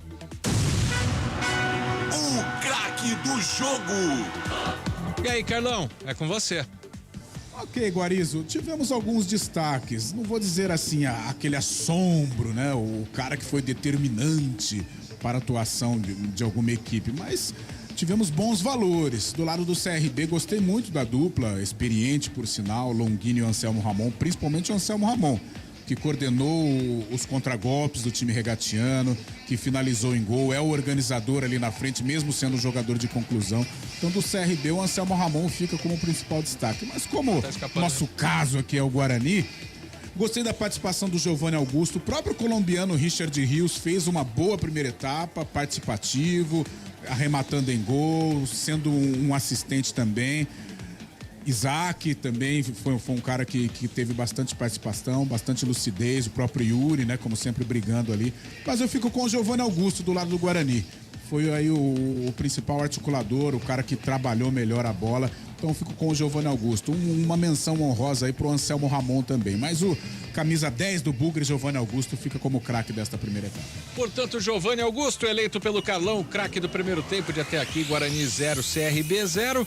o craque do jogo. E aí, Carlão, é com você. Ok, Guarizo, tivemos alguns destaques. Não vou dizer assim, aquele assombro, né? O cara que foi determinante para a atuação de alguma equipe, mas tivemos bons valores. Do lado do CRB, gostei muito da dupla, experiente por sinal, Longini e Anselmo Ramon, principalmente o Anselmo Ramon, que coordenou os contragolpes do time regatiano, que finalizou em gol, é o organizador ali na frente, mesmo sendo jogador de conclusão. Então, do CRB, o Anselmo Ramon fica como principal destaque. Mas como nosso caso aqui é o Guarani, gostei da participação do Giovanni Augusto. O próprio colombiano Richard Rios fez uma boa primeira etapa, participativo, arrematando em gol, sendo um assistente também. Isaac também foi um cara que teve bastante participação, bastante lucidez, o próprio Yuri, né, como sempre brigando ali. Mas eu fico com o Giovanni Augusto do lado do Guarani. Foi aí o principal articulador, o cara que trabalhou melhor a bola. Então eu fico com o Giovanni Augusto. Uma menção honrosa aí pro Anselmo Ramon também. Mas o camisa 10 do Bugre, Giovanni Augusto, fica como craque desta primeira etapa. Portanto, Giovanni Augusto, eleito pelo Carlão, o craque do primeiro tempo de até aqui, Guarani 0, CRB 0.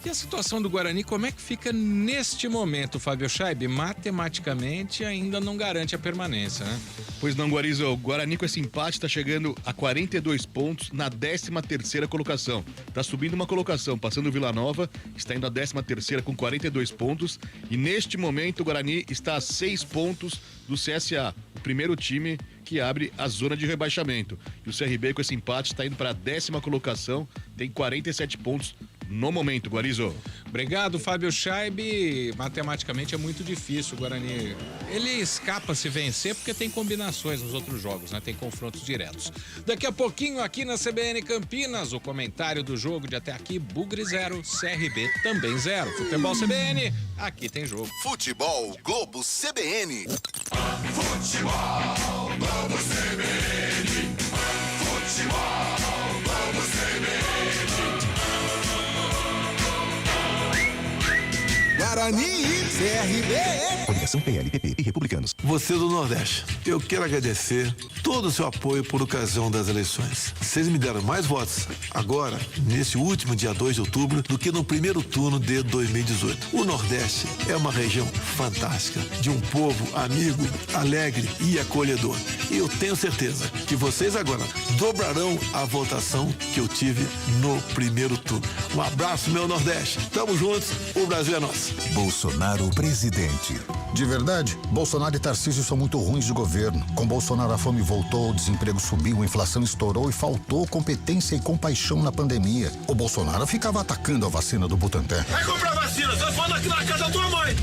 E a situação do Guarani, como é que fica neste momento, Fábio Scheib? Matematicamente ainda não garante a permanência, né? Pois não, Guarizo, o Guarani com esse empate está chegando a 42 pontos na 13ª colocação. Está subindo uma colocação, passando o Vila Nova, está indo a 13ª com 42 pontos. E neste momento o Guarani está a 6 pontos do CSA, o primeiro time que abre a zona de rebaixamento. E o CRB com esse empate está indo para a 10ª colocação, tem 47 pontos no momento, Guarizo. Obrigado, Fábio Scheib. Matematicamente é muito difícil o Guarani. Ele escapa se vencer porque tem combinações nos outros jogos, né? Tem confrontos diretos. Daqui a pouquinho aqui na CBN Campinas, o comentário do jogo de até aqui, Bugre 0, CRB também 0. Futebol CBN, aqui tem jogo. Futebol Globo CBN. Futebol Globo CBN. Futebol Globo CBN. Guarani e CRB. Coligação PLPP e Republicanos. Você do Nordeste, eu quero agradecer todo o seu apoio por ocasião das eleições. Vocês me deram mais votos agora, nesse último dia 2 de outubro, do que no primeiro turno de 2018. O Nordeste é uma região fantástica, de um povo amigo, alegre e acolhedor. E eu tenho certeza que vocês agora dobrarão a votação que eu tive no primeiro turno. Um abraço, meu Nordeste. Tamo juntos, o Brasil é nosso. Bolsonaro presidente. De verdade, Bolsonaro e Tarcísio são muito ruins de governo. Com Bolsonaro a fome voltou, o desemprego subiu, a inflação estourou e faltou competência e compaixão na pandemia. O Bolsonaro ficava atacando a vacina do Butantan. Vai comprar vacina, você fala aqui na casa da tua mãe.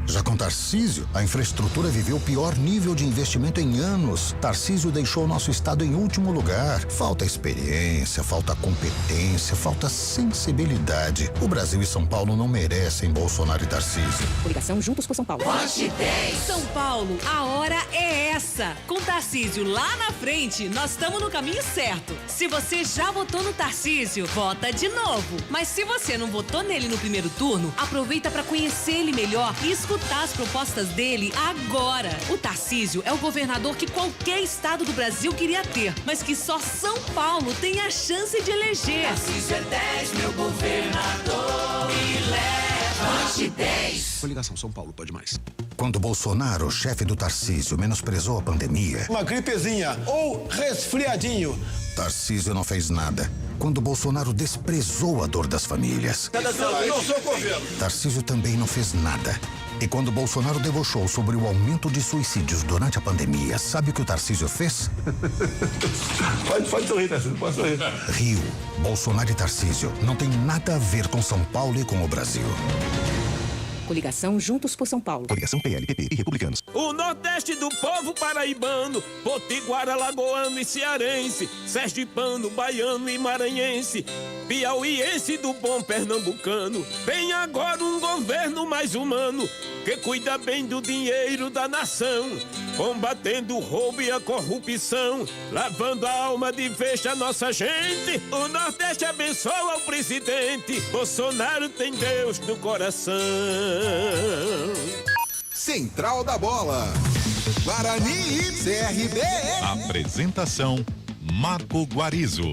Já com Tarcísio, a infraestrutura viveu o pior nível de investimento em anos. Tarcísio deixou o nosso estado em último lugar. Falta experiência, falta competência, falta sensibilidade. O Brasil e São Paulo não merecem Bolsonaro e Tarcísio. Coligação Juntos por São Paulo. Vote 10. São Paulo, a hora é essa. Com Tarcísio lá na frente, nós estamos no caminho certo. Se você já votou no Tarcísio, vota de novo. Mas se você não votou nele no primeiro turno, aproveita para conhecer ele melhor e escutar as propostas dele agora. O Tarcísio é o governador que qualquer estado do Brasil queria ter, mas que só São Paulo tem a chance de eleger. Tarcísio é 10, meu governador. E leva. Vote 10. Coligação São Paulo pode mais. Quando Bolsonaro, chefe do Tarcísio, menosprezou a pandemia. Uma gripezinha ou resfriadinho. Tarcísio não fez nada. Quando Bolsonaro desprezou a dor das famílias. Não sou governo. Tarcísio também não fez nada. E quando Bolsonaro debochou sobre o aumento de suicídios durante a pandemia, sabe o que o Tarcísio fez? Pode sorrir, Tarcísio, pode sorrir. Riu. Bolsonaro e Tarcísio não tem nada a ver com São Paulo e com o Brasil. Coligação Juntos por São Paulo. Coligação PLPP e Republicanos. O Nordeste do povo paraibano, potiguara, lagoano e cearense, sergipano, baiano e maranhense, piauiense do bom pernambucano. Vem agora um governo mais humano, que cuida bem do dinheiro da nação, combatendo o roubo e a corrupção, lavando a alma de vez a nossa gente. O Nordeste abençoa o presidente, Bolsonaro tem Deus no coração. Central da Bola. Guarani e CRB. Apresentação Marco Guarizo.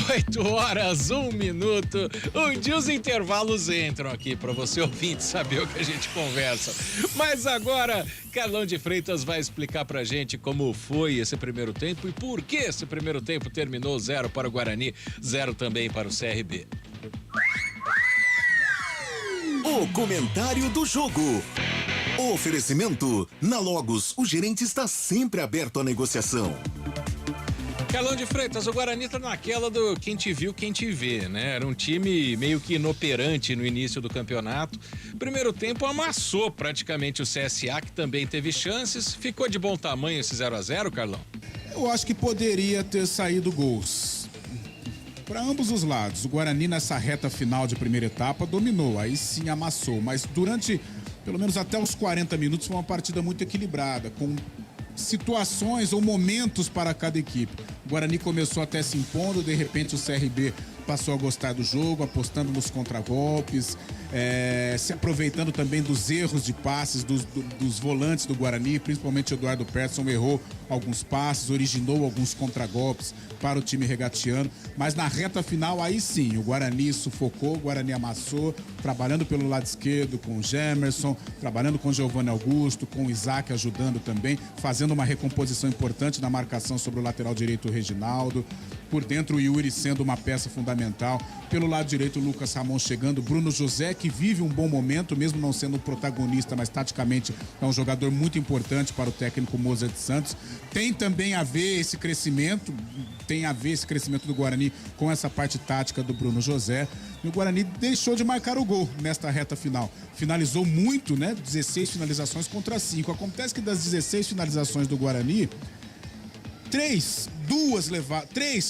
8 horas, 1 minuto. Onde os intervalos entram aqui para você ouvinte saber o que a gente conversa. Mas agora, Carlão de Freitas vai explicar pra gente como foi esse primeiro tempo e por que esse primeiro tempo terminou 0 para o Guarani, 0 também para o CRB. O comentário do jogo. Oferecimento. Na Logos, o gerente está sempre aberto à negociação. Carlão de Freitas, o Guarani tá naquela do quem te viu, quem te vê, né? Era um time meio que inoperante no início do campeonato. Primeiro tempo amassou praticamente o CSA, que também teve chances. Ficou de bom tamanho esse 0-0, Carlão? Eu acho que poderia ter saído gols. para ambos os lados. O Guarani nessa reta final de primeira etapa dominou, aí sim amassou, mas durante, pelo menos até os 40 minutos, foi uma partida muito equilibrada, com situações ou momentos para cada equipe. O Guarani começou até se impondo, de repente o CRB passou a gostar do jogo, apostando nos contragolpes, se aproveitando também dos erros de passes dos volantes do Guarani, principalmente o Eduardo Persson errou alguns passes, originou alguns contragolpes para o time regatiano, mas na reta final aí sim, o Guarani sufocou, o Guarani amassou, trabalhando pelo lado esquerdo com o Gemerson, trabalhando com o Giovanni Augusto, com o Isaac ajudando também, fazendo uma recomposição importante na marcação sobre o lateral direito, o Reginaldo, por dentro o Yuri sendo uma peça fundamental, pelo lado direito o Lucas Ramon chegando, Bruno José que vive um bom momento, mesmo não sendo o protagonista, mas taticamente é um jogador muito importante para o técnico Mozart Santos. Tem também a ver esse crescimento, do Guarani com essa parte tática do Bruno José. E o Guarani deixou de marcar o gol nesta reta final. Finalizou muito, né? 16 finalizações contra 5. Acontece que das 16 finalizações do Guarani, três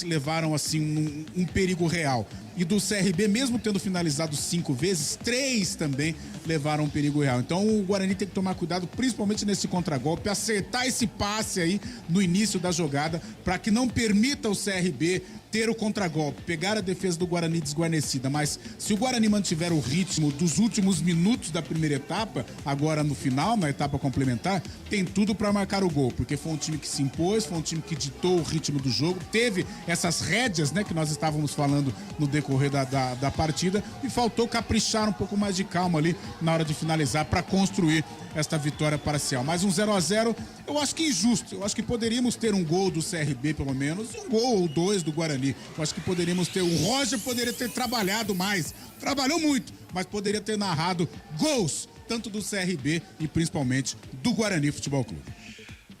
levaram assim um perigo real. E do CRB, mesmo tendo finalizado 5 vezes, 3 também levaram um perigo real. Então o Guarani tem que tomar cuidado, principalmente nesse contragolpe, acertar esse passe aí no início da jogada, para que não permita o CRB ter o contragolpe, pegar a defesa do Guarani desguarnecida. Mas se o Guarani mantiver o ritmo dos últimos minutos da primeira etapa, agora no final, na etapa complementar, tem tudo para marcar o gol, porque foi um time que se impôs, foi um time que ditou o ritmo do jogo, teve essas rédeas, né, que nós estávamos falando no decorrer da partida, e faltou caprichar um pouco mais de calma ali na hora de finalizar para construir esta vitória parcial. Mas um 0-0 eu acho que injusto, eu acho que poderíamos ter um gol do CRB pelo menos, um gol ou 2 do Guarani. Eu acho que poderíamos ter, o Roger poderia ter trabalhado mais, trabalhou muito, mas poderia ter narrado gols, tanto do CRB e principalmente do Guarani Futebol Clube.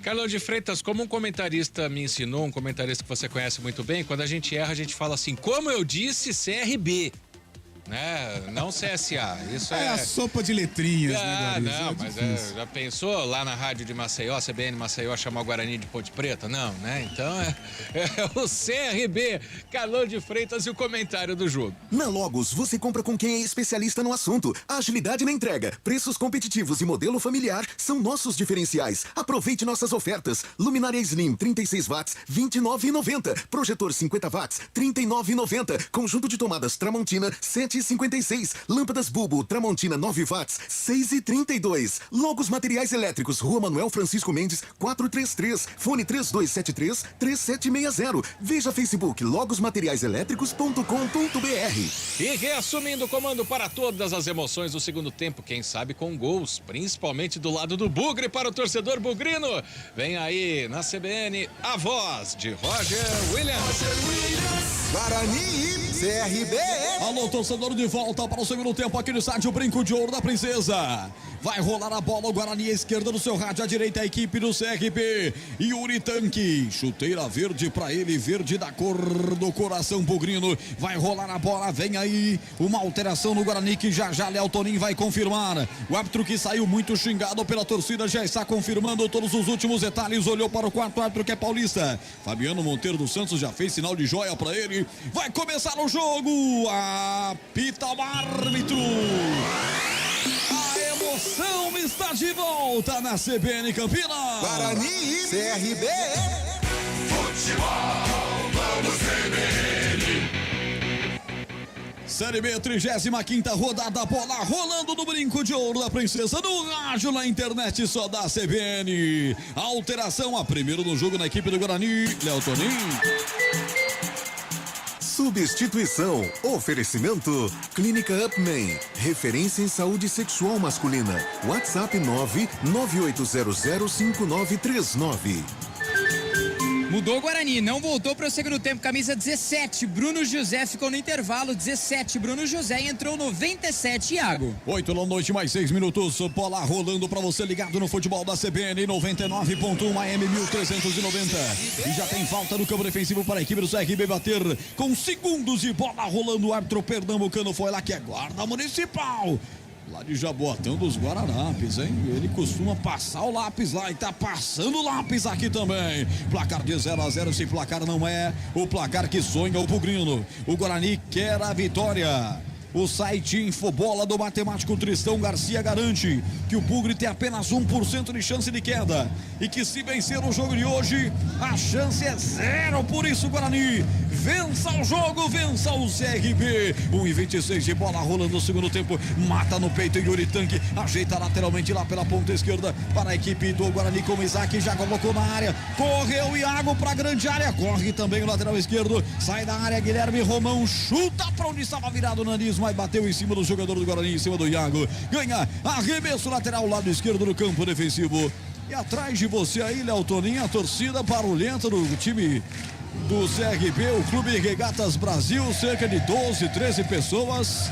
Carlos de Freitas, como um comentarista me ensinou, um comentarista que você conhece muito bem, quando a gente erra, a gente fala assim, como eu disse, CRB. Né? Não CSA. Isso é a sopa de letrinhas, né, não, mas já pensou lá na rádio de Maceió, CBN Maceió, chamar o Guarani de Ponte Preta? Não, né? Então é o CRB, Carlos de Freitas e o comentário do jogo. Na Logos, você compra com quem é especialista no assunto. A agilidade na entrega, preços competitivos e modelo familiar são nossos diferenciais. Aproveite nossas ofertas. Luminária Slim 36 watts, R$ 29,90. Projetor 50 watts, R$ 39,90. Conjunto de tomadas Tramontina, 7,56. Lâmpadas Bulbo Tramontina 9 watts, 6,32. Logos Materiais Elétricos, Rua Manuel Francisco Mendes, 433. Fone 3273-3760. Veja Facebook logosmateriaiselétricos.com.br. E reassumindo o comando para todas as emoções do segundo tempo, quem sabe com gols, principalmente do lado do Bugre para o torcedor bugrino. Vem aí na CBN a voz de Roger Williams. Guarani e CRB. Alô, torcedor, de volta para o segundo tempo aqui no estádio Brinco de Ouro da Princesa. Vai rolar a bola, o Guarani à esquerda do seu rádio, à direita a equipe do CRB. Yuri Tanque, chuteira verde para ele, verde da cor do coração bugrino. Vai rolar a bola, vem aí uma alteração no Guarani que já Léo Tonin vai confirmar. O árbitro que saiu muito xingado pela torcida já está confirmando todos os últimos detalhes. Olhou para o quarto árbitro que é paulista. Fabiano Monteiro dos Santos já fez sinal de joia para ele. Vai começar o jogo. Apita o árbitro. A emoção está de volta na CBN Campinas. Guarani e CRB. Futebol, vamos CBN. Série B, 35ª rodada, bola rolando no Brinco de Ouro da Princesa, no rádio, na internet, só da CBN. Alteração, a primeiro no jogo na equipe do Guarani, Léo Tonin. Substituição. Oferecimento. Clínica Upman. Referência em saúde sexual masculina. WhatsApp 998005939. Mudou o Guarani, não voltou para o segundo tempo, camisa 17, Bruno José ficou no intervalo, 17, Bruno José entrou 97, Iago. 8 da noite, mais 6 minutos, bola rolando para você ligado no futebol da CBN, 99.1 AM 1390. E já tem falta no campo defensivo para a equipe do CRB bater com segundos de bola rolando, o árbitro pernambucano foi lá que é guarda municipal. Lá de Jaboatão dos Guararapes, hein? Ele costuma passar o lápis lá e tá passando o lápis aqui também. Placar de 0-0, esse placar não é o placar que sonha o Bugrino. O Guarani quer a vitória. O site Infobola do matemático Tristão Garcia garante que o Bugre tem apenas 1% de chance de queda e que se vencer o jogo de hoje, a chance é 0. Por isso, Guarani, vença o jogo, vença o CRB. 1:26 de bola rolando no segundo tempo, mata no peito Yuri Tanque, ajeita lateralmente lá pela ponta esquerda para a equipe do Guarani com o Isaac, já colocou na área, correu o Iago para a grande área, corre também o lateral esquerdo, sai da área Guilherme Romão, chuta para onde estava virado o nariz, mas bateu em cima do jogador do Guarani, em cima do Iago, ganha arremesso lateral, lado esquerdo do campo defensivo. E atrás de você aí, Léo Toninho, a torcida barulhenta do time do CRB, o Clube Regatas Brasil, cerca de 12, 13 pessoas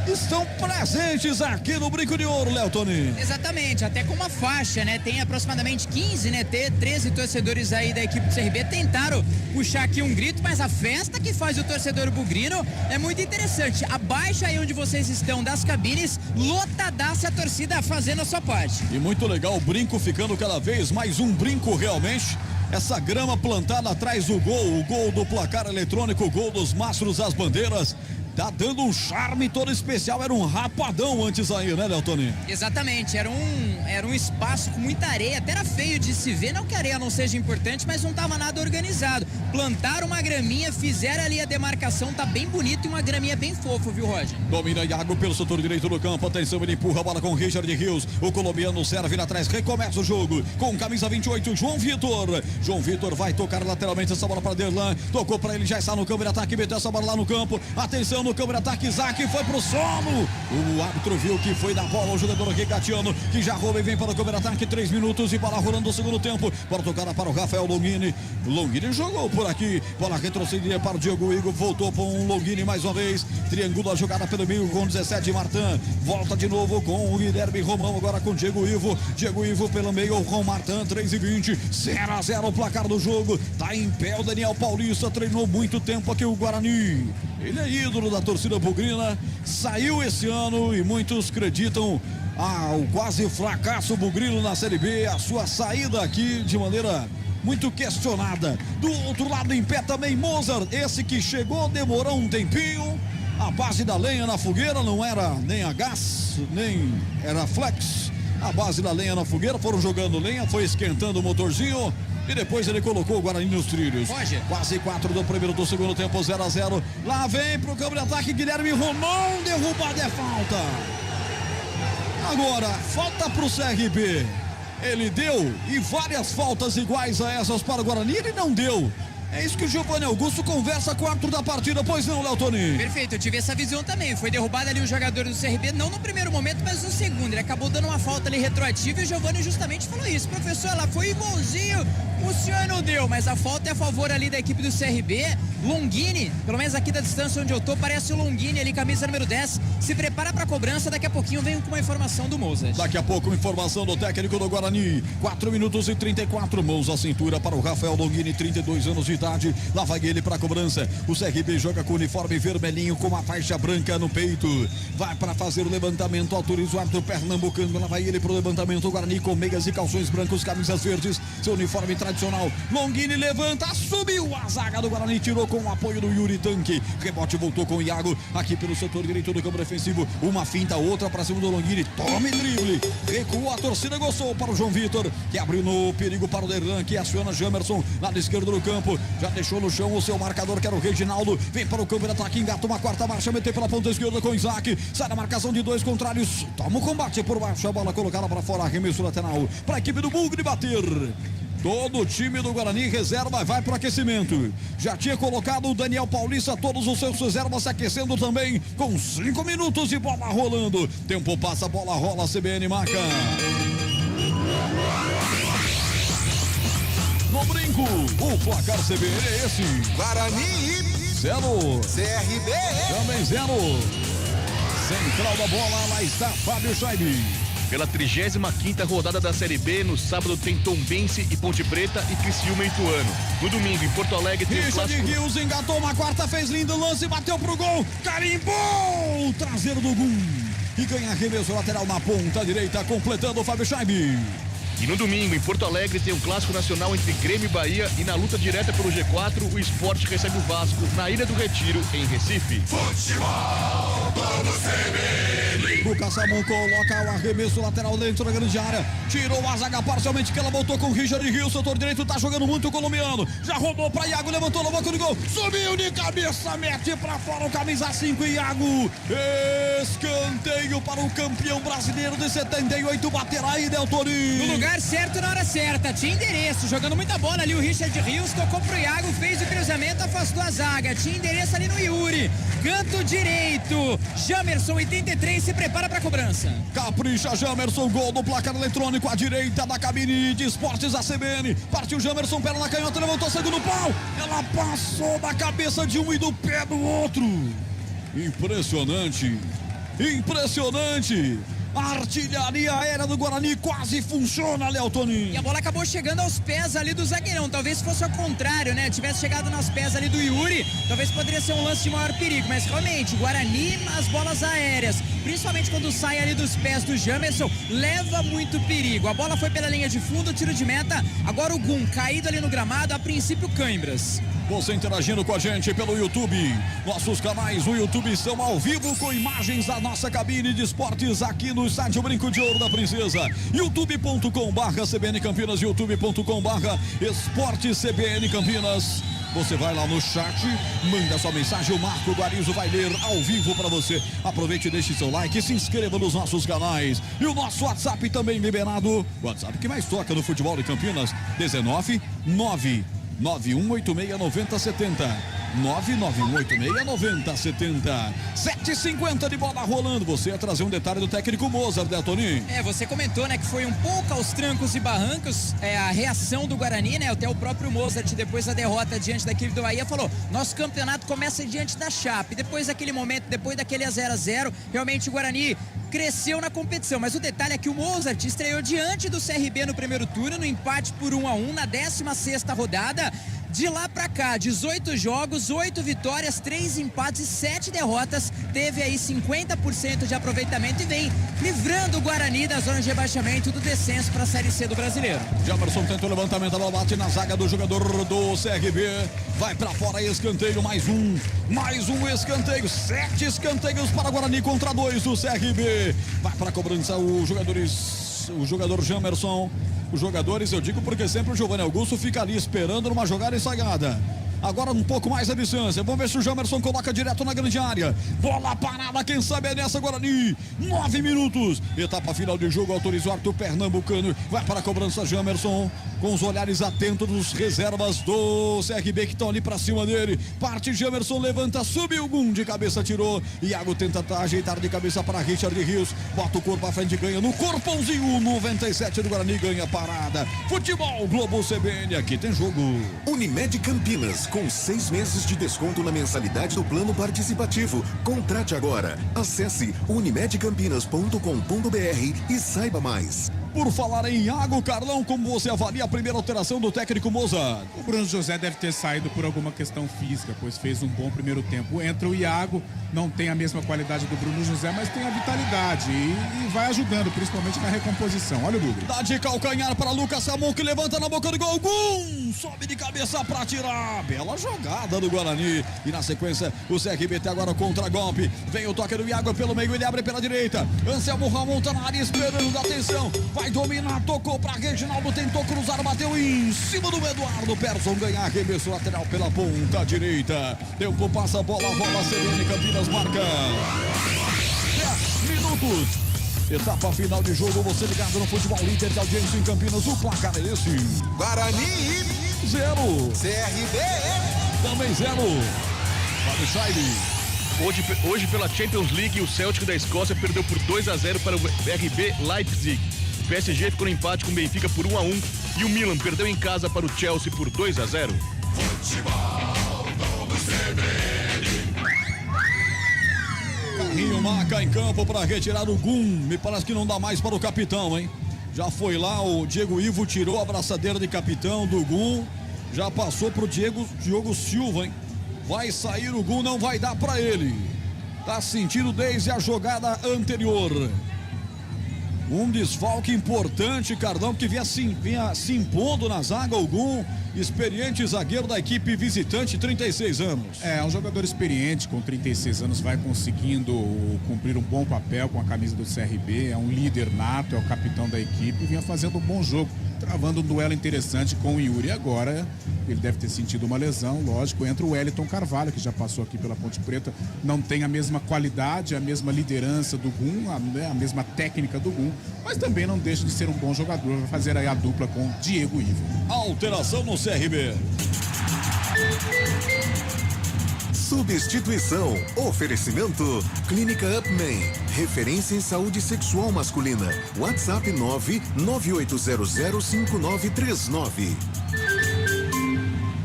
estão presentes aqui no Brinco de Ouro, Léo Toninho. Exatamente, até com uma faixa, né? Tem aproximadamente 15, né? 13 torcedores aí da equipe do CRB tentaram puxar aqui um grito, mas a festa que faz o torcedor bugrino é muito interessante. Abaixo aí onde vocês estão das cabines, lotadaça a torcida fazendo a sua parte. E muito legal o brinco ficando cada vez mais um brinco realmente. Essa grama plantada atrás do gol, o gol do placar eletrônico, o gol dos mastros das bandeiras. Tá dando um charme todo especial, era um rapadão antes aí, né, Léo Toninho? Exatamente, era um espaço com muita areia, até era feio de se ver, não que a areia não seja importante, mas não tava nada organizado. Plantaram uma graminha, fizeram ali a demarcação, tá bem bonito e uma graminha bem fofa, viu, Roger? Domina Iago pelo setor direito do campo, atenção, ele empurra a bola com Richard Rios, o colombiano serve lá atrás, recomeça o jogo, com camisa 28, João Vitor. João Vitor vai tocar lateralmente essa bola para Derlan, tocou para ele, já está no campo de ataque, meteu essa bola lá no campo, atenção, no câmbio de ataque, Isaac foi pro solo. O árbitro viu que foi da bola o jogador Regatiano, que já rouba e vem para o câmbio de ataque. 3 minutos e bola rolando no segundo tempo. Bola tocada para o Rafael Longini. Longini jogou por aqui. Bola retrocedida para o Diego Igor. Voltou para um Longini mais uma vez. Triangula a jogada pelo meio com 17 Martin. Volta de novo com o Guilherme Romão. Agora com Diego Ivo. Diego Ivo pelo meio com Martin. 3:20. 0-0 o placar do jogo. Tá em pé o Daniel Paulista. Treinou muito tempo aqui o Guarani. Ele é ídolo da torcida bugrina, saiu esse ano e muitos acreditam ao quase fracasso bugrino na Série B, a sua saída aqui de maneira muito questionada. Do outro lado em pé também Mozart, esse que chegou, demorou um tempinho, a base da lenha na fogueira, não era nem a gás, nem era flex, a base da lenha na fogueira, foram jogando lenha, foi esquentando o motorzinho. E depois ele colocou o Guarani nos trilhos. Roger. Quase 4 do primeiro do segundo tempo, 0-0. Lá vem pro campo de ataque Guilherme Romão, derrubada é falta. Agora, falta pro CRB. Ele deu e várias faltas iguais a essas para o Guarani, ele não deu. É isso que o Giovanni Augusto conversa com o árbitro da partida, pois não, Léo Toninho? Perfeito, eu tive essa visão também. Foi derrubado ali o jogador do CRB, não no primeiro momento, mas no segundo. Ele acabou dando uma falta ali retroativa e o Giovanni justamente falou isso. Professor, ela foi igualzinho, o senhor não deu, mas a falta é a favor ali da equipe do CRB. Longini, pelo menos aqui da distância onde eu tô, parece o Longini ali, camisa número 10. Se prepara pra cobrança, daqui a pouquinho vem com uma informação do Mozart. Daqui a pouco, informação do técnico do Guarani. 4 minutos e 34, mãos à cintura para o Rafael Longini, 32 anos de idade. Lá vai ele para a cobrança. O CRB joga com o uniforme vermelhinho com uma faixa branca no peito. Vai para fazer o levantamento, autoriza o árbitro pernambucano. Lá vai ele para o levantamento. O Guarani com meias e calções brancos, camisas verdes, seu uniforme tradicional. Longini levanta, subiu a zaga do Guarani, tirou com o apoio do Yuri Tanque. Rebote voltou com o Iago aqui pelo setor direito do campo defensivo. Uma finta, outra para cima do Longini. Tome drible. Recuou, a torcida gostou para o João Vitor, que abriu no perigo para o Derlan, que aciona Jamerson lado esquerdo do campo. Já deixou no chão o seu marcador, que era o Reginaldo. Vem para o campo de ataque, engata uma quarta marcha, meteu pela ponta esquerda com o Isaac. Sai da marcação de dois contrários. Toma o combate por baixo, a bola colocada para fora, arremesso lateral para a equipe do Bugre bater. Todo o time do Guarani reserva vai para o aquecimento. Já tinha colocado o Daniel Paulista, todos os seus reservas se aquecendo também, com 5 minutos de bola rolando. Tempo passa, bola rola, CBN marca. No brinco, o placar CBN é esse. Guarani 0. CRB também 0. Central da bola, lá está Fábio Scheibe. Pela 35ª rodada da Série B, no sábado tem Tombense e Ponte Preta e Criciúma e Ituano. No domingo, em Porto Alegre, tem o Richard Rios engatou uma quarta, fez lindo lance, bateu pro gol, carimbou o traseiro do Gum. e ganha arremesso lateral na ponta direita, completando o Fábio Scheibe. E no domingo, em Porto Alegre, tem um clássico nacional entre Grêmio e Bahia. E na luta direta pelo G4, o Sport recebe o Vasco na Ilha do Retiro, em Recife. Futebol, vamos CBN. Lucas Ramon coloca o arremesso lateral dentro da grande área. Tirou a zaga parcialmente, que ela voltou com o Richard Rios. Setor direito tá jogando muito o colombiano. Já rodou pra Iago, levantou na boca do gol. Subiu de cabeça, mete pra fora o camisa 5, Iago. Escanteio para o campeão brasileiro de 78. Baterá aí, Del Torinho. No lugar certo, na hora certa. Tinha endereço, jogando muita bola ali. O Richard Rios tocou pro Iago, fez o cruzamento, afastou a zaga. Tinha endereço ali no Yuri. Canto direito. Jamerson, 83, se prepara pra cobrança. Capricha Jamerson, gol do placar eletrônico à direita da cabine de esportes da CBN. Partiu Jamerson, perna na canhota, levantou segundo pau. Ela passou da cabeça de um e do pé do outro. Impressionante. Impressionante. A artilharia aérea do Guarani quase funciona, Léo Toninho. E a bola acabou chegando aos pés ali do zagueirão. Talvez fosse ao contrário, né? Tivesse chegado nos pés ali do Yuri, talvez poderia ser um lance de maior perigo. Mas realmente, o Guarani, as bolas aéreas, principalmente quando sai ali dos pés do Jamerson, leva muito perigo. A bola foi pela linha de fundo, tiro de meta. Agora o Gum caído ali no gramado, a princípio Cãibras. Você interagindo com a gente pelo YouTube. Nossos canais no YouTube estão ao vivo com imagens da nossa cabine de esportes aqui no estádio Brinco de Ouro da Princesa. youtube.com/CBN Campinas, youtube.com/Esporte CBN Campinas. Você vai lá no chat, manda sua mensagem, o Marco Guarizo vai ler ao vivo para você. Aproveite e deixe seu like e se inscreva nos nossos canais. E o nosso WhatsApp também liberado. O WhatsApp que mais toca no futebol de Campinas, 19991869070. 991869070. 7h50 de bola rolando. Você ia trazer um detalhe do técnico Mozart, né, Toninho? Você comentou, né, que foi um pouco aos trancos e barrancos a reação do Guarani, né? Até o próprio Mozart, depois da derrota diante da equipe do Bahia, falou: nosso campeonato começa diante da Chape. Depois daquele momento, depois daquele 0-0, realmente o Guarani cresceu na competição. Mas o detalhe é que o Mozart estreou diante do CRB no primeiro turno, no empate por 1-1 na 16ª rodada. De lá pra cá, 18 jogos, 8 vitórias, 3 empates e 7 derrotas. Teve aí 50% de aproveitamento e vem livrando o Guarani da zona de rebaixamento do descenso para a Série C do Brasileiro. Jamerson tenta o levantamento, a bola bate na zaga do jogador do CRB. Vai pra fora, escanteio, mais um escanteio. 7 escanteios para o Guarani contra 2 do CRB. Vai pra cobrança o jogador Jamerson. Os jogadores, eu digo porque sempre o Giovanni Augusto fica ali esperando numa jogada ensaiada. Agora um pouco mais a distância. Vamos ver se o Jamerson coloca direto na grande área. Bola parada, quem sabe é nessa, Guarani. 9 minutos. Etapa final de jogo, autorizou Arthur Pernambucano. Vai para a cobrança Jamerson, com os olhares atentos dos reservas do CRB que estão ali para cima dele. Parte Jamerson, levanta, subiu o Gum de cabeça, tirou. Iago tenta ajeitar de cabeça para Richard Rios. Bota o corpo à frente, ganha no corpãozinho. 97 do Guarani, ganha parada. Futebol Globo CBN, aqui tem jogo. Unimed Campinas, com 6 meses de desconto na mensalidade do plano participativo. Contrate agora. Acesse unimedcampinas.com.br e saiba mais. Por falar em Iago, Carlão, como você avalia a primeira alteração do técnico Mozart? O Bruno José deve ter saído por alguma questão física, pois fez um bom primeiro tempo. Entra o Iago, não tem a mesma qualidade do Bruno José, mas tem a vitalidade e vai ajudando, principalmente na recomposição. Olha o Dudu. Dá de calcanhar para Lucas Ramon, que levanta na boca do gol. Gum! Sobe de cabeça para tirar. Bela jogada do Guarani. E na sequência, o CRB tem agora contra-golpe. Vem o toque do Iago pelo meio, ele abre pela direita. Anselmo Ramon tá na área esperando, atenção. Vai dominar, tocou para Reginaldo, tentou cruzar, bateu em cima do Eduardo. Persson ganha arremesso lateral pela ponta direita. Tempo passa, bola CBN Campinas marca 10 minutos. Etapa final de jogo, você ligado no futebol líder de audiência em Campinas. O placar é esse: Guarani 0, CRB também 0. Fábio Scheibe. Hoje pela Champions League, o Celtic da Escócia perdeu por 2-0 para o RB Leipzig. O PSG ficou no empate com o Benfica por 1-1 e o Milan perdeu em casa para o Chelsea por 2-0. Carrinho marca em campo para retirar o Gum. Me parece que não dá mais para o capitão, hein? Já foi lá, o Diego Ivo tirou a braçadeira de capitão do Gum. Já passou para o Diogo Silva, hein? Vai sair o Gum, não vai dar para ele. Tá sentindo desde a jogada anterior. Um desfalque importante, Carlão, que vinha se impondo na zaga. Algum experiente zagueiro da equipe visitante, 36 anos. É um jogador experiente, com 36 anos, vai conseguindo cumprir um bom papel com a camisa do CRB. É um líder nato, é o capitão da equipe, vinha fazendo um bom jogo, travando um duelo interessante com o Yuri. Agora ele deve ter sentido uma lesão, lógico. Entra o Wellington Carvalho, que já passou aqui pela Ponte Preta, não tem a mesma qualidade, a mesma liderança do Gum, a mesma técnica do Gum, mas também não deixa de ser um bom jogador. Vai fazer aí a dupla com Diego Ivo. Alteração no CRB. Substituição. Oferecimento. Clínica Upman. Referência em saúde sexual masculina. WhatsApp 998005939.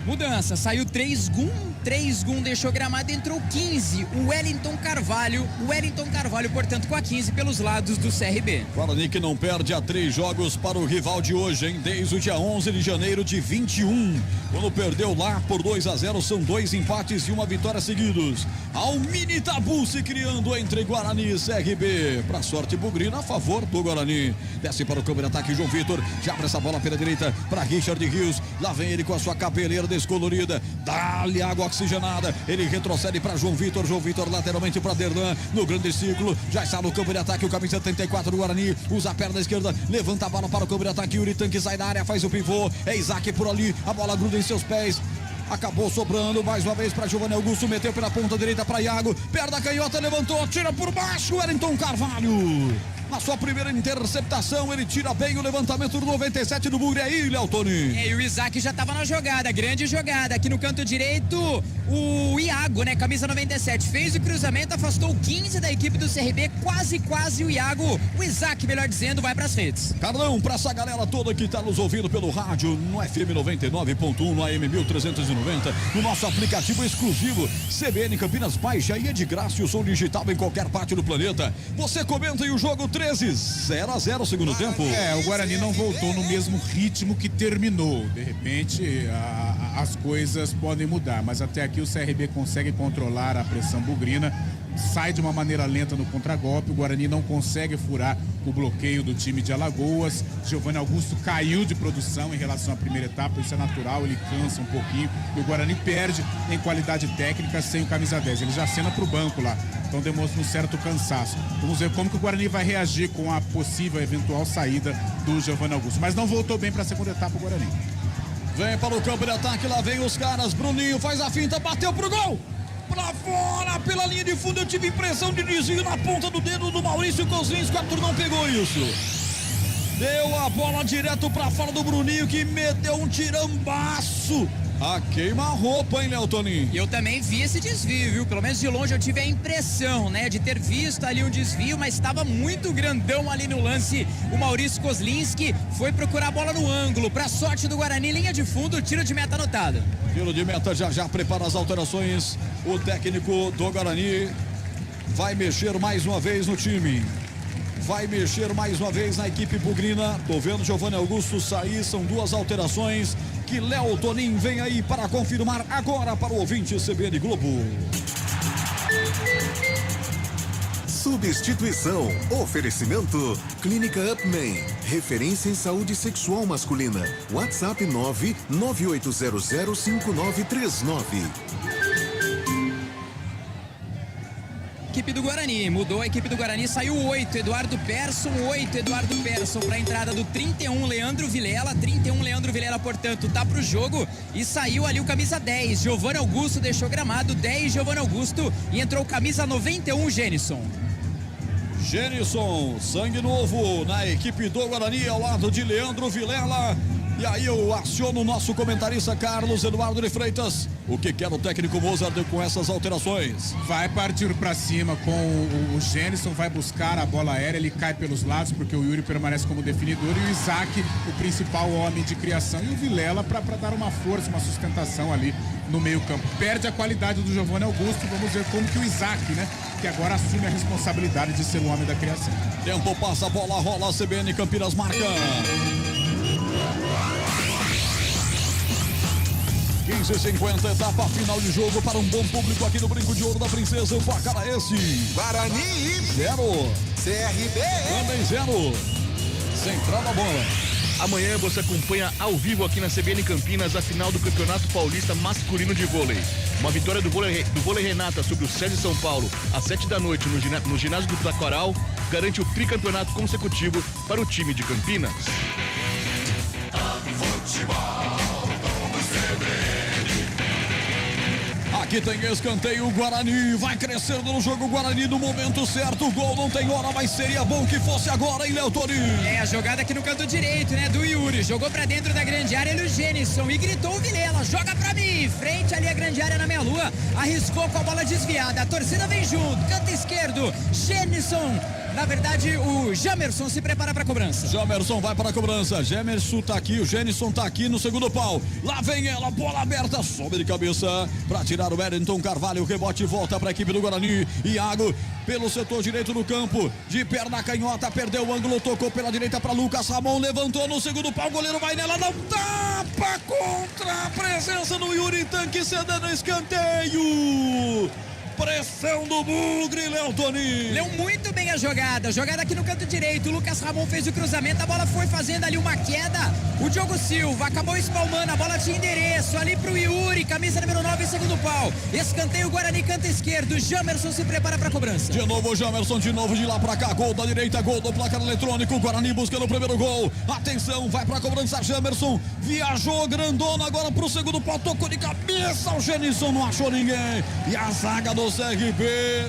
Mudança, saiu 3 Gum deixou gramado, entrou 15, o Wellington Carvalho, portanto, com a 15 pelos lados do CRB. Guarani que não perde há 3 jogos para o rival de hoje, hein? Desde o dia 11 de janeiro de 21, quando perdeu lá por 2-0, são 2 empates e 1 vitória seguidos. Há um mini tabu se criando entre Guarani e CRB. Pra sorte bugrina, a favor do Guarani. Desce para o campo de ataque, João Vitor, já abre essa bola pela direita para Richard Rios, lá vem ele com a sua cabeleira descolorida, dá-lhe água oxigenada, ele retrocede para João Vitor lateralmente para Derlan, no grande círculo, já está no campo de ataque o camisa 74 do Guarani, usa a perna esquerda, levanta a bola para o campo de ataque, Yuri Tanque sai da área, faz o pivô, é Isaac por ali, a bola gruda em seus pés, acabou sobrando mais uma vez para Giovanni Augusto, meteu pela ponta direita para Iago, perna canhota, levantou, tira por baixo, Wellington Carvalho. Na sua primeira interceptação, ele tira bem o levantamento do 97 do Bugre aí, Léo Tony. E o Isaac já estava na jogada, grande jogada. Aqui no canto direito, o Iago, né? Camisa 97, fez o cruzamento, afastou o 15 da equipe do CRB, quase o Iago. O Isaac, melhor dizendo, vai para as redes. Carlão, para essa galera toda que está nos ouvindo pelo rádio, no FM 99.1, no AM 1390, no nosso aplicativo exclusivo, CBN Campinas, baixa aí, é de graça e o som digital em qualquer parte do planeta. Você comenta aí o jogo 0-0 segundo tempo. O Guarani não voltou no mesmo ritmo que terminou. De repente, as coisas podem mudar, mas até aqui o CRB consegue controlar a pressão bugrina, sai de uma maneira lenta no contragolpe, o Guarani não consegue furar o bloqueio do time de Alagoas. Giovanni Augusto caiu de produção em relação à primeira etapa, isso é natural, ele cansa um pouquinho e o Guarani perde em qualidade técnica sem o camisa 10, ele já acena para o banco lá, então demonstra um certo cansaço. Vamos ver como que o Guarani vai reagir com a possível eventual saída do Giovanni Augusto, mas não voltou bem para a segunda etapa o Guarani. Vem para o campo de ataque, lá vem os caras, Bruninho faz a finta, bateu pro gol! Pra fora, pela linha de fundo, eu tive impressão de desvio na ponta do dedo do Maurício Kozlinski, o Arthur não pegou isso. Deu a bola direto pra fora do Bruninho, que meteu um tirambaço. A queima-roupa, hein, Léo Toninho? Eu também vi esse desvio, viu? Pelo menos de longe eu tive a impressão, né? De ter visto ali um desvio, mas estava muito grandão ali no lance. O Maurício Kozlinski foi procurar a bola no ângulo. Pra sorte do Guarani, linha de fundo, tiro de meta anotado. Tiro de meta, já prepara as alterações. O técnico do Guarani vai mexer mais uma vez no time. Vai mexer mais uma vez na equipe bugrina. Tô vendo Giovanni Augusto sair, são 2 alterações que Léo Tonin vem aí para confirmar agora para o ouvinte CBN Globo. Substituição. Oferecimento. Clínica Upman. Referência em saúde sexual masculina. WhatsApp 998005939. Equipe do Guarani, mudou a equipe do Guarani, saiu 8, Eduardo Persson para a entrada do 31, Leandro Vilela, portanto, tá pro jogo e saiu ali o camisa 10, Giovanni Augusto deixou gramado, 10, Giovanni Augusto e entrou o camisa 91, Gênison, sangue novo na equipe do Guarani ao lado de Leandro Vilela. E aí eu aciono o nosso comentarista Carlos Eduardo de Freitas. O que quer o técnico Mozart com essas alterações? Vai partir para cima com o Gênison, vai buscar a bola aérea, ele cai pelos lados porque o Yuri permanece como definidor e o Isaac, o principal homem de criação, e o Vilela para dar uma força, uma sustentação ali no meio campo. Perde a qualidade do Giovanni Augusto, vamos ver como que o Isaac, né, que agora assume a responsabilidade de ser o homem da criação. Tempo passa, a bola rola, a CBN Campinas marca. Quem 15h50, etapa final de jogo para um bom público aqui no Brinco de Ouro da Princesa. O placar é esse. Guarani 0. CRB Também 0. Central da bola. Amanhã você acompanha ao vivo aqui na CBN Campinas a final do Campeonato Paulista Masculino de Vôlei. Uma vitória do vôlei Renata sobre o SESI São Paulo às 7 da noite no ginásio do Taquaral garante o tricampeonato consecutivo para o time de Campinas. Aqui tem escanteio, o Guarani vai crescendo no jogo, o Guarani no momento certo, o gol não tem hora, mas seria bom que fosse agora, hein, Léo Torinho? É, a jogada aqui no canto direito, né, do Yuri, jogou pra dentro da grande área, ele o Gênison, e gritou o Vilela, joga pra mim, frente ali a grande área na meia-lua, arriscou com a bola desviada, a torcida vem junto, canto esquerdo, Gênison, na verdade o Jamerson se prepara pra cobrança. Jamerson vai para a cobrança, Jamerson tá aqui, o Gênison tá aqui no segundo pau, lá vem ela, bola aberta, sobe de cabeça, pra tirar o Wellington Carvalho, o rebote volta para a equipe do Guarani. Iago pelo setor direito do campo, de perna canhota, perdeu o ângulo, tocou pela direita para Lucas Ramon, levantou no segundo pau, o goleiro vai nela, não tapa contra a presença do Yuri Tanque, cedendo escanteio. Pressão do Bugre, Léo Toninho. Leu muito bem a jogada aqui no canto direito, o Lucas Ramon fez o cruzamento, a bola foi fazendo ali uma queda, o Diogo Silva acabou espalmando, a bola tinha endereço ali pro Yuri, camisa número 9, segundo pau, escanteio, Guarani, canto esquerdo, Jamerson se prepara pra cobrança. De novo o Jamerson, de novo de lá pra cá, gol da direita, gol do placar eletrônico, Guarani buscando o primeiro gol, atenção, vai pra cobrança, Jamerson, viajou grandona agora pro segundo pau, tocou de cabeça, o Genison não achou ninguém, e a zaga do CRB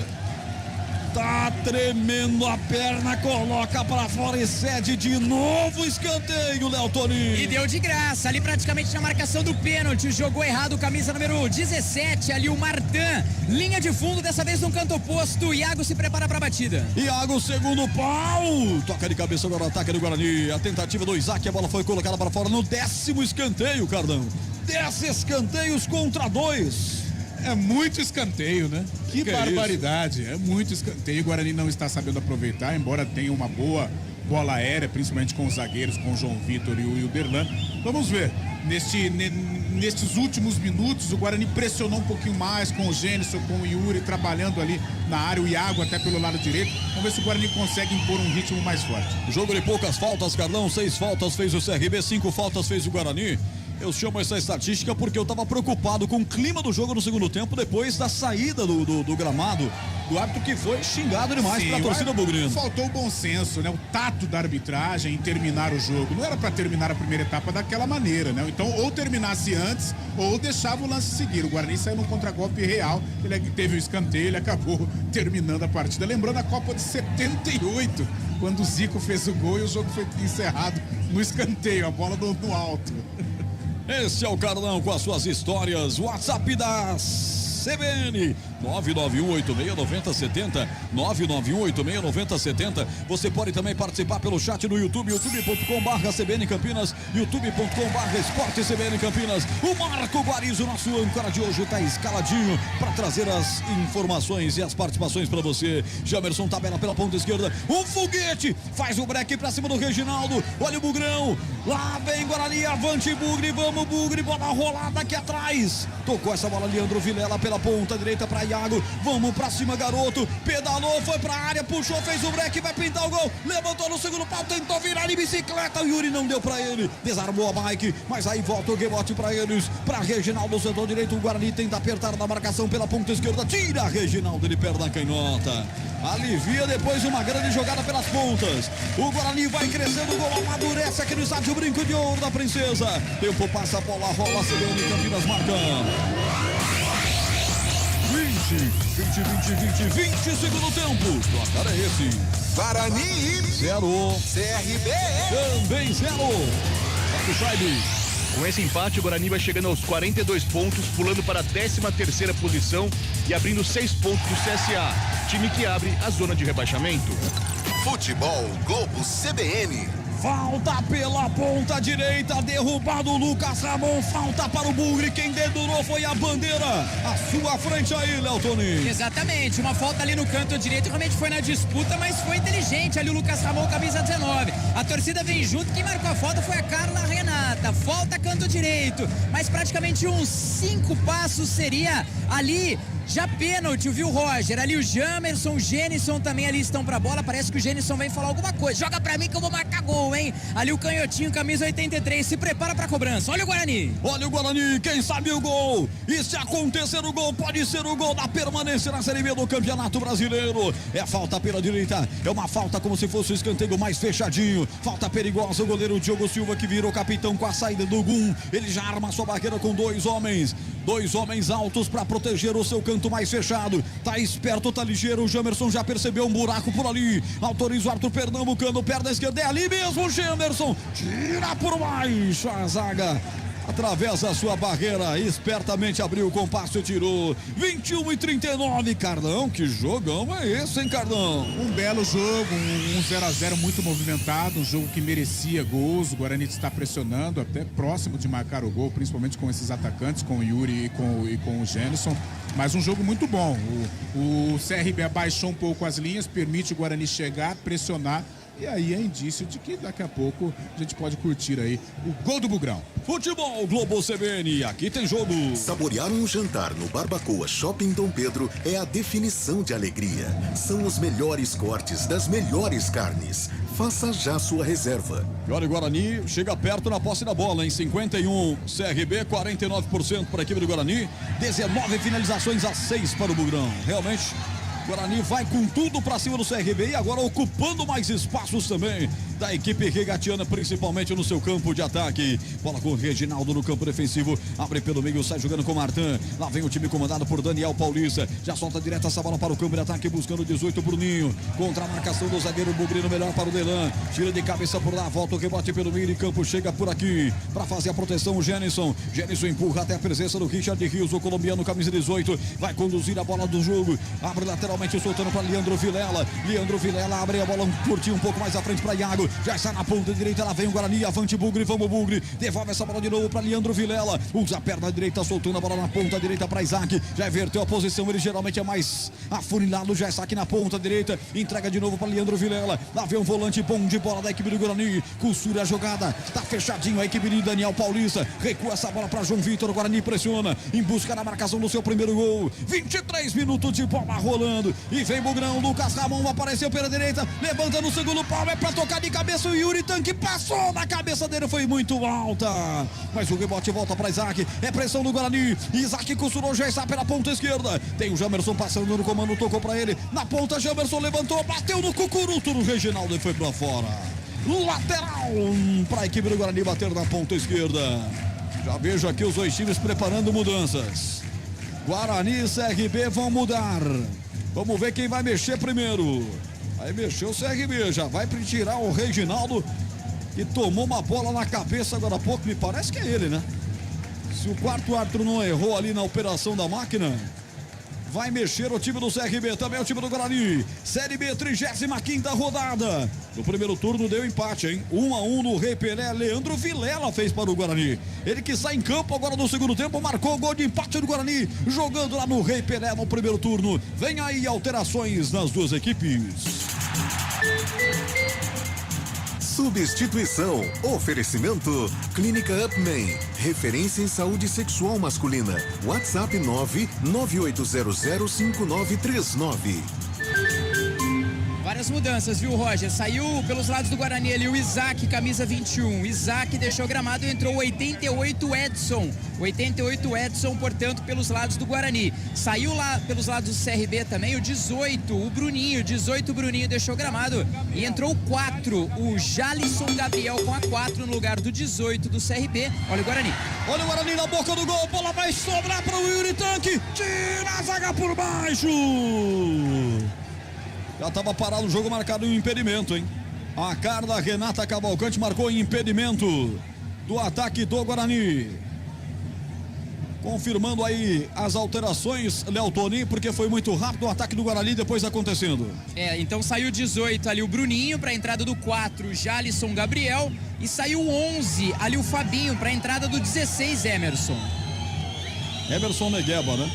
tá tremendo a perna, coloca pra fora e cede de novo escanteio, Léo Toninho. E deu de graça, ali praticamente na marcação do pênalti, jogou errado, camisa número 17, ali o Martin, linha de fundo, dessa vez no canto oposto, Iago se prepara pra batida. Iago, segundo pau, toca de cabeça agora o ataque do Guarani, a tentativa do Isaac, a bola foi colocada pra fora no 10º escanteio, Cardão. 10 escanteios contra 2. É muito escanteio, né? Que barbaridade. É muito escanteio. O Guarani não está sabendo aproveitar, embora tenha uma boa bola aérea, principalmente com os zagueiros, com o João Vitor e o Wilderlan. Vamos ver. Nestes últimos minutos, o Guarani pressionou um pouquinho mais com o Gênison, com o Yuri, trabalhando ali na área, o Iago até pelo lado direito. Vamos ver se o Guarani consegue impor um ritmo mais forte. Jogo de poucas faltas, Carlão. 6 faltas fez o CRB, 5 faltas fez o Guarani. Eu chamo essa estatística porque eu estava preocupado com o clima do jogo no segundo tempo, depois da saída do gramado, do árbitro que foi xingado demais pela torcida bugrina. Faltou o bom senso, né? O tato da arbitragem em terminar o jogo. Não era para terminar a primeira etapa daquela maneira, né? Então, ou terminasse antes, ou deixava o lance seguir. O Guarani saiu no contragolpe real, ele teve o escanteio, ele acabou terminando a partida. Lembrando a Copa de 78, quando o Zico fez o gol e o jogo foi encerrado no escanteio, a bola no alto. Esse é o Carlão com as suas histórias. WhatsApp da CBN 991869070 991869070. Você pode também participar pelo chat no YouTube, youtube.com/CBN Campinas, youtube.com/Esporte CBN Campinas. O Marco Guarizo, nosso âncora de hoje, está escaladinho para trazer as informações e as participações para você. Jamerson tabela pela ponta esquerda, um foguete, faz o break para cima do Reginaldo. Olha o Bugrão, lá vem Guarani, avante Bugre, vamos Bugre, bola rolada aqui atrás. Tocou essa bola, Leandro Vilela pela ponta direita para Iago, vamos pra cima, garoto, pedalou, foi pra área, puxou, fez o break, vai pintar o gol, levantou no segundo pau, tentou virar de bicicleta, o Yuri não deu pra ele, desarmou a bike, mas aí volta o rebote pra eles, pra Reginaldo, setor direito, o Guarani tenta apertar na marcação pela ponta esquerda, tira Reginaldo de perna canhota, alivia depois uma grande jogada pelas pontas, o Guarani vai crescendo, o gol amadurece aqui no estádio Brinco de Ouro da Princesa, tempo passa, a bola rola, CBN Campinas marca. 20 segundo tempo. Placar é esse. Guarani 0. CRB também 0. Com esse empate, o Guarani vai chegando aos 42 pontos, pulando para a 13ª posição e abrindo 6 pontos do CSA, time que abre a zona de rebaixamento. Futebol Globo CBN. Falta pela ponta direita, derrubado o Lucas Ramon, falta para o Bugre, quem dedurou foi a bandeira, à sua frente aí, Léo Toninho. Exatamente, uma falta ali no canto direito, realmente foi na disputa, mas foi inteligente ali o Lucas Ramon, camisa 19. A torcida vem junto, quem marcou a falta foi a Carla Renata. Falta canto direito, mas praticamente uns 5 passos seria ali já pênalti, viu, Roger? Ali o Jamerson, o Genison também ali estão pra bola. Parece que o Genison vem falar alguma coisa. Joga pra mim que eu vou marcar gol, hein? Ali o canhotinho, camisa 83, se prepara pra cobrança. Olha o Guarani. Olha o Guarani, quem sabe o gol. E se acontecer o gol, pode ser o gol da permanência na Série B do Campeonato Brasileiro. É falta pela direita, é uma falta como se fosse o escanteio mais fechadinho. Falta perigosa, o goleiro Diogo Silva que virou capitão com a saída do Gum. Ele já arma sua barreira com 2 homens. 2 homens altos para proteger o seu canto mais fechado. Tá esperto, tá ligeiro. O Jamerson já percebeu um buraco por ali. Autoriza o Arthur Pernambucano, perna esquerda. É ali mesmo o Jamerson. Tira por baixo a zaga. Atravessa a sua barreira, espertamente abriu o compasso e tirou. 21:39, Cardão, que jogão é esse, hein, Cardão? Um belo jogo, um 0-0 muito movimentado, um jogo que merecia gols. O Guarani está pressionando, até próximo de marcar o gol, principalmente com esses atacantes, com o Yuri e com o Genison. Mas um jogo muito bom. O CRB abaixou um pouco as linhas, permite o Guarani chegar, pressionar. E aí é indício de que daqui a pouco a gente pode curtir aí o gol do Bugrão. Futebol Globo CBN, aqui tem jogo. Saborear um jantar no Barbacoa Shopping Dom Pedro é a definição de alegria. São os melhores cortes das melhores carnes. Faça já sua reserva. E olha, o Guarani chega perto na posse da bola, em 51 CRB, 49% para a equipe do Guarani, 19 finalizações a 6 para o Bugrão. Realmente, Guarani vai com tudo para cima do CRB e agora ocupando mais espaços também da equipe regatiana, principalmente no seu campo de ataque. Bola com o Reginaldo no campo defensivo, abre pelo meio, sai jogando com o Martin. Lá vem o time comandado por Daniel Paulista, já solta direto essa bola para o campo de ataque, buscando o 18 Bruninho, contra a marcação do zagueiro Bugrino, melhor para o Delan, tira de cabeça por lá, volta o rebote pelo meio de campo, chega por aqui para fazer a proteção o Genison empurra até a presença do Richard Rios, o colombiano, camisa 18, vai conduzir a bola do jogo, abre lateralmente soltando para Leandro Vilela abre a bola, curtiu um pouco mais à frente para Iago, já está na ponta direita, lá vem o Guarani, avante Bugre, vamos Bugre, devolve essa bola de novo para Leandro Vilela, usa a perna direita, soltando a bola na ponta direita para Isaac, já inverteu a posição, ele geralmente é mais afunilado, já está aqui na ponta direita, entrega de novo para Leandro Vilela, lá vem um volante bom de bola da equipe do Guarani, costura a jogada, tá fechadinho a equipe de Daniel Paulista, recua essa bola para João Vitor, o Guarani pressiona, em busca da marcação do seu primeiro gol, 23 minutos de bola rolando, e vem Bugrão, Lucas Ramon apareceu pela direita, levanta no segundo pau, é pra tocar de cabeça, o Yuri Tanque passou na cabeça dele, foi muito alta, mas o rebote volta pra Isaac, é pressão do Guarani, Isaac costurou, já está pela ponta esquerda, tem o Jamerson passando no comando, tocou pra ele, na ponta Jamerson levantou, bateu no cucuruto do Reginaldo e foi pra fora, lateral pra equipe do Guarani bater na ponta esquerda. Já vejo aqui os dois times preparando mudanças, Guarani e CRB vão mudar. Vamos ver quem vai mexer primeiro. Aí mexeu o CRB, já vai tirar o Reginaldo, que tomou uma bola na cabeça agora há pouco, me parece que é ele, né? Se o quarto árbitro não errou ali na operação da máquina, vai mexer o time do CRB, também o time do Guarani. Série B, 35ª rodada. No primeiro turno deu empate, hein? 1-1 no Rei Pelé. Leandro Vilela fez para o Guarani. Ele que sai em campo agora no segundo tempo, marcou o gol de empate do Guarani, jogando lá no Rei Pelé no primeiro turno. Vem aí alterações nas duas equipes. Substituição. Oferecimento. Clínica Upman. Referência em saúde sexual masculina. WhatsApp 998005939. Várias mudanças, viu, Roger? Saiu pelos lados do Guarani ali o Isaac, camisa 21. Isaac deixou o gramado e entrou o 88 Edson. 88 Edson, portanto, pelos lados do Guarani. Saiu lá pelos lados do CRB também o 18, o Bruninho. 18 Bruninho deixou o gramado e entrou o 4, o Jalisson Gabriel com a 4 no lugar do 18 do CRB. Olha o Guarani. Olha o Guarani na boca do gol. Bola vai sobrar para o Yuri Tanque. Tira a zaga por baixo. Já estava parado o jogo, marcado em impedimento, hein? A Carla Renata Cavalcante marcou em impedimento do ataque do Guarani. Confirmando aí as alterações, Léo Toninho, porque foi muito rápido o ataque do Guarani depois acontecendo. Então saiu 18 ali o Bruninho para a entrada do 4, Jalisson Gabriel, e saiu 11 ali o Fabinho para a entrada do 16, Emerson. Emerson Negueba, né?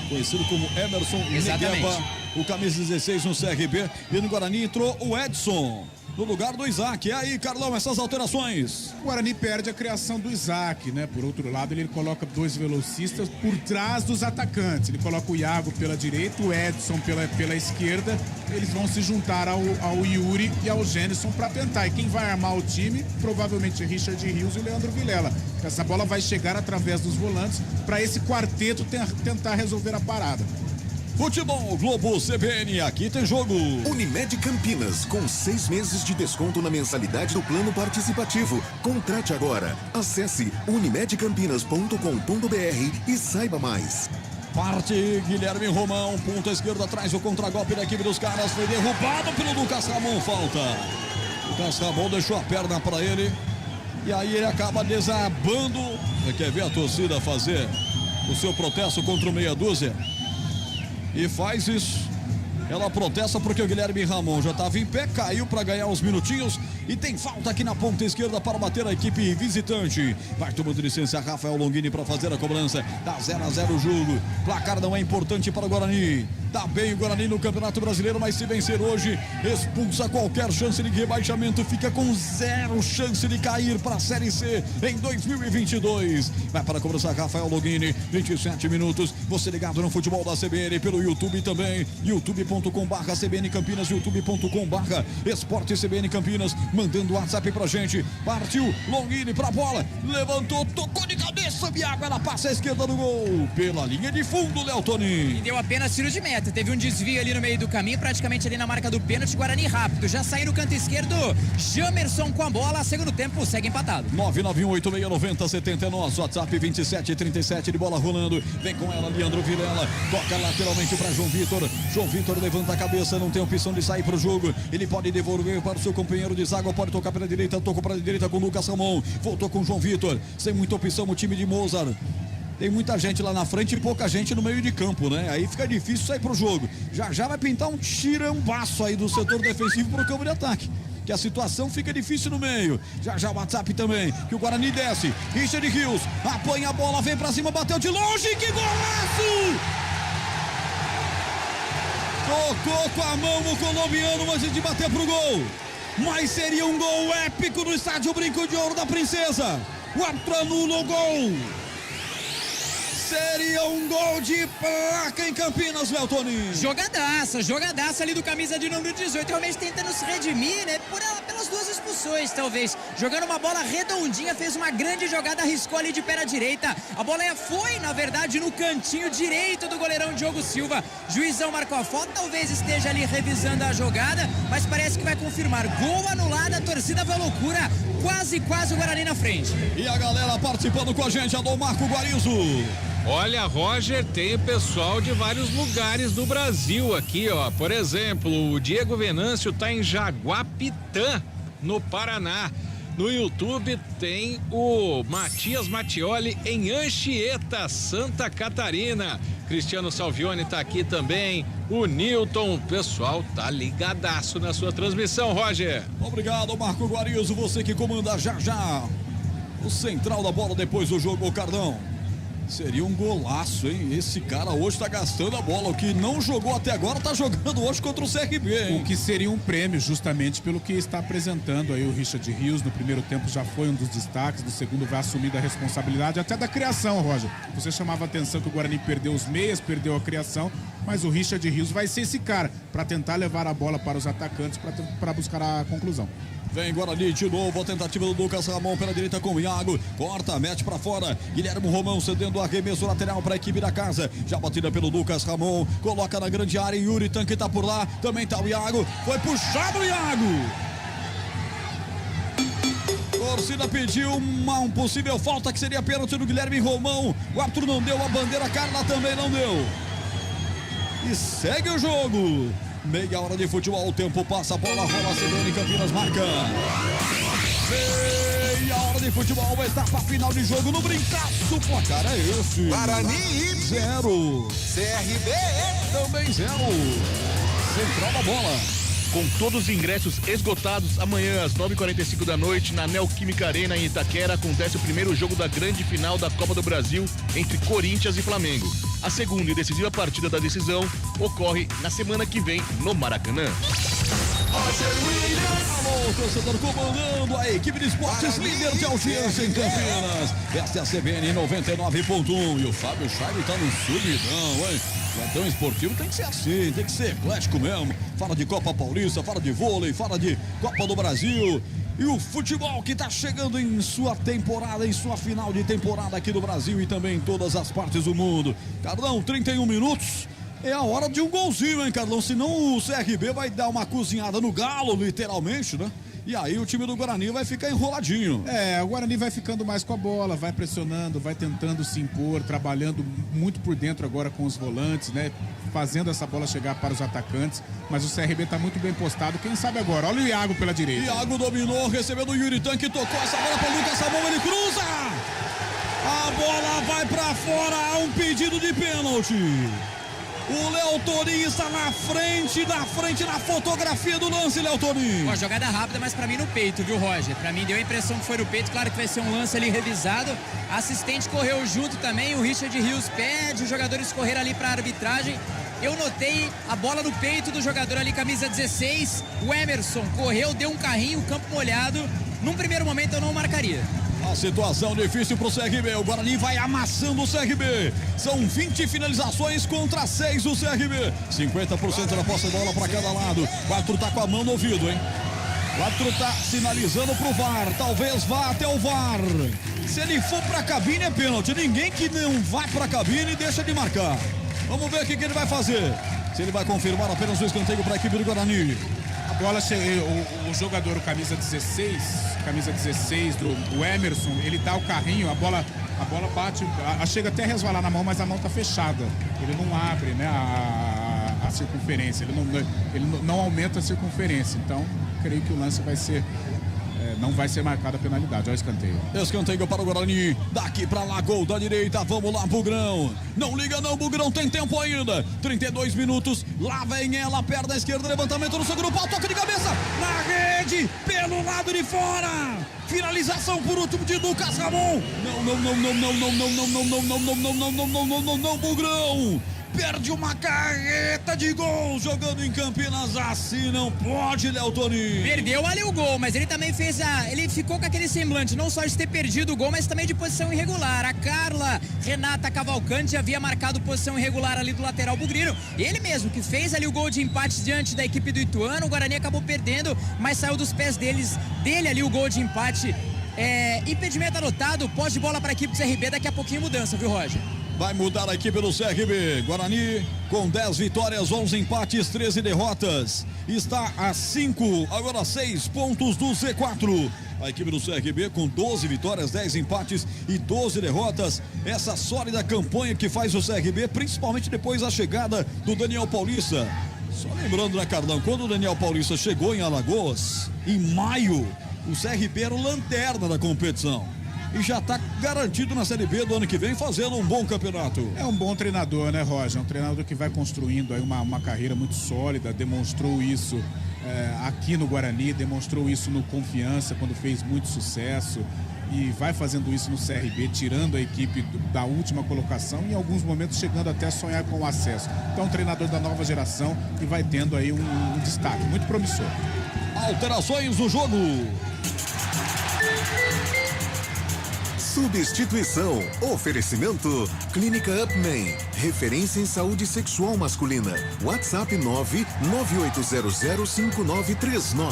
Conhecido como Emerson Negueba, o camisa 16 no CRB, e no Guarani entrou o Edson. no lugar do Isaac. E aí, Carlão, essas alterações? O Guarani perde a criação do Isaac, né? Por outro lado, ele coloca 2 velocistas por trás dos atacantes. Ele coloca o Iago pela direita, o Edson pela esquerda. Eles vão se juntar ao Yuri e ao Gênison para tentar. E quem vai armar o time? Provavelmente Richard Rios e o Leandro Vilela. Essa bola vai chegar através dos volantes para esse quarteto tentar resolver a parada. Futebol Globo CBN, aqui tem jogo. Unimed Campinas, com 6 meses de desconto na mensalidade do plano participativo. Contrate agora. Acesse unimedcampinas.com.br e saiba mais. Parte Guilherme Romão, ponta esquerda atrás, o contragolpe da equipe dos caras foi derrubado pelo Lucas Ramon, falta. Lucas Ramon deixou a perna para ele e aí ele acaba desabando. Você quer ver a torcida fazer o seu protesto contra o meia dúzia? E faz isso. Ela protesta porque o Guilherme Ramon já estava em pé, caiu para ganhar uns minutinhos e tem falta aqui na ponta esquerda para bater a equipe visitante. Vai tomando licença Rafael Longini para fazer a cobrança. Dá 0-0 o jogo. Placar não é importante para o Guarani. Tá bem o Guarani no Campeonato Brasileiro, mas se vencer hoje, expulsa qualquer chance de rebaixamento. Fica com 0 chance de cair para a Série C em 2022. Vai para a cobrança Rafael Longini, 27 minutos. Você ligado no futebol da CBN pelo YouTube também. youtube.com/CBN Campinas, youtube.com/Esporte CBN Campinas. Mandando o WhatsApp pra gente. Partiu Longini pra bola. Levantou, tocou de cabeça. Biago, ela passa à esquerda do gol. Pela linha de fundo, Léo Tonin. E deu apenas tiro de meta. Teve um desvio ali no meio do caminho, praticamente ali na marca do pênalti. Guarani rápido. Já saiu no canto esquerdo. Jamerson com a bola. Segundo tempo, segue empatado. 991869070 é nosso WhatsApp 2737 de bola rolando. Vem com ela, Leandro Vilela. Toca lateralmente pra João Vitor. João Vitor levanta a cabeça. Não tem opção de sair pro jogo. Ele pode devolver para o seu companheiro de zaga. Pode tocar pela direita. Tocou para a direita com o Lucas Ramon. Voltou com o João Vitor. Sem muita opção o time de Mozart. Tem muita gente lá na frente e pouca gente no meio de campo, né? Aí fica difícil sair pro jogo. Já vai pintar um tirambaço aí do setor defensivo pro campo de ataque. Que a situação fica difícil no meio. Já o WhatsApp também. Que o Guarani desce. Richard Rios apanha a bola, vem pra cima, bateu de longe. Que golaço! Tocou com a mão o colombiano antes de bater pro gol. Mas seria um gol épico no estádio Brinco de Ouro da Princesa. O árbitro anula o gol. Seria um gol de placa em Campinas, Léo Tonin. Jogadaça ali do camisa de número 18, realmente tentando se redimir, né, pelas 2 expulsões, talvez. Jogando uma bola redondinha, fez uma grande jogada, arriscou ali de pé na direita. A bola foi, na verdade, no cantinho direito do goleirão Diogo Silva. Juizão marcou a falta, talvez esteja ali revisando a jogada, mas parece que vai confirmar. Gol anulado, a torcida vai loucura. Quase o Guarani na frente. E a galera participando com a gente, alô Marco Guarizo. Olha, Roger, tem pessoal de vários lugares do Brasil aqui, ó. Por exemplo, o Diego Venâncio tá em Jaguapitã, no Paraná. No YouTube tem o Matias Mattioli em Anchieta, Santa Catarina. Cristiano Salvione tá aqui também. O Newton, o pessoal tá ligadaço na sua transmissão, Roger. Obrigado, Marco Guarizo, você que comanda já o central da bola depois do jogo, Cardão. Seria um golaço, hein? Esse cara hoje tá gastando a bola. O que não jogou até agora tá jogando hoje contra o CRB, hein? O que seria um prêmio justamente pelo que está apresentando aí o Richard Rios. No primeiro tempo já foi um dos destaques, no segundo vai assumindo a responsabilidade até da criação, Roger. Você chamava a atenção que o Guarani perdeu os meias, perdeu a criação, mas o Richard Rios vai ser esse cara para tentar levar a bola para os atacantes para buscar a conclusão. Vem Guarani de novo, a tentativa do Lucas Ramon pela direita com o Iago, corta, mete pra fora, Guilherme Romão cedendo o arremesso lateral pra equipe da casa, já batida pelo Lucas Ramon, coloca na grande área, Yuri Tanque tá por lá, também tá o Iago, foi puxado o Iago. Torcida pediu um possível falta que seria pênalti do Guilherme Romão, o árbitro não deu, a bandeira Carla também não deu. E segue o jogo. Meia hora de futebol, o tempo passa, a bola rola, CBN Campinas marca. Meia hora de futebol, etapa final de jogo no brincaço, o placar é esse. Guarani 0. CRB também 0. Central da bola. Com todos os ingressos esgotados, amanhã às 9h45 da noite, na Neoquímica Arena em Itaquera, acontece o primeiro jogo da grande final da Copa do Brasil entre Corinthians e Flamengo. A segunda e decisiva partida da decisão ocorre na semana que vem no Maracanã. Alô, torcedor, comandando a equipe de esportes líder de audiência em Campinas. Esta é a CBN 99.1 e o Fábio Scheibe tá no subidão, hein? Plantão esportivo tem que ser assim, tem que ser eclético mesmo. Fala de Copa Paulista, fala de vôlei, fala de Copa do Brasil. E o futebol que tá chegando em sua temporada, em sua final de temporada aqui no Brasil e também em todas as partes do mundo. Carlão, 31 minutos. É a hora de um golzinho, hein, Carlão? Senão o CRB vai dar uma cozinhada no galo, literalmente, né? E aí o time do Guarani vai ficar enroladinho. O Guarani vai ficando mais com a bola, vai pressionando, vai tentando se impor, trabalhando muito por dentro agora com os volantes, né? Fazendo essa bola chegar para os atacantes. Mas o CRB tá muito bem postado. Quem sabe agora? Olha o Iago pela direita. Iago dominou, recebendo o Yuri Tanque, tocou essa bola para o Lucas Ramon, ele cruza! A bola vai para fora, há um pedido de pênalti. O Léo Toninho está na frente na fotografia do lance, Léo Toninho. Uma jogada rápida, mas pra mim no peito, viu, Roger? Pra mim deu a impressão que foi no peito, claro que vai ser um lance ali revisado. A assistente correu junto também, o Richard Rios pede os jogadores correr ali pra arbitragem. Eu notei a bola no peito do jogador ali, camisa 16, o Emerson correu, deu um carrinho, campo molhado. Num primeiro momento eu não marcaria. A situação difícil pro CRB, o Guarani vai amassando o CRB. São 20 finalizações contra 6 do CRB. 50% da posse de bola para cada lado. 4 tá com a mão no ouvido, hein? 4 tá sinalizando pro VAR, talvez vá até o VAR. Se ele for pra cabine é pênalti. Ninguém que não vai pra cabine deixa de marcar. Vamos ver o que ele vai fazer. Se ele vai confirmar apenas o escanteio para a equipe do Guarani. A bola chega, o jogador, o camisa 16 do Emerson, ele dá o carrinho, a bola bate, chega até a resvalar na mão, mas a mão tá fechada. Ele não abre, né, a circunferência, ele não aumenta a circunferência. Então, creio que o lance vai ser... não vai ser marcada a penalidade. Olha o escanteio. Escanteio para o Guarani. Daqui para lá, gol da direita. Vamos lá, Bugrão. Não liga não, Bugrão. Tem tempo ainda. 32 minutos. Lá vem ela, perna esquerda. Levantamento no segundo pau. Toque de cabeça. Na rede. Pelo lado de fora. Finalização por último de Lucas Ramon. Não, Bugrão. Perde uma carreta de gol jogando em Campinas, assim não pode, Léo Toninho. Perdeu ali o gol, mas ele também fez ele ficou com aquele semblante, não só de ter perdido o gol, mas também de posição irregular. A Carla Renata Cavalcante havia marcado posição irregular ali do lateral bugrino. Ele mesmo que fez ali o gol de empate diante da equipe do Ituano. O Guarani acabou perdendo, mas saiu dos pés dele ali o gol de empate. Impedimento anotado, pós de bola para a equipe do CRB, daqui a pouquinho mudança, viu, Roger? Vai mudar a equipe do CRB. Guarani com 10 vitórias, 11 empates, 13 derrotas. Está a 5, agora 6 pontos do Z4. A equipe do CRB com 12 vitórias, 10 empates e 12 derrotas. Essa sólida campanha que faz o CRB, principalmente depois da chegada do Daniel Paulista. Só lembrando, né, Carlão, quando o Daniel Paulista chegou em Alagoas, em maio, o CRB era o lanterna da competição. E já está garantido na Série B do ano que vem, fazendo um bom campeonato. É um bom treinador, né, Roger? Um treinador que vai construindo aí uma carreira muito sólida, demonstrou isso aqui no Guarani, demonstrou isso no Confiança, quando fez muito sucesso, e vai fazendo isso no CRB, tirando a equipe da última colocação e em alguns momentos chegando até a sonhar com o acesso. Então, um treinador da nova geração e vai tendo aí um destaque muito promissor. Alterações no jogo. Substituição. Oferecimento. Clínica Upman. Referência em saúde sexual masculina. WhatsApp 998005939.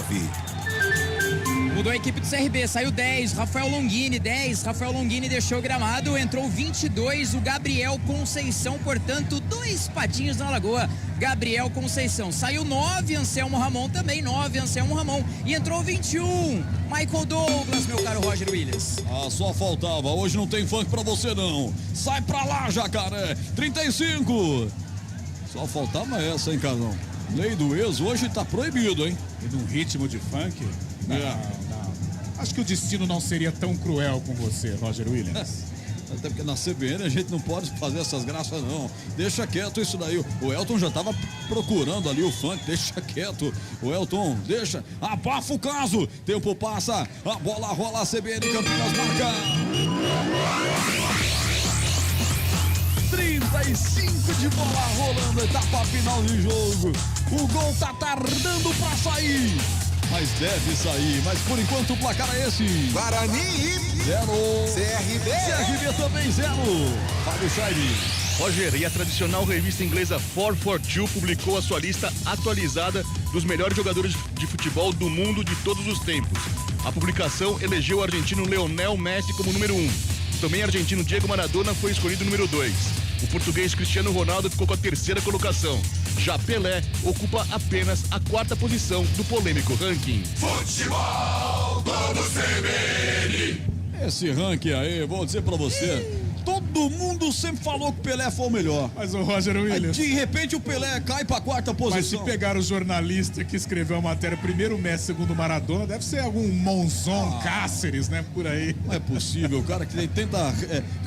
Mudou a equipe do CRB, saiu 10, Rafael Longini deixou o gramado, entrou 22, o Gabriel Conceição, portanto, 2 patinhos na Lagoa, Gabriel Conceição. Saiu 9, Anselmo Ramon também, 9, Anselmo Ramon, e entrou 21, Michael Douglas, meu caro Roger Williams. Só faltava, hoje não tem funk pra você não, sai pra lá, Jacaré, 35. Só faltava essa, hein, Carlão? Lei do ex hoje tá proibido, hein? E num ritmo de funk? Não. Acho que o destino não seria tão cruel com você, Roger Williams. Até porque na CBN a gente não pode fazer essas graças, não. Deixa quieto isso daí. O Elton já tava procurando ali o funk. Deixa quieto. O Elton, deixa. Abafa o caso. Tempo passa. A bola rola. A CBN Campinas marca. 35 de bola rolando. Etapa final de jogo. O gol tá tardando pra sair. Mas deve sair. Mas por enquanto o placar é esse. Guarani 0. CRB também 0. Fábio Chaire. Roger, e a tradicional revista inglesa 442 publicou a sua lista atualizada dos melhores jogadores de futebol do mundo de todos os tempos. A publicação elegeu o argentino Lionel Messi como número 1. Também o argentino Diego Maradona foi escolhido número 2. O português Cristiano Ronaldo ficou com a 3ª colocação. Já Pelé ocupa apenas a 4ª posição do polêmico ranking. Futebol Globo CBN. Esse ranking aí, vou dizer pra você, todo mundo sempre falou que o Pelé foi o melhor. Mas o Roger Williams... De repente o Pelé cai pra 4ª posição. Mas se pegar o jornalista que escreveu a matéria, primeiro Messi, segundo Maradona, deve ser algum Monzon Cáceres, né? Por aí. Não é possível, o cara que tenta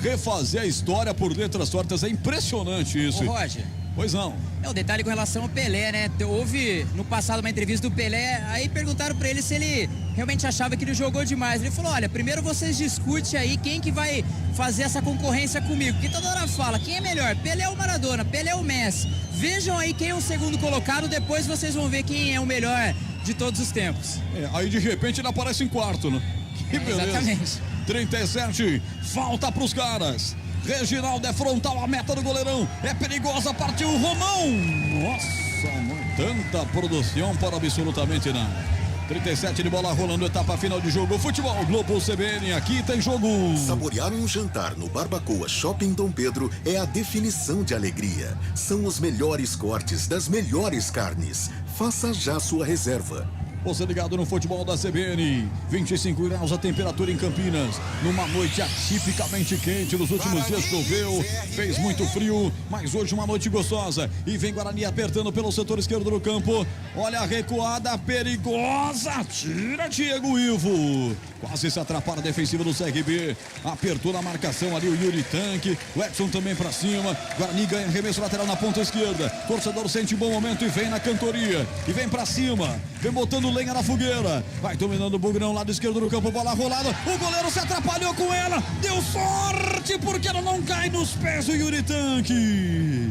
refazer a história por letras tortas. É impressionante isso. Ô, Roger. Pois não. É o detalhe com relação ao Pelé, né? Houve no passado uma entrevista do Pelé, aí perguntaram pra ele se ele realmente achava que ele jogou demais. Ele falou, olha, primeiro vocês discutem aí quem que vai fazer essa concorrência comigo. Porque toda hora fala, quem é melhor? Pelé ou Maradona? Pelé ou Messi? Vejam aí quem é o segundo colocado, depois vocês vão ver quem é o melhor de todos os tempos. Aí de repente ele aparece em quarto, né? Que beleza. Exatamente. 37, falta pros caras. Reginaldo é frontal, a meta do goleirão. É perigosa, partiu o Romão. Nossa, mãe, tanta produção para absolutamente nada. 37 de bola rolando, etapa final de jogo. Futebol Globo CBN, aqui tem jogo. Saborear um jantar no Barbacoa Shopping Dom Pedro é a definição de alegria. São os melhores cortes das melhores carnes. Faça já sua reserva. Você ligado no futebol da CBN, 25 graus a temperatura em Campinas, numa noite atipicamente quente, nos últimos dias choveu, fez muito frio, mas hoje uma noite gostosa, e vem Guarani apertando pelo setor esquerdo do campo, olha a recuada perigosa, tira Diego Ivo, quase se atrapalha a defensiva do CRB, apertou na marcação ali o Yuri Tanque, o Edson também pra cima, Guarani ganha arremesso lateral na ponta esquerda, torcedor sente um bom momento e vem na cantoria, e vem pra cima, vem botando lenha na fogueira, vai dominando o Bugrão, lado esquerdo do campo, bola rolada, o goleiro se atrapalhou com ela, deu sorte porque ela não cai nos pés do Yuri Tanque.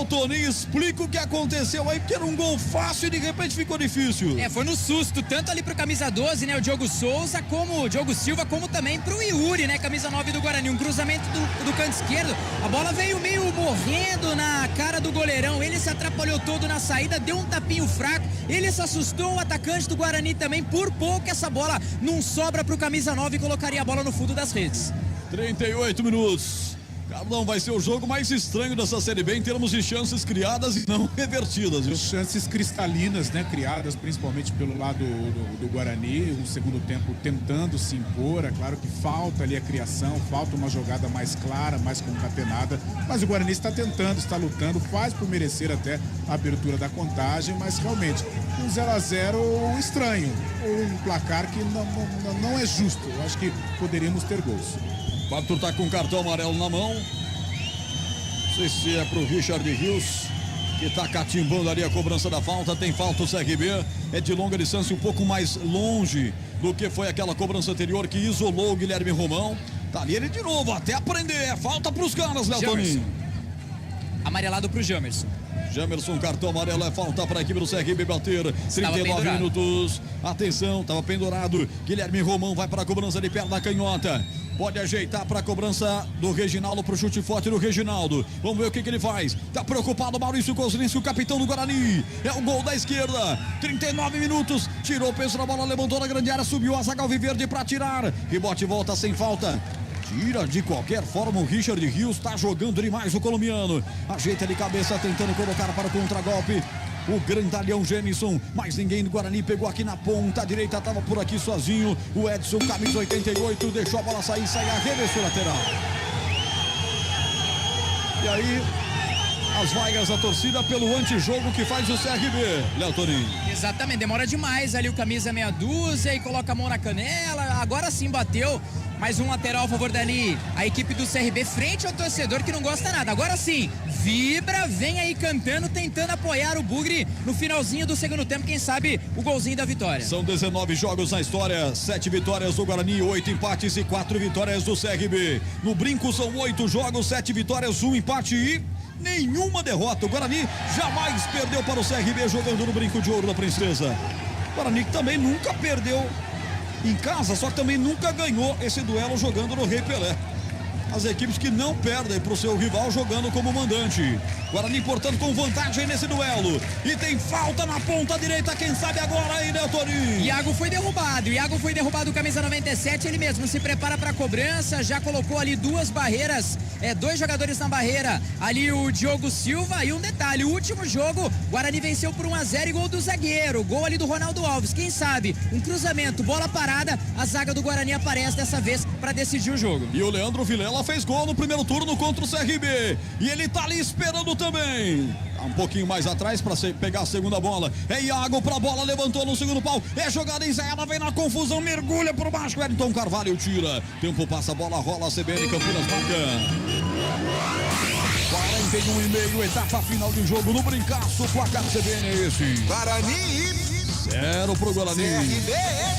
Toninho, explica o que aconteceu aí, porque era um gol fácil e de repente ficou difícil. Foi no susto, tanto ali pro camisa 12, né, o Diogo Souza, como o Diogo Silva, como também pro Yuri, né, camisa 9 do Guarani, um cruzamento do canto esquerdo, a bola veio meio morrendo na cara do goleirão, ele se atrapalhou todo na saída, deu um tapinho fraco, ele se assustou, o atacante do Guarani também, por pouco essa bola não sobra pro camisa 9 e colocaria a bola no fundo das redes. 38 minutos. Carlão, vai ser o jogo mais estranho dessa Série B em termos de chances criadas e não revertidas. Viu? Chances cristalinas, né? Criadas principalmente pelo lado do Guarani, um segundo tempo tentando se impor. É claro que falta ali a criação, falta uma jogada mais clara, mais concatenada, mas o Guarani está tentando, está lutando, faz por merecer até a abertura da contagem, mas realmente um 0-0 estranho, um placar que não é justo. Eu acho que poderíamos ter gols. O Arthur tá com cartão amarelo na mão. Não sei se é pro Richard Rios, que tá catimbando ali a cobrança da falta. Tem falta o CRB. É de longa distância, um pouco mais longe do que foi aquela cobrança anterior que isolou o Guilherme Romão. Tá ali ele de novo, até aprender. É falta pros caras, Léo Toninho. Amarelado pro Jamerson. Jamerson, cartão amarelo, é falta para a equipe do CRB bater. 39 minutos. Atenção, estava pendurado. Guilherme Romão vai para a cobrança de perna canhota. Pode ajeitar para a cobrança do Reginaldo, para o chute forte do Reginaldo. Vamos ver o que ele faz. Tá preocupado Maurício Kozlinski, o capitão do Guarani. É o gol da esquerda. 39 minutos. Tirou o peso da bola, levantou na grande área, subiu a zaga alviverde para tirar. Rebote volta sem falta. Tira de qualquer forma o Richard Rios, tá jogando demais o colombiano. Ajeita de cabeça, tentando colocar para o contragolpe. O grandalhão Gênison, mas ninguém do Guarani pegou aqui na ponta direita, tava por aqui sozinho. O Edson, camisa 88, deixou a bola sair, sai arremesso lateral. E aí, as vaias da torcida pelo antijogo que faz o CRB, Léo Toninho. Exatamente, demora demais ali o camisa meia dúzia e coloca a mão na canela, agora sim bateu. Mais um lateral a favor dali. A equipe do CRB frente ao torcedor que não gosta nada. Agora sim, vibra, vem aí cantando, tentando apoiar o Bugre no finalzinho do segundo tempo. Quem sabe o golzinho da vitória. São 19 jogos na história, 7 vitórias do Guarani, 8 empates e 4 vitórias do CRB. No Brinco são 8 jogos, 7 vitórias, 1 empate e nenhuma derrota. O Guarani jamais perdeu para o CRB jogando no Brinco de Ouro da Princesa. O Guarani que também nunca perdeu em casa, só que também nunca ganhou esse duelo jogando no Rei Pelé. As equipes que não perdem para o seu rival jogando como mandante. Guarani, portanto, com vantagem nesse duelo. E tem falta na ponta direita, quem sabe agora aí, né, Toninho? Iago foi derrubado, camisa 97, ele mesmo se prepara para a cobrança, já colocou ali duas barreiras, dois jogadores na barreira, ali o Diogo Silva. E um detalhe, o último jogo, Guarani venceu por 1-0 e gol do zagueiro, gol ali do Ronaldo Alves. Quem sabe, um cruzamento, bola parada, a zaga do Guarani aparece dessa vez para decidir o jogo. E o Leandro Vilela fez gol no primeiro turno contra o CRB. E ele tá ali esperando também. Tá um pouquinho mais atrás para pegar a segunda bola. É Iago pra bola, levantou no segundo pau. É jogada em Zé, ela vem na confusão, mergulha por baixo. Wellington Carvalho tira. Tempo passa, a bola rola, CBN Campinas marca. 41,5, etapa final de jogo no Brincaço. O placar CBN é esse. Guarani 0 pro Guarani. CRB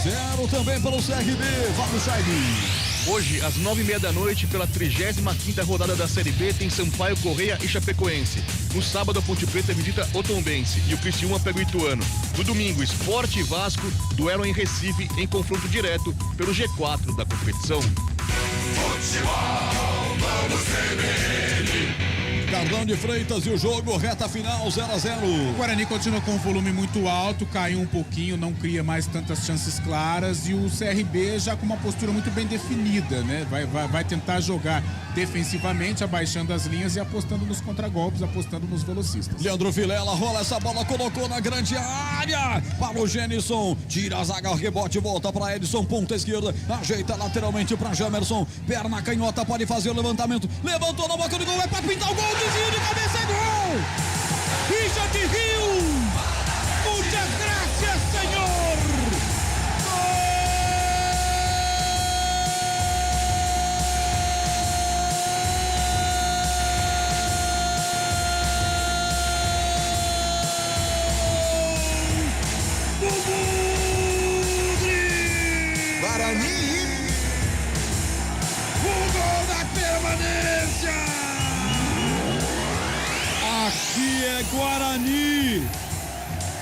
0 também para o CRB. Fábio Chaide. Hoje, às 9h30 da noite, pela 35ª rodada da Série B, tem Sampaio Correia e Chapecoense. No sábado, a Ponte Preta visita Otombense e o Criciúma pega o Ituano. No domingo, Sport e Vasco duelam em Recife em confronto direto pelo G4 da competição. Futebol, vamos CBN. Cardão de Freitas e o jogo, reta final 0-0. O Guarani continua com um volume muito alto, caiu um pouquinho, não cria mais tantas chances claras, e o CRB já com uma postura muito bem definida, né? Vai tentar jogar defensivamente, abaixando as linhas e apostando nos contragolpes, apostando nos velocistas. Leandro Vilela rola essa bola, colocou na grande área para o Genison, tira a zaga, rebote, volta para Edson, ponta esquerda, ajeita lateralmente para Jamerson, perna canhota, pode fazer o levantamento, levantou na boca do gol, é para pintar o gol. Desvio de cabeça, é gol! Richard Rios! Muitas graças, Senhor! Gol! Guarani! O gol da permanência! Aqui é Guarani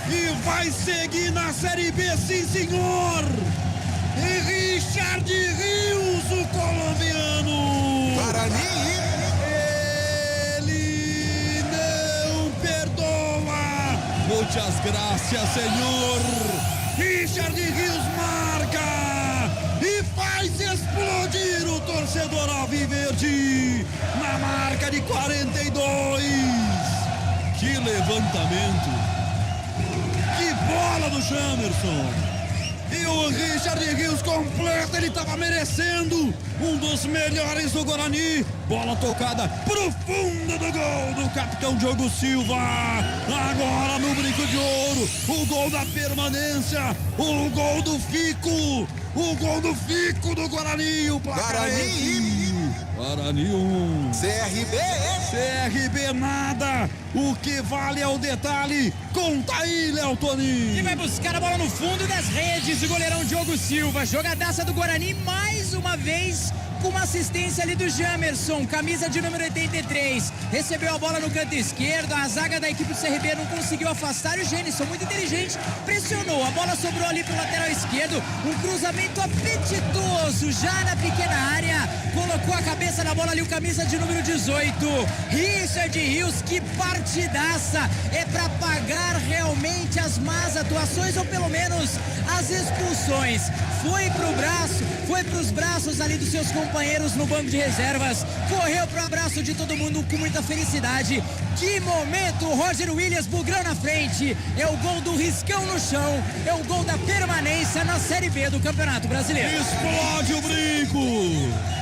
e vai seguir na Série B, sim senhor! E Richard Rios, o colombiano! Guarani! Ele não perdoa! Muitas graças, Senhor! Richard Rios marca e faz explodir o torcedor alviverde na marca de 42. Que levantamento! Que bola do Jamerson! E o Richard Rios completa, ele estava merecendo um dos melhores do Guarani. Bola tocada pro fundo do gol do capitão Diogo Silva. Agora no Brinco de Ouro, o gol da permanência, o gol do Fico, o gol do Fico do Guarani. O placar Guarani 1. CRB nada. O que vale é o detalhe. Conta aí, Léo Toninho. E vai buscar a bola no fundo das redes. O goleirão Diogo Silva. Jogadaça do Guarani mais uma vez, com uma assistência ali do Jamerson, camisa de número 83. Recebeu a bola no canto esquerdo. A zaga da equipe do CRB não conseguiu afastar. E o Genison, muito inteligente, pressionou. A bola sobrou ali pro lateral esquerdo. Um cruzamento apetitoso já na pequena área. Colocou a cabeça na bola ali o camisa de número 18. Richard Rios, que partidaça. É pra pagar realmente as más atuações, ou pelo menos as expulsões. Foi pro braço, foi pros braços ali dos seus companheiros no banco de reservas. Correu pro abraço de todo mundo com muita felicidade. Que momento, Roger Williams, Bugrão na frente. É o gol do riscão no chão. É o gol da permanência na Série B do Campeonato Brasileiro. Explode o Brinco.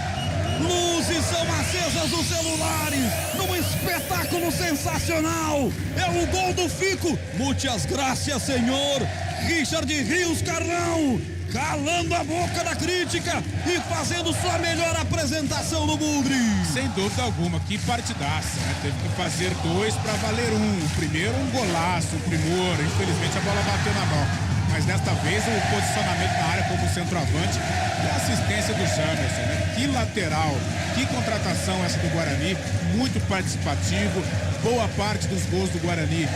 Luzes são acesas nos celulares, num espetáculo sensacional. É o gol do Fico. Muitas graças, Senhor. Richard Rios, Carlão. calando a boca da crítica e fazendo sua melhor apresentação no Bugre. Sem dúvida alguma, que partidaça, né? Teve que fazer 2 para valer 1. O primeiro um golaço, um primor, infelizmente a bola bateu na mão. Mas desta vez o posicionamento na área como centroavante e a assistência do Jamerson, né? Que lateral, que contratação essa do Guarani, muito participativo, boa parte dos gols do Guarani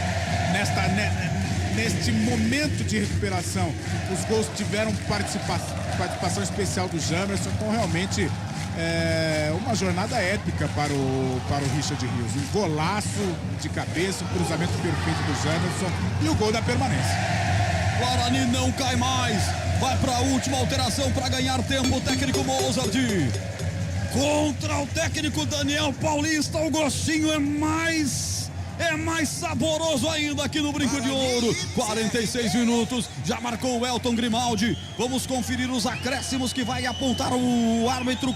neste momento de recuperação, os gols tiveram participação especial do Jamerson, então realmente uma jornada épica para o Richard Rios. Um golaço de cabeça, um cruzamento perfeito do Jamerson e o gol da permanência. Guarani não cai mais, vai para a última alteração para ganhar tempo. O técnico Mozart contra o técnico Daniel Paulista. O gostinho é mais saboroso ainda aqui no Brinco de Ouro. 46 minutos, já marcou o Elton Grimaldi. Vamos conferir os acréscimos que vai apontar o árbitro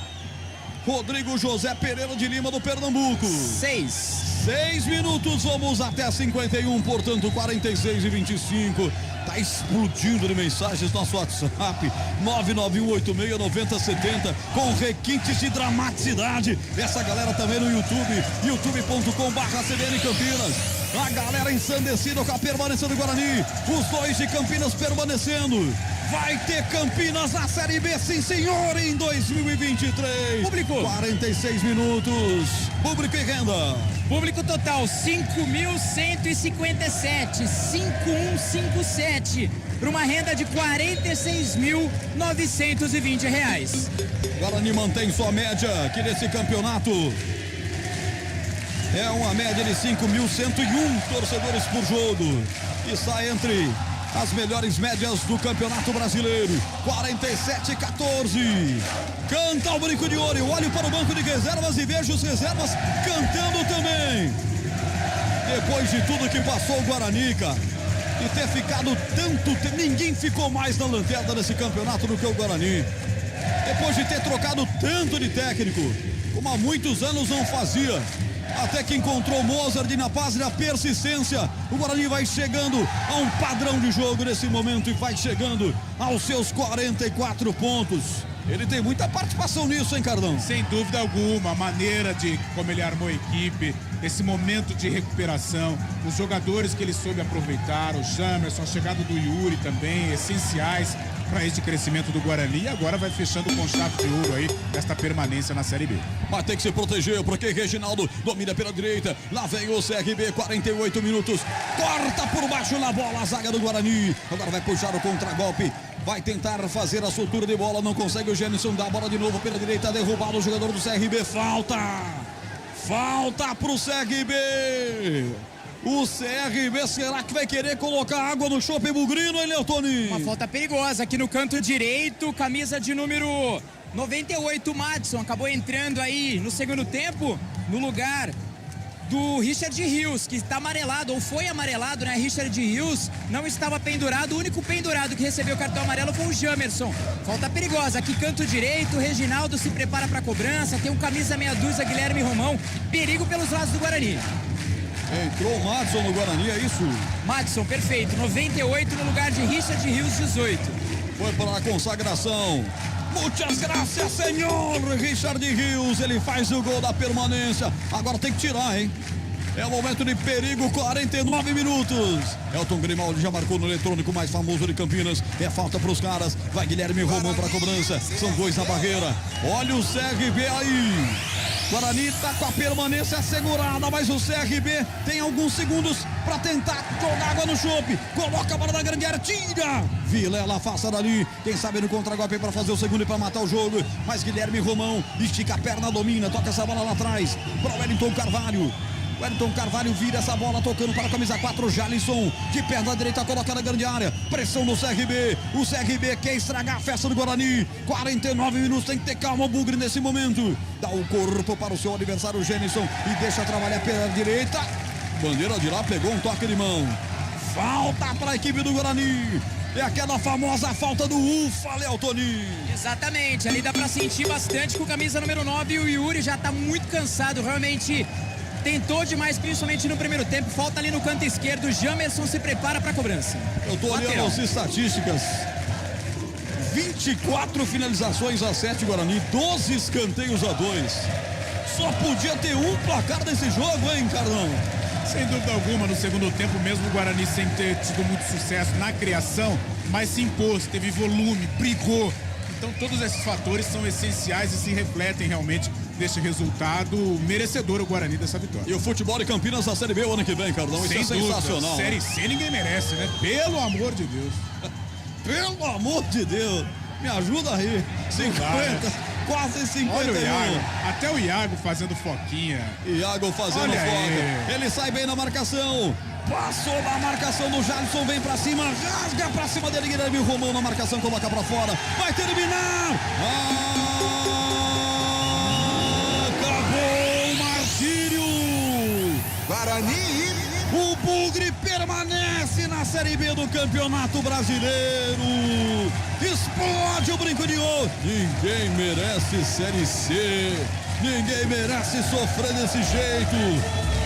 Rodrigo José Pereira de Lima do Pernambuco. 6 minutos, vamos até 51, portanto 46 e 25. Tá explodindo de mensagens nosso WhatsApp 991869070 com requintes de dramaticidade. Essa galera também no YouTube, youtube.com/CBN Campinas. A galera ensandecida com a permanência do Guarani. Os 2 de Campinas permanecendo. Vai ter Campinas na Série B, sim senhor, em 2023. Público. 46 minutos. Público e renda. Público total 5.157, 5.157, para uma renda de R$46.920. Guarani mantém sua média, que nesse campeonato é uma média de 5.101 torcedores por jogo. Está entre as melhores médias do Campeonato Brasileiro. 47-14. Canta o Brinco de Ouro. Eu olho para o banco de reservas e vejo os reservas cantando também. Depois de tudo que passou o Guarani, cara, e ter ficado tanto tempo, ninguém ficou mais na lanterna desse campeonato do que o Guarani. Depois de ter trocado tanto de técnico, como há muitos anos não fazia, até que encontrou Mozart e na paz e na persistência, o Guarani vai chegando a um padrão de jogo nesse momento e vai chegando aos seus 44 pontos. Ele tem muita participação nisso, hein, Cardão? Sem dúvida alguma, a maneira de como ele armou a equipe, esse momento de recuperação, os jogadores que ele soube aproveitar, o Jamerson, a chegada do Yuri também, essenciais para esse crescimento do Guarani, e agora vai fechando com chave de ouro aí esta permanência na Série B. Mas tem que se proteger, porque Reginaldo domina pela direita, lá vem o CRB, 48 minutos, corta por baixo na bola a zaga do Guarani, agora vai puxar o contragolpe, vai tentar fazer a soltura de bola, não consegue o Gênison, dá a bola de novo pela direita, derrubado o jogador do CRB, falta pro CRB. O CRB, será que vai querer colocar água no chope bugrino, hein, Leotoni? Uma falta perigosa aqui no canto direito, camisa de número 98, Madison, acabou entrando aí no segundo tempo, no lugar do Richard Rios, que está amarelado, ou foi amarelado, né? Richard Rios não estava pendurado, o único pendurado que recebeu o cartão amarelo foi o Jamerson. Falta perigosa, aqui canto direito, Reginaldo se prepara para a cobrança, tem um camisa meia dúzia, Guilherme Romão, perigo pelos lados do Guarani. Entrou o Madison no Guarani, é isso? Madison, perfeito, 98 no lugar de Richard Rios, 18. Foi para a consagração. Muitas graças, senhor Richard Rios. Ele faz o gol da permanência. Agora tem que tirar, hein? É o momento de perigo, 49 minutos. Elton Grimaldi já marcou no eletrônico mais famoso de Campinas. É falta para os caras. Vai Guilherme Romão para a cobrança. São 2 na barreira. Olha o CRB aí. Guarani está com a permanência assegurada, mas o CRB tem alguns segundos para tentar jogar água no chope. Coloca a bola na grande área, tira! Vilela afasta dali, quem sabe no contra-golpe para fazer o segundo e para matar o jogo. Mas Guilherme Romão estica a perna, domina, toca essa bola lá atrás para o Wellington Carvalho. Wellington Carvalho vira essa bola, tocando para a camisa 4, Jalisson, de perna direita, coloca na grande área, pressão do CRB, o CRB quer estragar a festa do Guarani, 49 minutos, tem que ter calma o Bugre nesse momento, dá o corpo para o seu adversário, Jalisson, e deixa trabalhar pela direita, bandeira de lá, pegou um toque de mão, falta para a equipe do Guarani. É aquela famosa falta do Ufa, Leotoni. Exatamente, ali dá para sentir bastante com camisa número 9, e o Yuri já está muito cansado, realmente tentou demais, principalmente no primeiro tempo. Falta ali no canto esquerdo. Jamerson se prepara para a cobrança. Eu tô olhando as estatísticas. 24 finalizações a 7 Guarani, 12 escanteios a 2. Só podia ter um placar desse jogo, hein, Carlão? Sem dúvida alguma, no segundo tempo, mesmo o Guarani sem ter tido muito sucesso na criação, mas se impôs, teve volume, brigou. Então todos esses fatores são essenciais e se refletem realmente neste resultado merecedor o Guarani dessa vitória. E o futebol de Campinas na Série B o ano que vem, Carlão, isso é sensacional. Série C ninguém merece, né? Pelo amor de Deus. Pelo amor de Deus, me ajuda aí. 50, quase 51. Olha o Iago, até o Iago fazendo foquinha. Iago fazendo foca. Ele sai bem na marcação. Passou na marcação do Jadson, vem pra cima, rasga pra cima dele, Guilherme Romão na marcação, coloca pra fora, vai terminar! Acabou o martírio! Guarani! O Bugre permanece na Série B do Campeonato Brasileiro. Explode o brinco de ouro. Ninguém merece Série C. Ninguém merece sofrer desse jeito.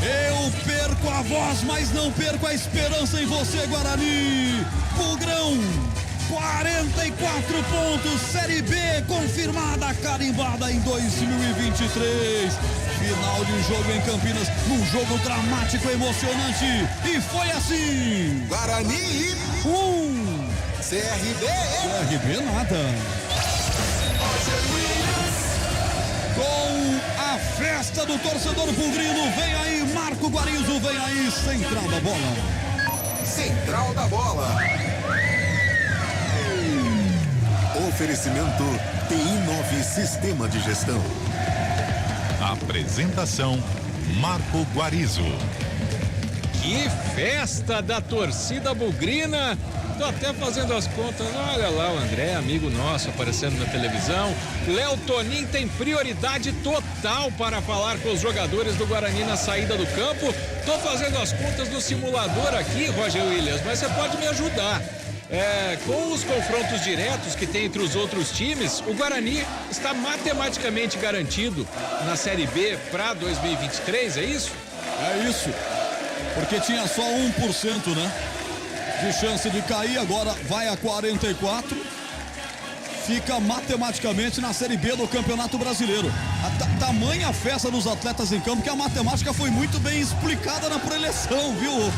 Eu perco a voz, mas não perco a esperança em você, Guarani. Bugrão, 44 pontos, Série B confirmada, carimbada em 2023. Final de jogo em Campinas, num jogo dramático, emocionante. E foi assim. Guarani 1. CRB nada. Com a festa do torcedor bugrino, vem aí Marco Guarizo, vem aí Central da Bola. Central da Bola. Oferecimento TI9 Sistema de Gestão. Apresentação Marco Guarizo. Que festa da torcida bugrina! Tô até fazendo as contas, olha lá o André, amigo nosso, aparecendo na televisão. Léo Tonin tem prioridade total para falar com os jogadores do Guarani na saída do campo. Tô fazendo as contas no simulador aqui, Roger Williams, mas você pode me ajudar. Com os confrontos diretos que tem entre os outros times, o Guarani está matematicamente garantido na Série B para 2023, é isso? É isso, porque tinha só 1%, né? De chance de cair, agora vai a 44, fica matematicamente na Série B do Campeonato Brasileiro. Tamanha festa dos atletas em campo que a matemática foi muito bem explicada na preleção, viu,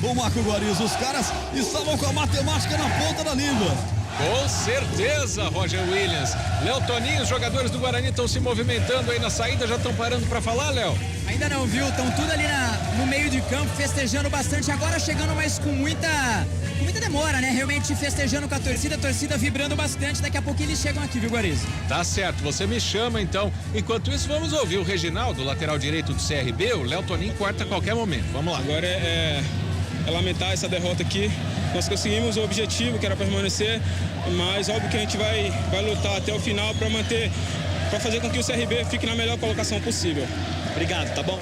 o Marco Guarizo? Os caras estavam com a matemática na ponta da língua. Com certeza, Roger Williams. Léo Toninho, os jogadores do Guarani estão se movimentando aí na saída, já estão parando para falar, Léo? Ainda não, viu? Estão tudo ali no meio de campo, festejando bastante. Agora chegando, mas com muita demora, né? Realmente festejando com a torcida vibrando bastante. Daqui a pouquinho eles chegam aqui, viu, Guarizo? Tá certo, você me chama então. Enquanto isso, vamos ouvir o Reginaldo, lateral direito do CRB. O Léo Toninho corta a qualquer momento. Vamos lá. Agora é lamentar essa derrota aqui. Nós conseguimos o objetivo, que era permanecer, mas óbvio que a gente vai lutar até o final para fazer com que o CRB fique na melhor colocação possível. Obrigado, tá bom?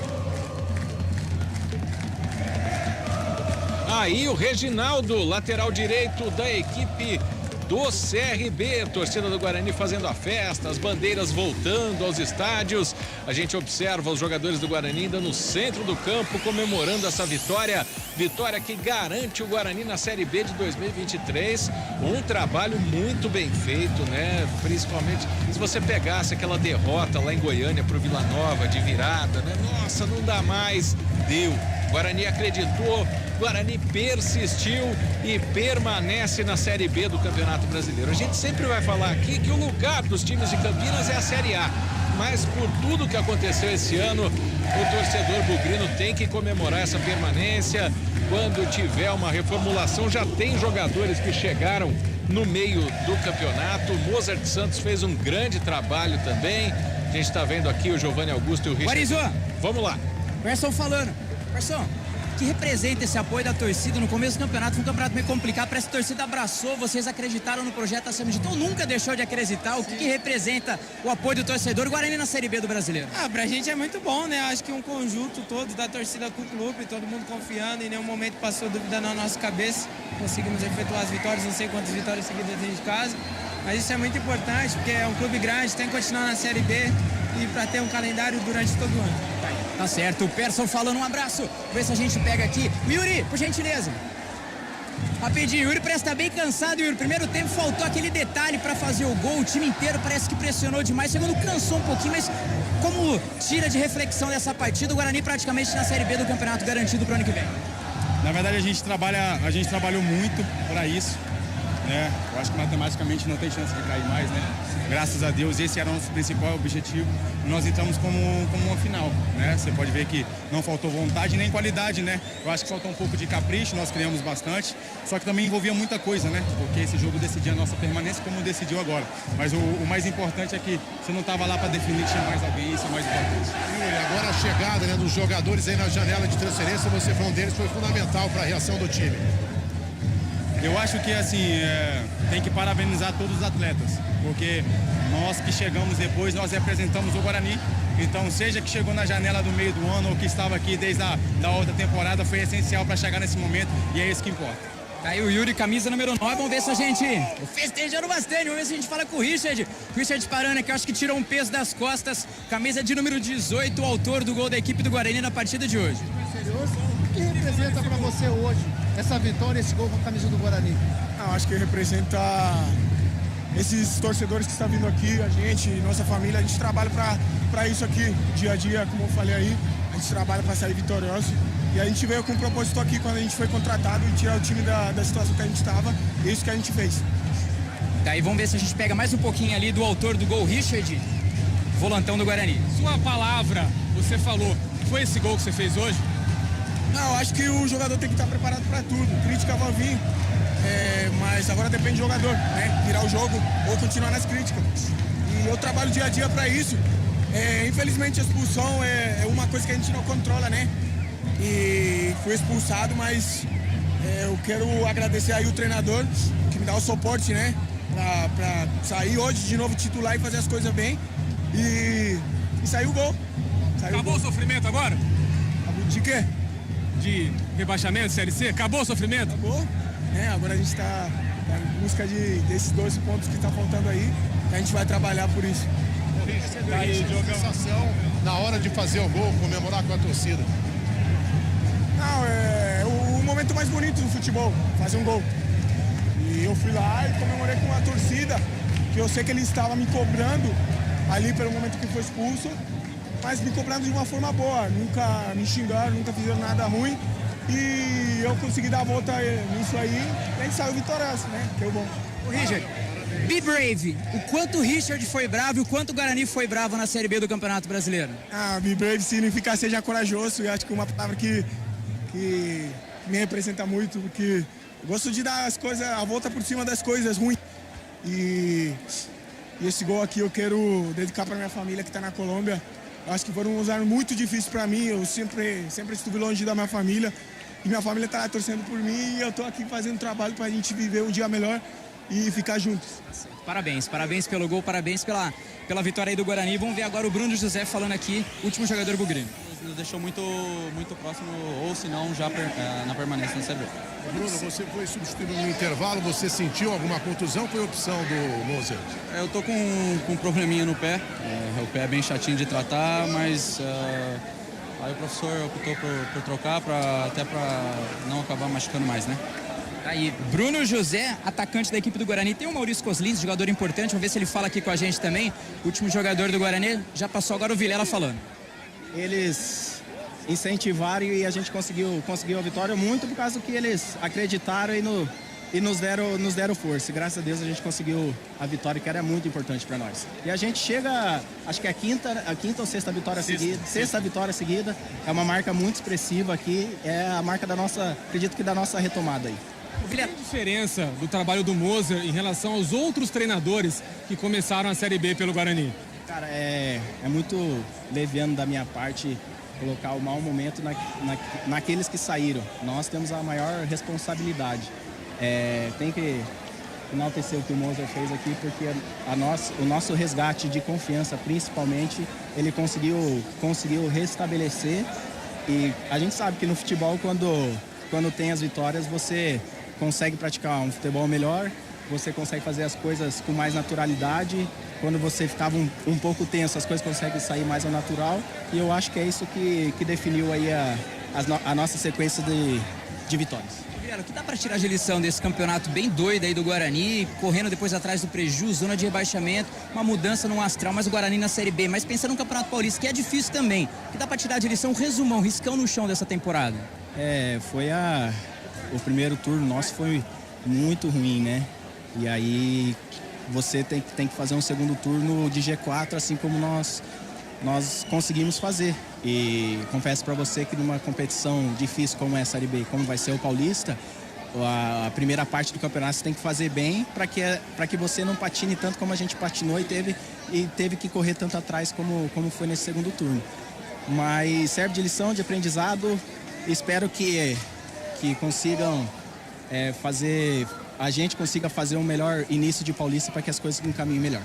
Aí o Reginaldo, lateral direito da equipe do CRB, torcida do Guarani fazendo a festa, as bandeiras voltando aos estádios. A gente observa os jogadores do Guarani ainda no centro do campo comemorando essa vitória que garante o Guarani na Série B de 2023. Um trabalho muito bem feito, né? Principalmente se você pegasse aquela derrota lá em Goiânia pro Vila Nova de virada, né? Nossa, não dá mais. Deu. Guarani acreditou, Guarani persistiu e permanece na Série B do Campeonato Brasileiro. A gente sempre vai falar aqui que o lugar dos times de Campinas é a Série A, mas por tudo que aconteceu esse ano, o torcedor bugrino tem que comemorar essa permanência. Quando tiver uma reformulação, já tem jogadores que chegaram no meio do campeonato. O Mozart Santos fez um grande trabalho também. A gente está vendo aqui o Giovanni Augusto e o Richard. Guarizo! Vamos lá. Gerson falando. Gerson, que representa esse apoio da torcida no começo do campeonato? Foi um campeonato meio complicado, parece que a torcida abraçou, vocês acreditaram no projeto acima de tudo, nunca deixou de acreditar. O que representa o apoio do torcedor Guarani na Série B do Brasileiro? Pra gente é muito bom, né? Acho que um conjunto todo da torcida com o clube, todo mundo confiando, em nenhum momento passou dúvida na nossa cabeça. Conseguimos efetuar as vitórias, não sei quantas vitórias seguidas dentro de casa, mas isso é muito importante, porque é um clube grande, tem que continuar na Série B e para ter um calendário durante todo o ano. Tá certo, o Persson falando, um abraço. Vê se a gente pega aqui. Yuri, por gentileza. Rapidinho, o Yuri parece estar bem cansado, Yuri. Primeiro tempo faltou aquele detalhe para fazer o gol. O time inteiro parece que pressionou demais. Segundo, cansou um pouquinho, mas como tira de reflexão dessa partida, o Guarani praticamente na Série B do campeonato garantido para o ano que vem? Na verdade, a gente trabalhou muito para isso, né? Eu acho que matematicamente não tem chance de cair mais, né? Graças a Deus, esse era o nosso principal objetivo. Nós entramos como uma final, né? Você pode ver que não faltou vontade nem qualidade, né? Eu acho que faltou um pouco de capricho, nós criamos bastante, só que também envolvia muita coisa, né? Porque esse jogo decidia a nossa permanência como decidiu agora. Mas o mais importante é que você não estava lá para definir, tinha mais alguém, isso é o mais importante. Yuri, agora a chegada, né, dos jogadores aí na janela de transferência, você foi um deles, foi fundamental para a reação do time. Eu acho que, assim, tem que parabenizar todos os atletas, porque nós que chegamos depois, nós representamos o Guarani. Então, seja que chegou na janela do meio do ano ou que estava aqui desde da outra temporada, foi essencial para chegar nesse momento e é isso que importa. Tá aí o Yuri, camisa número 9, vamos ver se a gente festejando bastante, vamos ver se a gente fala com o Richard. Richard Parana, que eu acho que tirou um peso das costas, camisa de número 18, o autor do gol da equipe do Guarani na partida de hoje. O que representa para você hoje essa vitória, esse gol com a camisa do Guarani? Acho que representa esses torcedores que estão vindo aqui, a gente, nossa família, a gente trabalha para isso aqui, dia a dia, como eu falei aí, a gente trabalha para sair vitorioso. E a gente veio com um propósito aqui quando a gente foi contratado e tirar o time da situação que a gente estava, e é isso que a gente fez. Daí vamos ver se a gente pega mais um pouquinho ali do autor do gol, Richard, volantão do Guarani. Sua palavra, você falou, foi esse gol que você fez hoje? Não, eu acho que o jogador tem que estar preparado para tudo. Crítica vai vir, mas agora depende do jogador, né? Virar o jogo ou continuar nas críticas. E eu trabalho dia a dia para isso. Infelizmente a expulsão é uma coisa que a gente não controla, né? E fui expulsado, mas eu quero agradecer aí o treinador que me dá o suporte, né? Pra sair hoje de novo titular e fazer as coisas bem. E saiu o gol. Acabou o sofrimento agora? De quê? De rebaixamento, Série C? Acabou o sofrimento? Acabou. Agora a gente está em busca desses 12 pontos que está faltando aí. A gente vai trabalhar por isso. Sensação na hora de fazer o gol, comemorar com a torcida. Não, é o momento mais bonito do futebol, fazer um gol. E eu fui lá e comemorei com a torcida, que eu sei que ele estava me cobrando ali pelo momento que foi expulso, mas me cobrando de uma forma boa, nunca me xingaram, nunca fizeram nada ruim. E eu consegui dar a volta nisso aí, e a gente saiu vitorioso, né? Que é o bom. O Richard, be brave. O quanto o Richard foi bravo e o quanto o Guarani foi bravo na Série B do Campeonato Brasileiro? Be brave significa seja corajoso, e acho que é uma palavra que me representa muito, porque eu gosto de dar as coisas, a volta por cima das coisas ruins. E esse gol aqui eu quero dedicar para minha família que está na Colômbia. Eu acho que foram uns anos muito difíceis para mim, eu sempre estive longe da minha família. E minha família está lá torcendo por mim e eu estou aqui fazendo trabalho para a gente viver um dia melhor e ficar juntos. Parabéns pelo gol, parabéns pela vitória aí do Guarani. Vamos ver agora o Bruno José falando aqui, último jogador bugrino. Nos deixou muito próximo, ou se não, já na permanência na Série B. Bruno, você foi substituído no intervalo, você sentiu alguma contusão? Foi opção do Mozart? Eu tô com um probleminha no pé, o pé é bem chatinho de tratar, mas aí o professor optou por trocar até para não acabar machucando mais, né? Aí, Bruno José, atacante da equipe do Guarani. Tem o Maurício Coslins, jogador importante, vamos ver se ele fala aqui com a gente também. Último jogador do Guarani, já passou agora o Vilela falando. Eles incentivaram e a gente conseguiu a vitória muito por causa do que eles acreditaram e nos deram força. E graças a Deus a gente conseguiu a vitória, que era muito importante para nós. E a gente chega, acho que a quinta ou sexta vitória seguida. Sexta vitória seguida. É uma marca muito expressiva aqui. É a marca da nossa, acredito que da nossa retomada aí. Qual é a diferença do trabalho do Moser em relação aos outros treinadores que começaram a Série B pelo Guarani? Cara, é muito leviano da minha parte colocar o mau momento naqueles que saíram. Nós temos a maior responsabilidade. Tem que enaltecer o que o Moser fez aqui, porque o nosso resgate de confiança, principalmente, ele conseguiu restabelecer. E a gente sabe que no futebol, quando tem as vitórias, você consegue praticar um futebol melhor, você consegue fazer as coisas com mais naturalidade. Quando você ficava um pouco tenso, as coisas conseguem sair mais ao natural. E eu acho que é isso que definiu aí a nossa sequência de vitórias. O que dá para tirar de lição desse campeonato bem doido aí do Guarani, correndo depois atrás do prejuízo, zona de rebaixamento, uma mudança no astral, mas o Guarani na Série B, mas pensando no Campeonato Paulista, que é difícil também. O que dá para tirar de lição? Resumão, riscão no chão dessa temporada. O primeiro turno nosso foi muito ruim, né? E aí você tem que fazer um segundo turno de G4, assim como nós conseguimos fazer. E confesso para você que numa competição difícil como é a Série B, como vai ser o Paulista, a primeira parte do campeonato você tem que fazer bem para que você não patine tanto como a gente patinou e teve que correr tanto atrás como foi nesse segundo turno. Mas serve de lição, de aprendizado. Espero que consigam a gente consiga fazer um melhor início de Paulista para que as coisas caminhem melhor.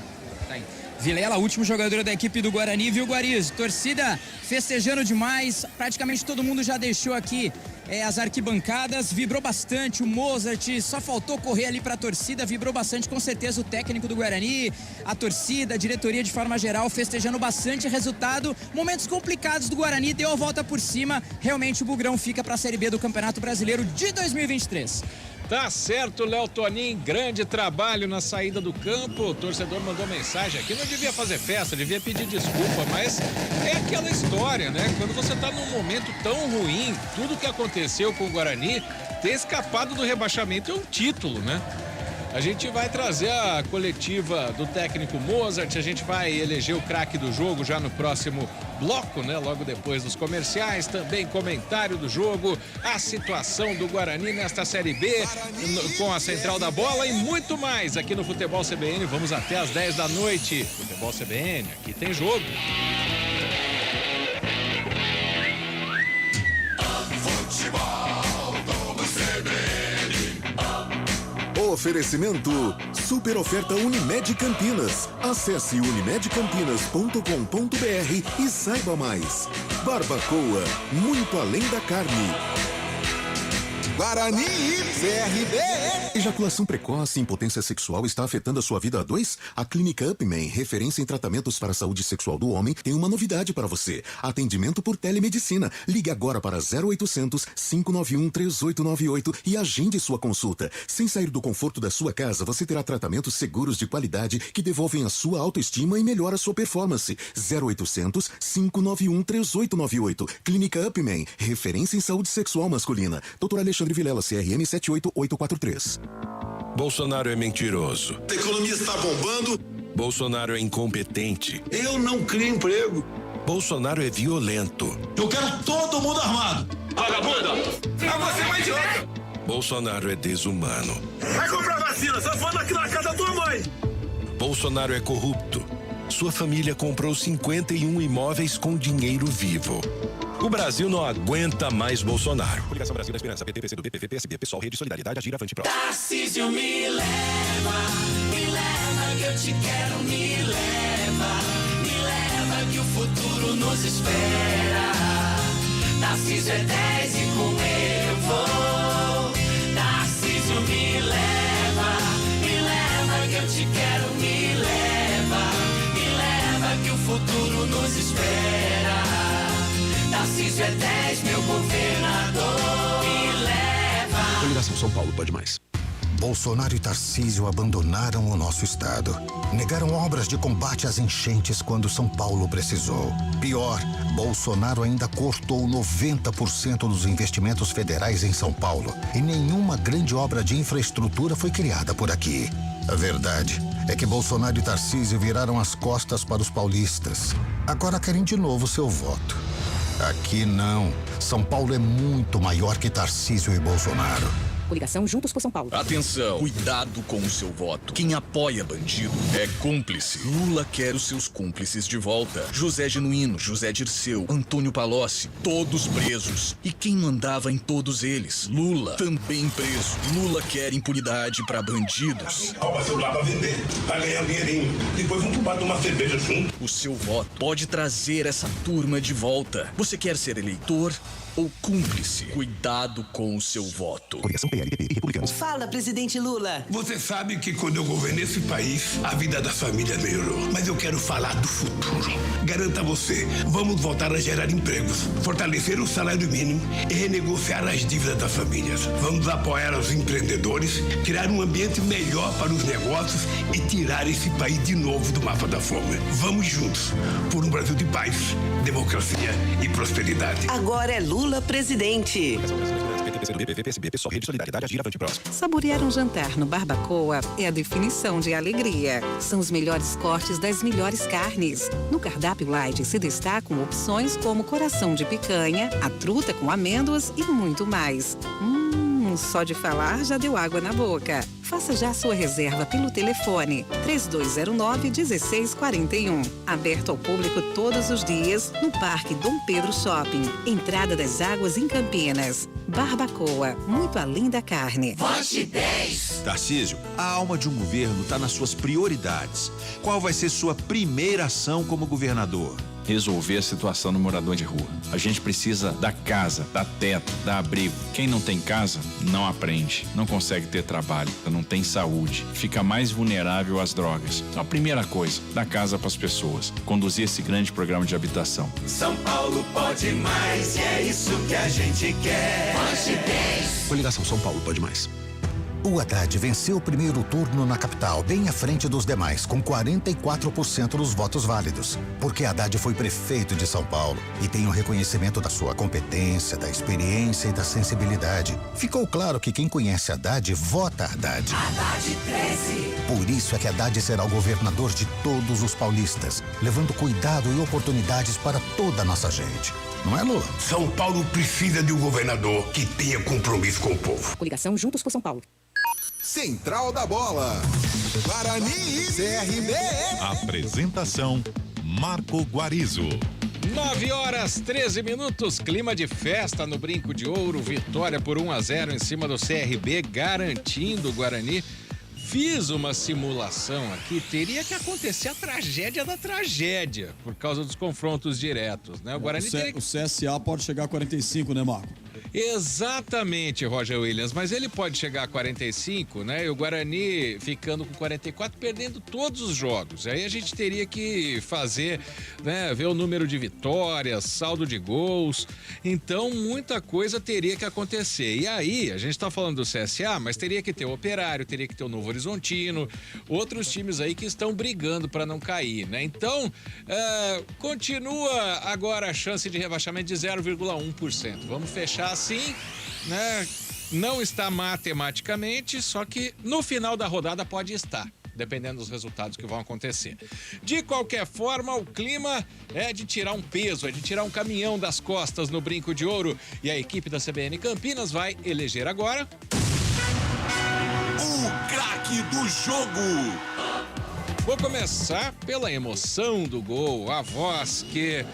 Tá aí. Vilela, último jogador da equipe do Guarani, viu, Guarizo? Torcida festejando demais, praticamente todo mundo já deixou aqui as arquibancadas, vibrou bastante, o Mozart só faltou correr ali pra torcida, vibrou bastante, com certeza o técnico do Guarani, a torcida, a diretoria de forma geral, festejando bastante resultado, momentos complicados do Guarani, deu a volta por cima, realmente o Bugrão fica pra Série B do Campeonato Brasileiro de 2023. Tá certo, Léo Tonin, grande trabalho na saída do campo. O torcedor mandou mensagem aqui, não devia fazer festa, devia pedir desculpa, mas é aquela história, né? Quando você tá num momento tão ruim, tudo que aconteceu com o Guarani, ter escapado do rebaixamento é um título, né? A gente vai trazer a coletiva do técnico Mozart, a gente vai eleger o craque do jogo já no próximo bloco, né? Logo depois dos comerciais, também comentário do jogo, a situação do Guarani nesta Série B, com a Central da Bola e muito mais aqui no Futebol CBN. Vamos até às 10 da noite. Futebol CBN, aqui tem jogo. Oferecimento Super Oferta Unimed Campinas. Acesse unimedcampinas.com.br e saiba mais. Barbacoa, muito além da carne. Guarani e CRB. Ejaculação precoce e impotência sexual está afetando a sua vida a dois? A Clínica Upman, referência em tratamentos para a saúde sexual do homem, tem uma novidade para você. Atendimento por telemedicina. Ligue agora para 0800 591 3898 e agende sua consulta. Sem sair do conforto da sua casa, você terá tratamentos seguros de qualidade que devolvem a sua autoestima e melhoram a sua performance. 0800 591 3898. Clínica Upman, referência em saúde sexual masculina. Dr. Alexandre Vilela, CRM 78843. Bolsonaro é mentiroso. A economia está bombando. Bolsonaro é incompetente. Eu não crio emprego. Bolsonaro é violento. Eu quero todo mundo armado. Vagabunda! Você é um idiota! Bolsonaro é desumano. Vai comprar vacina, só falando aqui na casa da tua mãe. Bolsonaro é corrupto. Sua família comprou 51 imóveis com dinheiro vivo. O Brasil não aguenta mais Bolsonaro. Coligação Brasil da Esperança, PT, PCdoB, PV, PSB, PSOL, Rede Solidariedade, Agir, Avante, Pro. Tarcísio, me leva que eu te quero, me leva que o futuro nos espera. Tarcísio é 10 e com ele eu vou. Tarcísio, me leva que eu te quero, me leva que o futuro nos espera. Tarcísio é 10, meu governador, me leva. Coligação São Paulo pode mais. Bolsonaro e Tarcísio abandonaram o nosso estado. Negaram obras de combate às enchentes quando São Paulo precisou. Pior, Bolsonaro ainda cortou 90% dos investimentos federais em São Paulo. E nenhuma grande obra de infraestrutura foi criada por aqui. A verdade é que Bolsonaro e Tarcísio viraram as costas para os paulistas. Agora querem de novo seu voto. Aqui não. São Paulo é muito maior que Tarcísio e Bolsonaro. Coligação Juntos por São Paulo. Atenção, cuidado com o seu voto. Quem apoia bandido é cúmplice. Lula quer os seus cúmplices de volta. José Genuíno, José Dirceu, Antônio Palocci, todos presos. E quem mandava em todos eles? Lula, também preso. Lula quer impunidade para bandidos. Rouba celular pra vender, vai ganhar um dinheirinho. Depois vamos tomar uma cerveja junto. O seu voto pode trazer essa turma de volta. Você quer ser eleitor ou cúmplice? Cuidado com o seu voto. Coligação PRPP e Republicanos. Fala, presidente Lula. Você sabe que quando eu governei esse país, a vida das famílias melhorou. Mas eu quero falar do futuro. Garanto a você, vamos voltar a gerar empregos, fortalecer o salário mínimo e renegociar as dívidas das famílias. Vamos apoiar os empreendedores, criar um ambiente melhor para os negócios e tirar esse país de novo do mapa da fome. Vamos juntos por um Brasil de paz, democracia e prosperidade. Agora é Lula presidente. PSOL, Rede Solidariedade, Agir, Avante, Próximo. Saborear um jantar no Barbacoa é a definição de alegria. São os melhores cortes das melhores carnes. No cardápio light se destacam opções como coração de picanha, a truta com amêndoas e muito mais. Só de falar já deu água na boca. Faça já sua reserva pelo telefone 3209-1641. Aberto ao público todos os dias no Parque Dom Pedro Shopping. Entrada das Águas em Campinas. Barbacoa, muito além da carne. Vote 10. Tarcísio, a alma de um governo está nas suas prioridades. Qual vai ser sua primeira ação como governador? Resolver a situação do morador de rua. A gente precisa dar casa, dar teto, dar abrigo. Quem não tem casa, não aprende, não consegue ter trabalho, não tem saúde, fica mais vulnerável às drogas. Então a primeira coisa, dar casa para as pessoas, conduzir esse grande programa de habitação. São Paulo pode mais e é isso que a gente quer. Vote 10. Coligação São Paulo pode mais. O Haddad venceu o primeiro turno na capital, bem à frente dos demais, com 44% dos votos válidos. Porque Haddad foi prefeito de São Paulo e tem o reconhecimento da sua competência, da experiência e da sensibilidade. Ficou claro que quem conhece Haddad, vota Haddad. Haddad 13. Por isso é que Haddad será o governador de todos os paulistas, levando cuidado e oportunidades para toda a nossa gente. Não é, Lula? São Paulo precisa de um governador que tenha compromisso com o povo. Coligação Juntos por São Paulo. Central da Bola. Guarani e CRB. Apresentação: Marco Guarizo. 9h13, clima de festa no Brinco de Ouro, vitória por 1-0 em cima do CRB, garantindo o Guarani. Fiz uma simulação aqui, teria que acontecer a tragédia da tragédia, por causa dos confrontos diretos, né? O Guarani o CSA pode chegar a 45, né, Marco? Exatamente, Roger Williams, mas ele pode chegar a 45, né? E o Guarani ficando com 44, perdendo todos os jogos. Aí a gente teria que fazer, né, ver o número de vitórias, saldo de gols. Então, muita coisa teria que acontecer. E aí, a gente tá falando do CSA, mas teria que ter o Operário, teria que ter o Novo Horizontino, outros times aí que estão brigando para não cair, né? Então, continua agora a chance de rebaixamento de 0,1%. Vamos fechar assim, né? Não está matematicamente, só que no final da rodada pode estar, dependendo dos resultados que vão acontecer. De qualquer forma, o clima é de tirar um peso, é de tirar um caminhão das costas no Brinco de Ouro. E a equipe da CBN Campinas vai eleger agora o craque do jogo. Vou começar pela emoção do gol, a voz que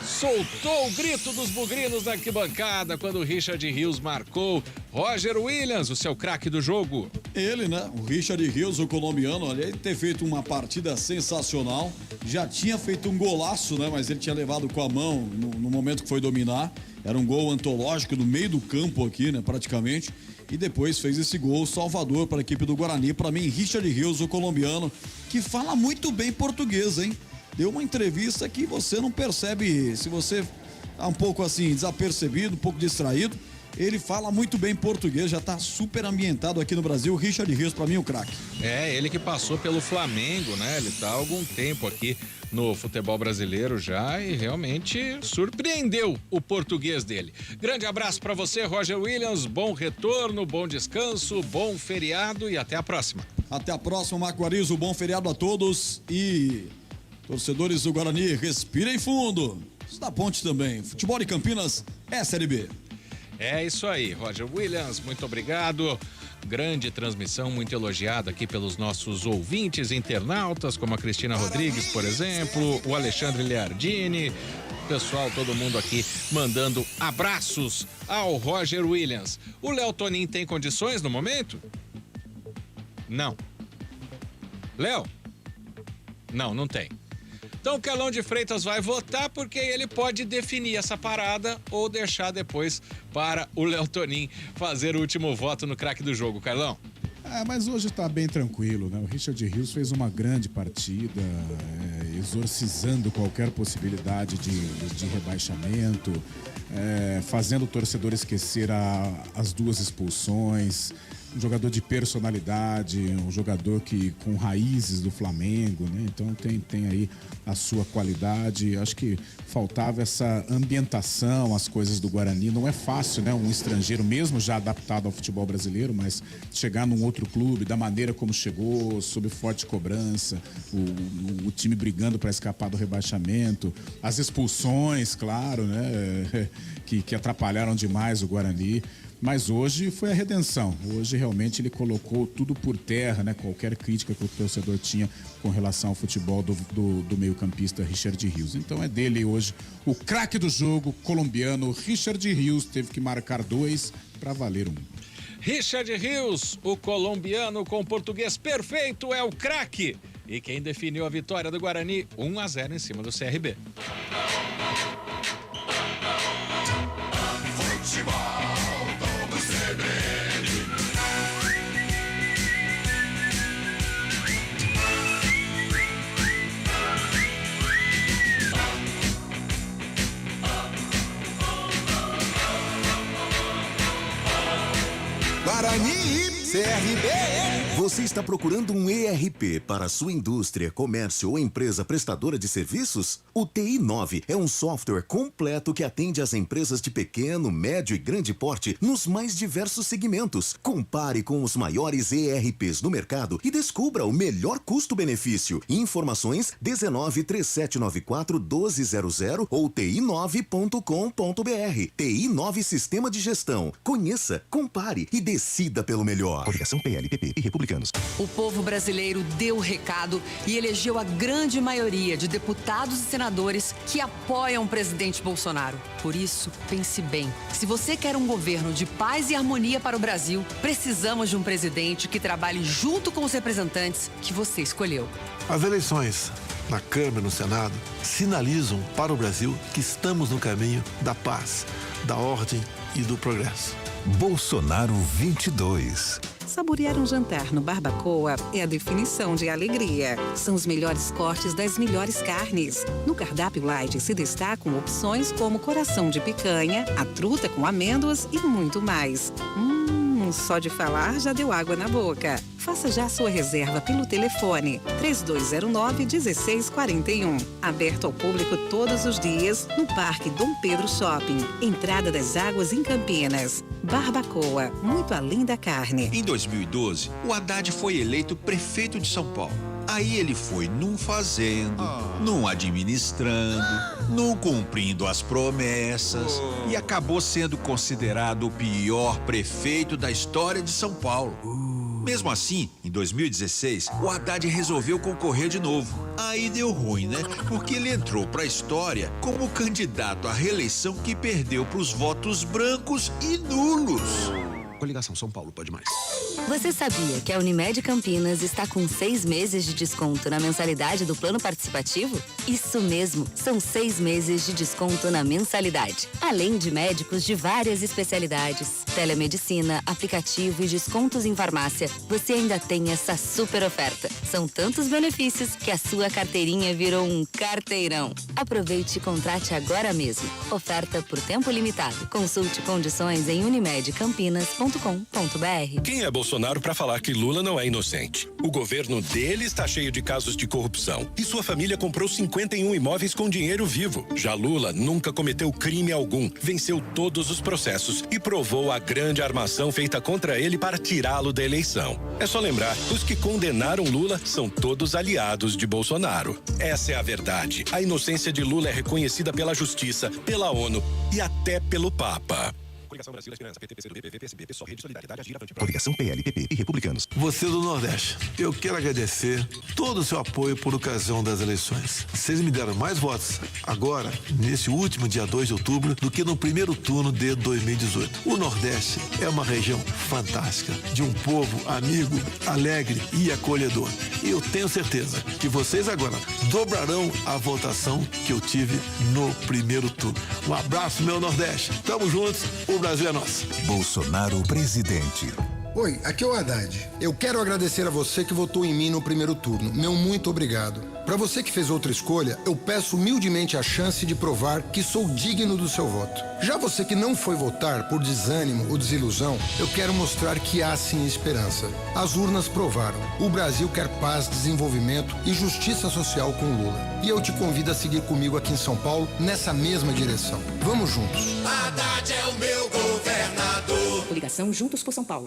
soltou o grito dos bugrinos na arquibancada quando o Richard Rios marcou. Roger Williams, o seu craque do jogo. Ele, né? O Richard Rios, o colombiano, ele ter feito uma partida sensacional. Já tinha feito um golaço, né? Mas ele tinha levado com a mão no momento que foi dominar. Era um gol antológico no meio do campo aqui, né? Praticamente. E depois fez esse gol salvador para a equipe do Guarani. Para mim, Richard Rios, o colombiano, que fala muito bem português, hein? Deu uma entrevista que você não percebe, se você tá um pouco assim, desapercebido, um pouco distraído. Ele fala muito bem português, já tá super ambientado aqui no Brasil. Richard Rios, pra mim, o craque. É, ele que passou pelo Flamengo, né? Ele tá há algum tempo aqui no futebol brasileiro já e realmente surpreendeu o português dele. Grande abraço pra você, Roger Williams. Bom retorno, bom descanso, bom feriado e até a próxima. Até a próxima, Marco Guarizo. Bom feriado a todos e... torcedores do Guarani, respirem fundo. Isso da Ponte também. Futebol de Campinas é Série B. É isso aí, Roger Williams, muito obrigado. Grande transmissão, muito elogiada aqui pelos nossos ouvintes internautas, como a Cristina Rodrigues, por exemplo, o Alexandre Leardini. Pessoal, todo mundo aqui mandando abraços ao Roger Williams. O Léo Tonin tem condições no momento? Não. Léo? Não tem. Então Então o Carlão de Freitas vai votar porque ele pode definir essa parada ou deixar depois para o Léo Tonin fazer o último voto no craque do jogo, Carlão. Mas hoje está bem tranquilo, né? O Richard Rios fez uma grande partida, exorcizando qualquer possibilidade de rebaixamento, fazendo o torcedor esquecer as 2 expulsões. Um jogador de personalidade, um jogador com raízes do Flamengo, né? Então tem aí a sua qualidade. Acho que faltava essa ambientação, as coisas do Guarani. Não é fácil, né? Um estrangeiro, mesmo já adaptado ao futebol brasileiro, mas chegar num outro clube, da maneira como chegou, sob forte cobrança, o time brigando para escapar do rebaixamento, as expulsões, claro, né? Que atrapalharam demais o Guarani. Mas hoje foi a redenção. Hoje realmente ele colocou tudo por terra, né? Qualquer crítica que o torcedor tinha com relação ao futebol do meio-campista Richard Rios. Então é dele hoje o craque do jogo colombiano. Richard Rios teve que marcar 2 para valer 1. Richard Rios, o colombiano com português perfeito, é o craque. E quem definiu a vitória do Guarani 1-0 em cima do CRB. Guarani e CRB. Você está procurando um ERP para a sua indústria, comércio ou empresa prestadora de serviços? O TI9 é um software completo que atende às empresas de pequeno, médio e grande porte nos mais diversos segmentos. Compare com os maiores ERPs do mercado e descubra o melhor custo-benefício. Informações 19-3794-1200 ou ti9.com.br. TI9 Sistema de Gestão. Conheça, compare e decida pelo melhor. Coligação PLPP e Republicanos. O povo brasileiro deu o recado e elegeu a grande maioria de deputados e senadores que apoiam o presidente Bolsonaro. Por isso, pense bem. Se você quer um governo de paz e harmonia para o Brasil, precisamos de um presidente que trabalhe junto com os representantes que você escolheu. As eleições na Câmara e no Senado sinalizam para o Brasil que estamos no caminho da paz, da ordem e do progresso. Bolsonaro 22. Saborear um jantar no Barbacoa é a definição de alegria. São os melhores cortes das melhores carnes. No cardápio light se destacam opções como coração de picanha, a truta com amêndoas e muito mais. Só de falar já deu água na boca. Faça já sua reserva pelo telefone 3209-1641. Aberto ao público todos os dias no Parque Dom Pedro Shopping. Entrada das Águas em Campinas. Barbacoa, muito além da carne. Em 2012, o Haddad foi eleito prefeito de São Paulo. Aí ele foi num fazendo, num administrando, num cumprindo as promessas e acabou sendo considerado o pior prefeito da história de São Paulo. Mesmo assim, em 2016, o Haddad resolveu concorrer de novo. Aí deu ruim, né? Porque ele entrou pra história como candidato à reeleição que perdeu pros votos brancos e nulos. Coligação São Paulo pode mais. Você sabia que a Unimed Campinas está com 6 meses de desconto na mensalidade do plano participativo? Isso mesmo, são 6 meses de desconto na mensalidade. Além de médicos de várias especialidades, telemedicina, aplicativo e descontos em farmácia, você ainda tem essa super oferta. São tantos benefícios que a sua carteirinha virou um carteirão. Aproveite e contrate agora mesmo. Oferta por tempo limitado. Consulte condições em unimedcampinas.com.br. Quem é Bolsonaro para falar que Lula não é inocente? O governo dele está cheio de casos de corrupção e sua família comprou 51 imóveis com dinheiro vivo. Já Lula nunca cometeu crime algum, venceu todos os processos e provou a grande armação feita contra ele para tirá-lo da eleição. É só lembrar, os que condenaram Lula são todos aliados de Bolsonaro. Essa é a verdade. A inocência de Lula é reconhecida pela Justiça, pela ONU e até pelo Papa. Coligação Brasil da Esperança, PT, PCdoB, PV, PSB, PSOL, Rede Solidariedade, Agir, Avante. Coligação PLPP e Republicanos. Você do Nordeste, eu quero agradecer todo o seu apoio por ocasião das eleições. Vocês me deram mais votos agora, nesse último dia 2 de outubro, do que no primeiro turno de 2018. O Nordeste é uma região fantástica, de um povo amigo, alegre e acolhedor. E eu tenho certeza que vocês agora dobrarão a votação que eu tive no primeiro turno. Um abraço, meu Nordeste. Tamo juntos, o Brasil é nosso. Bolsonaro presidente. Oi, aqui é o Haddad. Eu quero agradecer a você que votou em mim no primeiro turno. Meu muito obrigado. Para você que fez outra escolha, eu peço humildemente a chance de provar que sou digno do seu voto. Já você que não foi votar por desânimo ou desilusão, eu quero mostrar que há sim esperança. As urnas provaram. O Brasil quer paz, desenvolvimento e justiça social com Lula. E eu te convido a seguir comigo aqui em São Paulo, nessa mesma direção. Vamos juntos. Haddad é o meu governador. Coligação Juntos por São Paulo.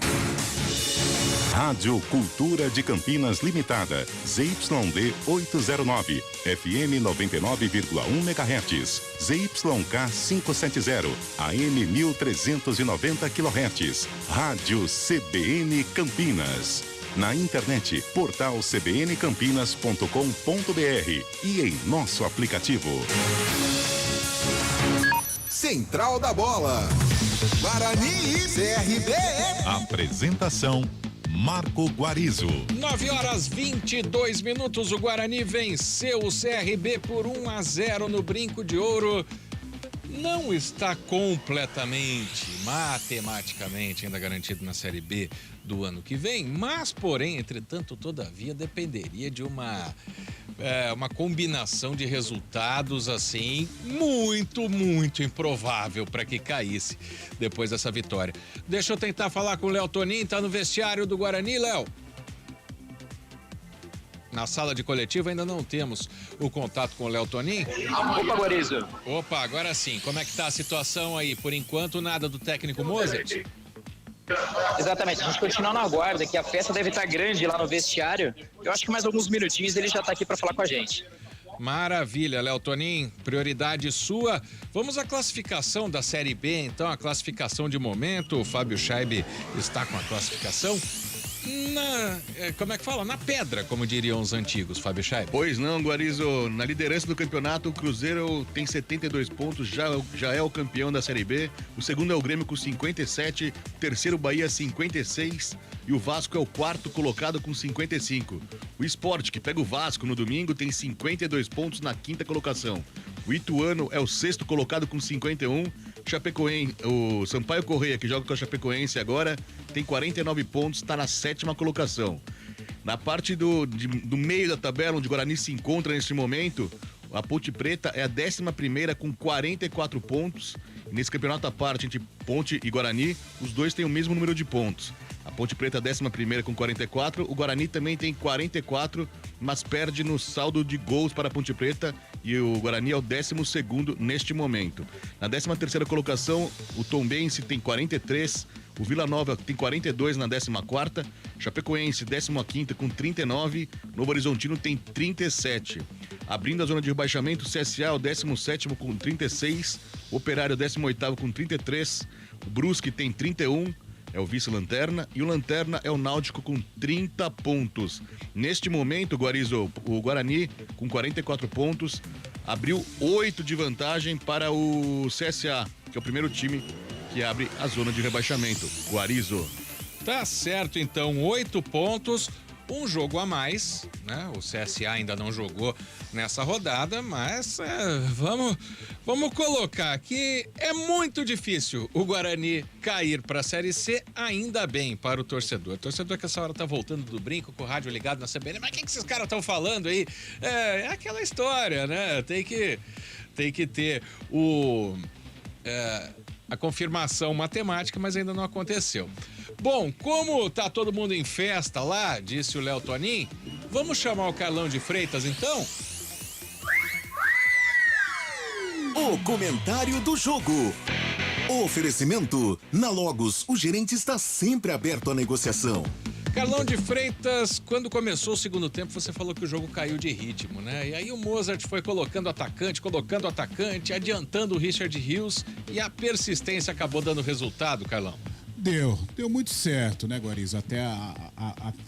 Rádio Cultura de Campinas Limitada, ZYD 809, FM 99,1 MHz, ZYK 570, AM 1390 kHz, Rádio CBN Campinas. Na internet, portal cbncampinas.com.br e em nosso aplicativo. Central da Bola. Guarani e CRB. Apresentação Marco Guarizo. 9h22. O Guarani venceu o CRB por 1-0 no Brinco de Ouro. Não está completamente, matematicamente, ainda garantido na Série B do ano que vem, mas, porém, entretanto, todavia, dependeria de uma combinação de resultados, assim, muito improvável para que caísse depois dessa vitória. Deixa eu tentar falar com o Léo Tonin, tá no vestiário do Guarani, Léo. Na sala de coletiva ainda não temos o contato com o Léo Tonin. Opa, Guarizo. Opa, agora sim. Como é que tá a situação aí? Por enquanto, nada do técnico Mozart? Exatamente, a gente continua na guarda, que a festa deve estar grande lá no vestiário. Eu acho que mais alguns minutinhos ele já está aqui para falar com a gente. Maravilha, Léo Tonin, prioridade sua. Vamos à classificação da Série B, então, a classificação de momento. O Fábio Scheibe está com a classificação como é que fala? Na pedra, como diriam os antigos, Fábio Scheibe. Pois não, Guarizo. Na liderança do campeonato, o Cruzeiro tem 72 pontos, já é o campeão da Série B. O segundo é o Grêmio com 57, terceiro Bahia 56 e o Vasco é o quarto colocado com 55. O Sport, que pega o Vasco no domingo, tem 52 pontos na quinta colocação. O Ituano é o sexto colocado com 51. Chapecoense, o Sampaio Corrêa, que joga com a Chapecoense agora, tem 49 pontos, está na sétima colocação. Na parte do meio da tabela, onde o Guarani se encontra neste momento, a Ponte Preta é a 11ª com 44 pontos. Nesse campeonato à parte, entre Ponte e Guarani, os dois têm o mesmo número de pontos. A Ponte Preta é a 11ª com 44, o Guarani também tem 44, mas perde no saldo de gols para a Ponte Preta e o Guarani é o 12º neste momento. Na 13ª colocação, o Tombense tem 43, o Vila Nova tem 42 na 14ª, Chapecoense 15ª com 39, Novo Horizontino tem 37. Abrindo a zona de rebaixamento, o CSA é o 17º com 36, o Operário 18º com 33, o Brusque tem 31, é o vice-lanterna, e o lanterna é o Náutico com 30 pontos. Neste momento, Guarizo, o Guarani com 44 pontos, abriu 8 de vantagem para o CSA, que é o primeiro time que abre a zona de rebaixamento. Guarizo. Tá certo, então, 8 pontos. Um jogo a mais, né? O CSA ainda não jogou nessa rodada, mas vamos colocar que é muito difícil o Guarani cair para a Série C, ainda bem para o torcedor. O torcedor que essa hora tá voltando do brinco com o rádio ligado na CBN, mas o que esses caras estão falando aí? É aquela história, né? Tem que ter a confirmação matemática, mas ainda não aconteceu. Bom, como tá todo mundo em festa lá, disse o Léo Tonin, vamos chamar o Carlão de Freitas, então? O comentário do jogo. Oferecimento. Na Logos, o gerente está sempre aberto à negociação. Carlão de Freitas, quando começou o segundo tempo, você falou que o jogo caiu de ritmo, né? E aí o Mozart foi colocando atacante, adiantando o Richard Rios e a persistência acabou dando resultado, Carlão. Deu muito certo, né, Guarizo? Até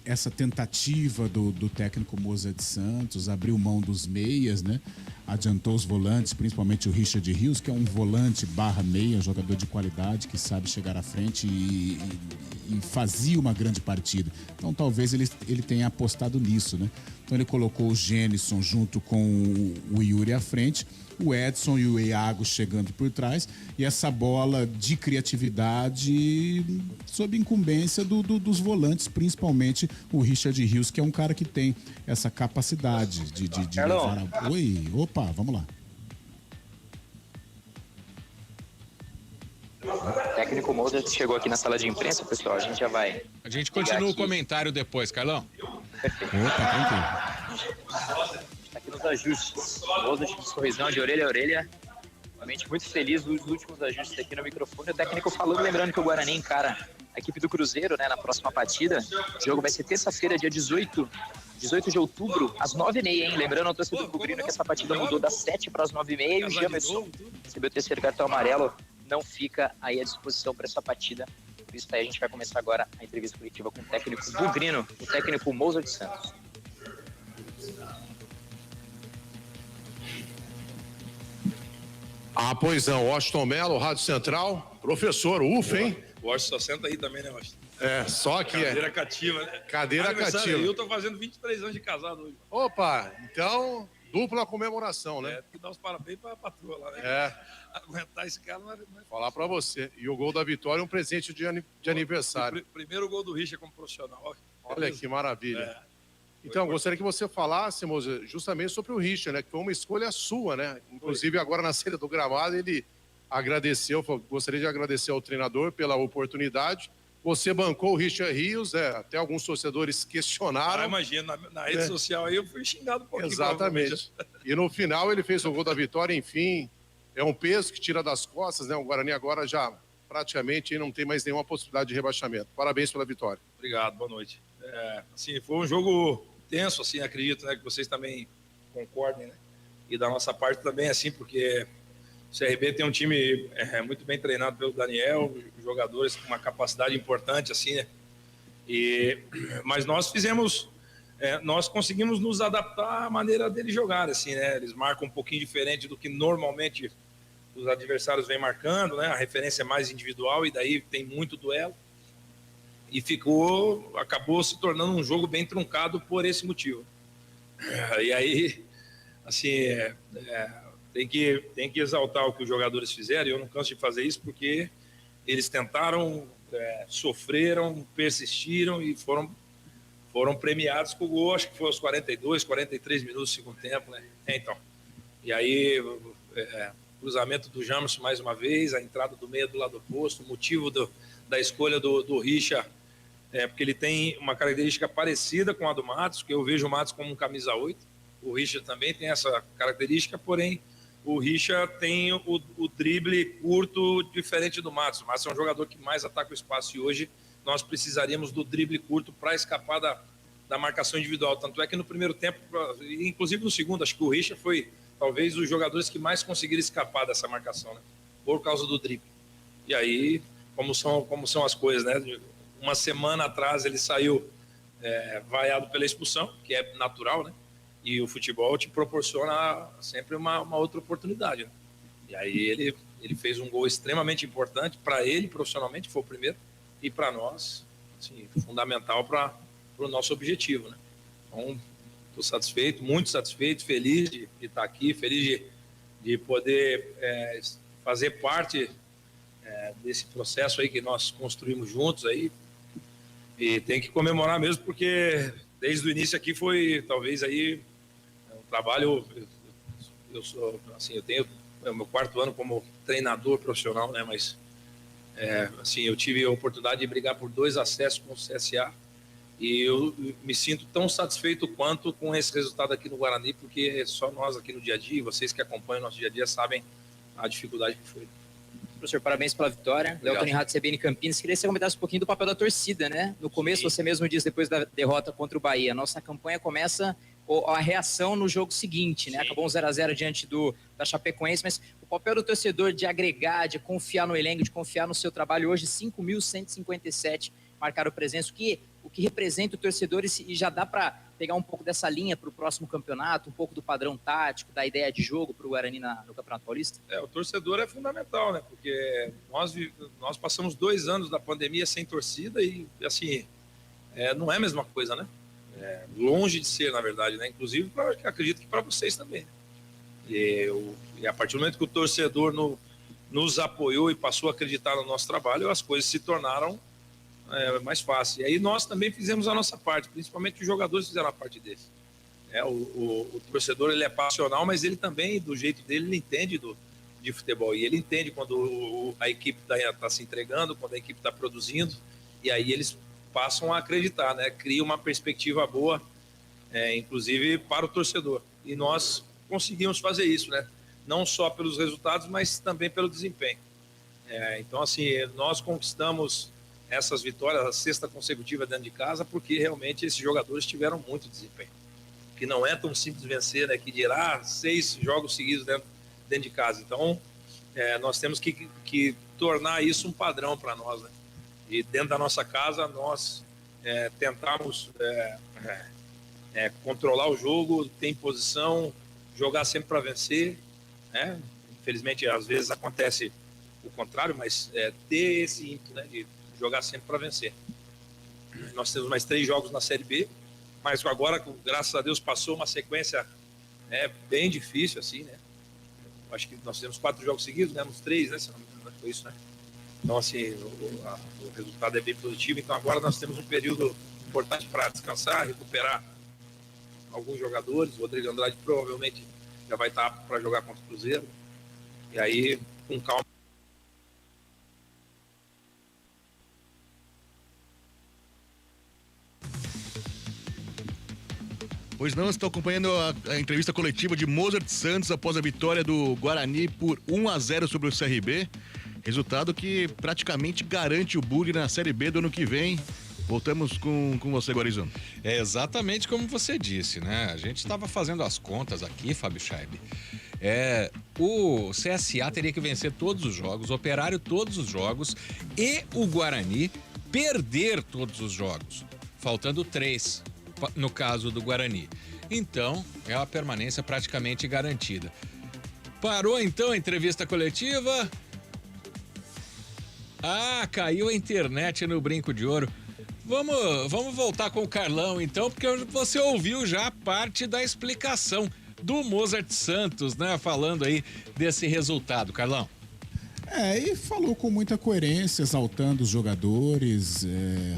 essa tentativa do técnico Mozart Santos, abriu mão dos meias, né? Adiantou os volantes, principalmente o Richard Rios, que é um volante /meia, jogador de qualidade, que sabe chegar à frente e fazia uma grande partida. Então talvez ele tenha apostado nisso, né? Então ele colocou o Gênison junto com o Yuri à frente, o Edson e o Iago chegando por trás, e essa bola de criatividade sob incumbência dos volantes, principalmente o Richard Rios, que é um cara que tem essa capacidade de levar a... Oi, opa, vamos lá. O técnico Mozart chegou aqui na sala de imprensa, pessoal, a gente já vai... A gente continua o comentário depois, Carlão. Opa, tranquilo. Está aqui nos ajustes. Mozart de sorrisão de orelha a orelha. Realmente muito feliz dos últimos ajustes aqui no microfone. O técnico falando, lembrando que o Guarani encara a equipe do Cruzeiro, né, na próxima partida. O jogo vai ser terça-feira, dia 18 de outubro, às 9h30, hein? Lembrando ao torcedor cobrindo que essa partida mudou das 7 para as 9h30 e o Jamerson recebeu o terceiro cartão amarelo. Não fica aí à disposição para essa partida. Por isso aí a gente vai começar agora a entrevista coletiva com o técnico Bugrino, o técnico Mozart Santos. Pois não, Washington Mello, Rádio Central, professor, ufa, hein? O Washington só senta aí também, né, Washington? Só que Cadeira cativa, né? Cadeira cativa. Eu tô fazendo 23 anos de casado hoje. Opa, então, dupla comemoração, né? Tem que dar os parabéns pra patroa lá, né? Aguentar esse cara não é... Falar pra você. E o gol da vitória é um presente de aniversário. Primeiro gol do Richard como profissional. Olha que maravilha. Então, gostaria que você falasse, Moza, justamente sobre o Richard, né? Que foi uma escolha sua, né? Inclusive, agora na saída do gramado, ele agradeceu, gostaria de agradecer ao treinador pela oportunidade. Você bancou o Richard Rios, até alguns torcedores questionaram. Imagina, na rede social aí eu fui xingado um pouquinho. Exatamente. E no final ele fez o gol da vitória, enfim, é um peso que tira das costas, né? O Guarani agora já praticamente não tem mais nenhuma possibilidade de rebaixamento. Parabéns pela vitória. Obrigado, boa noite. Assim, foi um jogo tenso, assim, acredito, né, que vocês também concordem, né? E da nossa parte também, assim, porque o CRB tem um time muito bem treinado pelo Daniel, jogadores com uma capacidade importante, assim, né? Mas nós fizemos, nós conseguimos nos adaptar à maneira deles jogar, assim, né? Eles marcam um pouquinho diferente do que normalmente os adversários vêm marcando, né? A referência é mais individual e daí tem muito duelo. E acabou se tornando um jogo bem truncado por esse motivo. E aí, assim, tem que exaltar o que os jogadores fizeram, e eu não canso de fazer isso, porque eles tentaram, sofreram, persistiram e foram premiados com o gol, acho que foi aos 42, 43 minutos do segundo tempo, né? Então, e aí, cruzamento do Jamerson mais uma vez, a entrada do meia do lado oposto, o motivo da escolha do Richard, porque ele tem uma característica parecida com a do Matos, que eu vejo o Matos como um camisa 8, o Richard também tem essa característica, porém o Richard tem o drible curto diferente do Matos. O Matos é um jogador que mais ataca o espaço e hoje nós precisaríamos do drible curto para escapar da marcação individual. Tanto é que no primeiro tempo, inclusive no segundo, acho que o Richard foi talvez os jogadores que mais conseguiram escapar dessa marcação, né? Por causa do drible. E aí, como são as coisas, né? Uma semana atrás ele saiu vaiado pela expulsão, que é natural, né? E o futebol te proporciona sempre uma outra oportunidade, né? E aí ele fez um gol extremamente importante para ele profissionalmente, foi o primeiro, e para nós, assim, fundamental para o nosso objetivo, né? Então, estou satisfeito, muito satisfeito, feliz de estar aqui, feliz de poder fazer parte desse processo aí que nós construímos juntos aí. E tem que comemorar mesmo, porque desde o início aqui foi talvez aí um trabalho. Eu sou assim, eu tenho o meu 4º ano como treinador profissional, né? Mas assim, eu tive a oportunidade de brigar por 2 acessos com o CSA e eu me sinto tão satisfeito quanto com esse resultado aqui no Guarani, porque só nós aqui no dia a dia, vocês que acompanham o nosso dia a dia sabem a dificuldade que foi. professor, parabéns pela vitória. Léo Tonihato, CBN Campinas. Queria que você comentasse um pouquinho do papel da torcida, né? No começo, você mesmo disse, depois da derrota contra o Bahia, nossa campanha começa a reação no jogo seguinte, né? Acabou um 0-0 diante da Chapecoense, mas o papel do torcedor de agregar, de confiar no elenco, de confiar no seu trabalho, hoje 5.157 marcaram presença, o que representa o torcedor e já dá para pegar um pouco dessa linha para o próximo campeonato, um pouco do padrão tático, da ideia de jogo para o Guarani no Campeonato Paulista? O torcedor é fundamental, né? Porque nós passamos 2 anos da pandemia sem torcida e, assim, não é a mesma coisa, né? Longe de ser, na verdade, né? Inclusive, acredito que para vocês também. E a partir do momento que o torcedor nos apoiou e passou a acreditar no nosso trabalho, as coisas se tornaram mais fáceis. E aí nós também fizemos a nossa parte, principalmente os jogadores fizeram a parte deles. O torcedor, ele é passional, mas ele também, do jeito dele, ele entende de futebol. E ele entende quando a equipe está se entregando, quando a equipe está produzindo, e aí eles passam a acreditar, né? Cria uma perspectiva boa, inclusive para o torcedor. E nós conseguimos fazer isso, né? Não só pelos resultados, mas também pelo desempenho. Então, assim, nós conquistamos essas vitórias, a 6ª consecutiva dentro de casa, porque realmente esses jogadores tiveram muito desempenho. Que não é tão simples vencer, né? Que dirá 6 jogos seguidos dentro de casa. Então, nós temos que tornar isso um padrão para nós, né? E dentro da nossa casa, nós tentamos controlar o jogo, ter posição, jogar sempre para vencer, né? Infelizmente, às vezes acontece o contrário, mas ter esse ímpeto, né, de jogar sempre para vencer. Nós temos mais 3 jogos na Série B, mas agora, graças a Deus, passou uma sequência bem difícil, assim, né? Acho que nós temos 4 jogos seguidos, ganhamos 3, né? Se não me engano, foi isso, né? Então, assim, o resultado é bem positivo. Então, agora nós temos um período importante para descansar, recuperar alguns jogadores. O Rodrigo Andrade provavelmente já vai estar apto para jogar contra o Cruzeiro. E aí, com calma. Pois não, estou acompanhando a entrevista coletiva de Mozart Santos após a vitória do Guarani por 1-0 sobre o CRB. Resultado que praticamente garante o bug na Série B do ano que vem. Voltamos com você, Guarizão. É exatamente como você disse, né? A gente estava fazendo as contas aqui, Fábio Scheib. O CSA teria que vencer todos os jogos, o Operário todos os jogos e o Guarani perder todos os jogos, faltando 3 no caso do Guarani. Então, é uma permanência praticamente garantida. Parou então a entrevista coletiva? Caiu a internet no Brinco de Ouro. Vamos voltar com o Carlão, então, porque você ouviu já parte da explicação do Mozart Santos, né? Falando aí desse resultado, Carlão. E falou com muita coerência, exaltando os jogadores,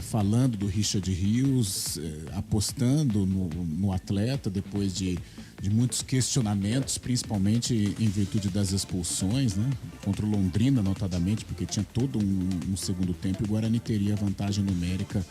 falando do Richard Rios, apostando no atleta depois de muitos questionamentos, principalmente em virtude das expulsões, né? Contra o Londrina, notadamente, porque tinha todo um segundo tempo e o Guarani teria vantagem numérica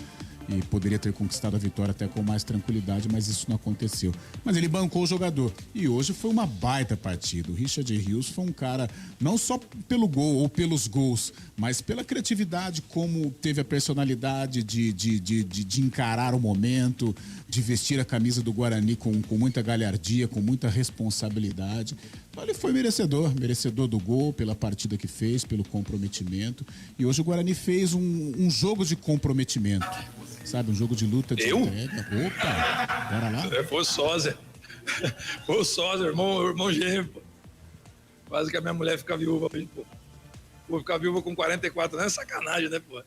e poderia ter conquistado a vitória até com mais tranquilidade, mas isso não aconteceu. Mas ele bancou o jogador. E hoje foi uma baita partida. O Richard Rios foi um cara, não só pelo gol ou pelos gols, mas pela criatividade, como teve a personalidade de encarar o momento, de vestir a camisa do Guarani com muita galhardia, com muita responsabilidade. Então ele foi merecedor do gol, pela partida que fez, pelo comprometimento. E hoje o Guarani fez um jogo de comprometimento. Sabe, um jogo de luta de entrega. Opa, bora lá? Foi o Sósia. Foi o Sósia, irmão gêmeo, pô. Quase que a minha mulher fica viúva hoje, pô. Pô, ficar viúva com 44 não é sacanagem, né, pô?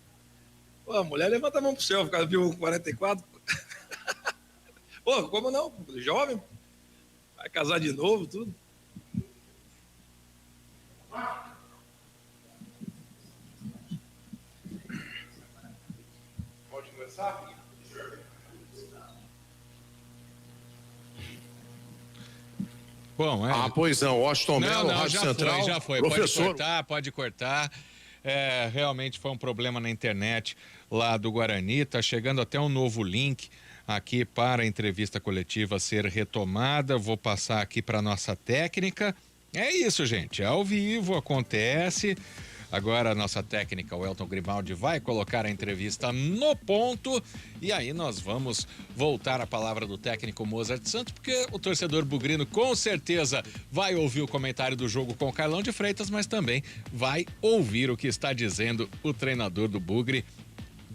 Pô, a mulher levanta a mão pro céu, ficar viúva com 44. Pô, como não? Jovem, vai casar de novo, tudo. Pode começar? Bom, pois não, Washington Mello, Rádio Central. Já foi. Professor... Pode cortar. Realmente foi um problema na internet lá do Guarani. Tá chegando até um novo link aqui para a entrevista coletiva ser retomada. Vou passar aqui para nossa técnica. É isso, gente. Ao vivo acontece. Agora a nossa técnica, o Elton Grimaldi, vai colocar a entrevista no ponto e aí nós vamos voltar à palavra do técnico Mozart Santos, porque o torcedor bugrino com certeza vai ouvir o comentário do jogo com o Carlão de Freitas, mas também vai ouvir o que está dizendo o treinador do Bugre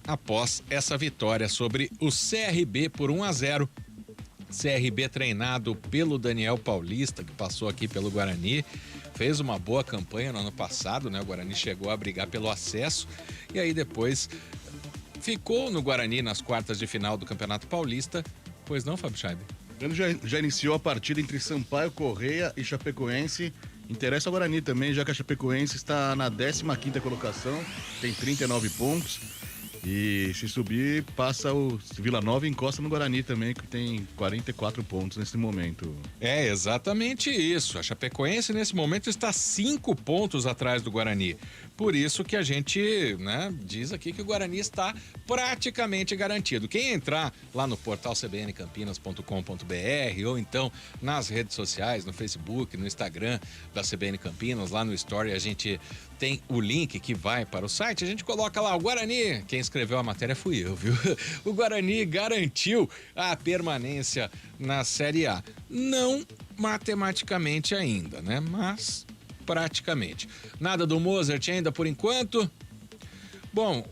após essa vitória sobre o CRB por 1-0. CRB treinado pelo Daniel Paulista, que passou aqui pelo Guarani, fez uma boa campanha no ano passado, né? O Guarani chegou a brigar pelo acesso e aí depois ficou no Guarani nas quartas de final do Campeonato Paulista. Pois não, Fábio Scheibe? Já iniciou a partida entre Sampaio Corrêa e Chapecoense. Interessa ao Guarani também, já que a Chapecoense está na 15ª colocação, tem 39 pontos. E se subir, passa o Vila Nova e encosta no Guarani também, que tem 44 pontos nesse momento. É exatamente isso. A Chapecoense nesse momento está 5 pontos atrás do Guarani. Por isso que a gente, né, diz aqui que o Guarani está praticamente garantido. Quem entrar lá no portal cbncampinas.com.br ou então nas redes sociais, no Facebook, no Instagram da CBN Campinas, lá no Story a gente tem o link que vai para o site, a gente coloca lá o Guarani, quem escreveu a matéria fui eu, viu? O Guarani garantiu a permanência na Série A. Não matematicamente ainda, né? Mas praticamente. Nada do Mozart ainda por enquanto? Bom,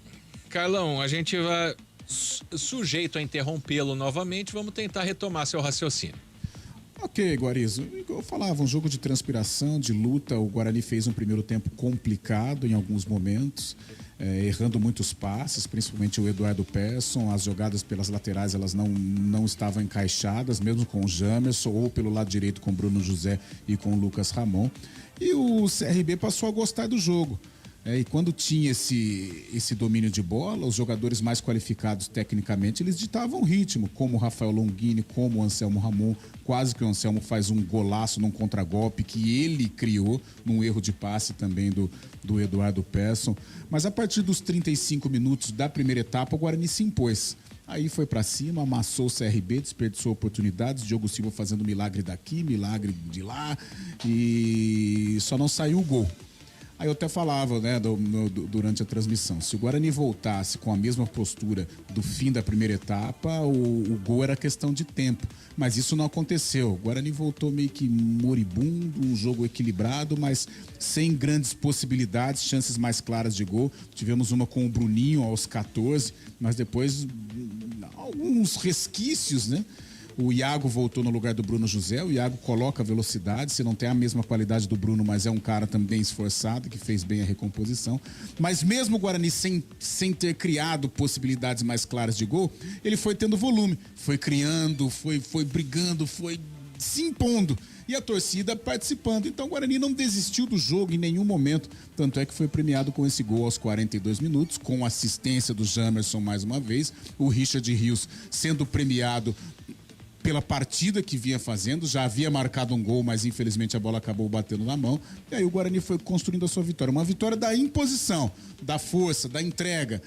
Carlão, a gente vai sujeito a interrompê-lo novamente, vamos tentar retomar seu raciocínio. Ok, Guarizo, eu falava, um jogo de transpiração, de luta, o Guarani fez um primeiro tempo complicado em alguns momentos, errando muitos passes, principalmente o Eduardo Persson, as jogadas pelas laterais elas não estavam encaixadas, mesmo com o Jamerson, ou pelo lado direito com o Bruno José e com o Lucas Ramon, e o CRB passou a gostar do jogo. E quando tinha esse domínio de bola, os jogadores mais qualificados tecnicamente, eles ditavam o ritmo, como o Rafael Longini, como o Anselmo Ramon. Quase que o Anselmo faz um golaço num contragolpe que ele criou, num erro de passe também do Eduardo Persson. Mas a partir dos 35 minutos da primeira etapa, o Guarani se impôs. Aí foi pra cima, amassou o CRB, desperdiçou oportunidades, Diogo Silva fazendo milagre daqui, milagre de lá, e só não saiu o gol. Aí eu até falava, né, durante a transmissão, se o Guarani voltasse com a mesma postura do fim da primeira etapa, o gol era questão de tempo. Mas isso não aconteceu. O Guarani voltou meio que moribundo, um jogo equilibrado, mas sem grandes possibilidades, chances mais claras de gol. Tivemos uma com o Bruninho aos 14, mas depois alguns resquícios, né? O Iago voltou no lugar do Bruno José, o Iago coloca velocidade, se não tem a mesma qualidade do Bruno, mas é um cara também esforçado, que fez bem a recomposição. Mas mesmo o Guarani sem ter criado possibilidades mais claras de gol, ele foi tendo volume, foi criando, foi brigando, foi se impondo. E a torcida participando. Então o Guarani não desistiu do jogo em nenhum momento. Tanto é que foi premiado com esse gol aos 42 minutos, com assistência do Jamerson mais uma vez. O Richard Rios sendo premiado pela partida que vinha fazendo, já havia marcado um gol, mas infelizmente a bola acabou batendo na mão, e aí o Guarani foi construindo a sua vitória, uma vitória da imposição, da força, da entrega,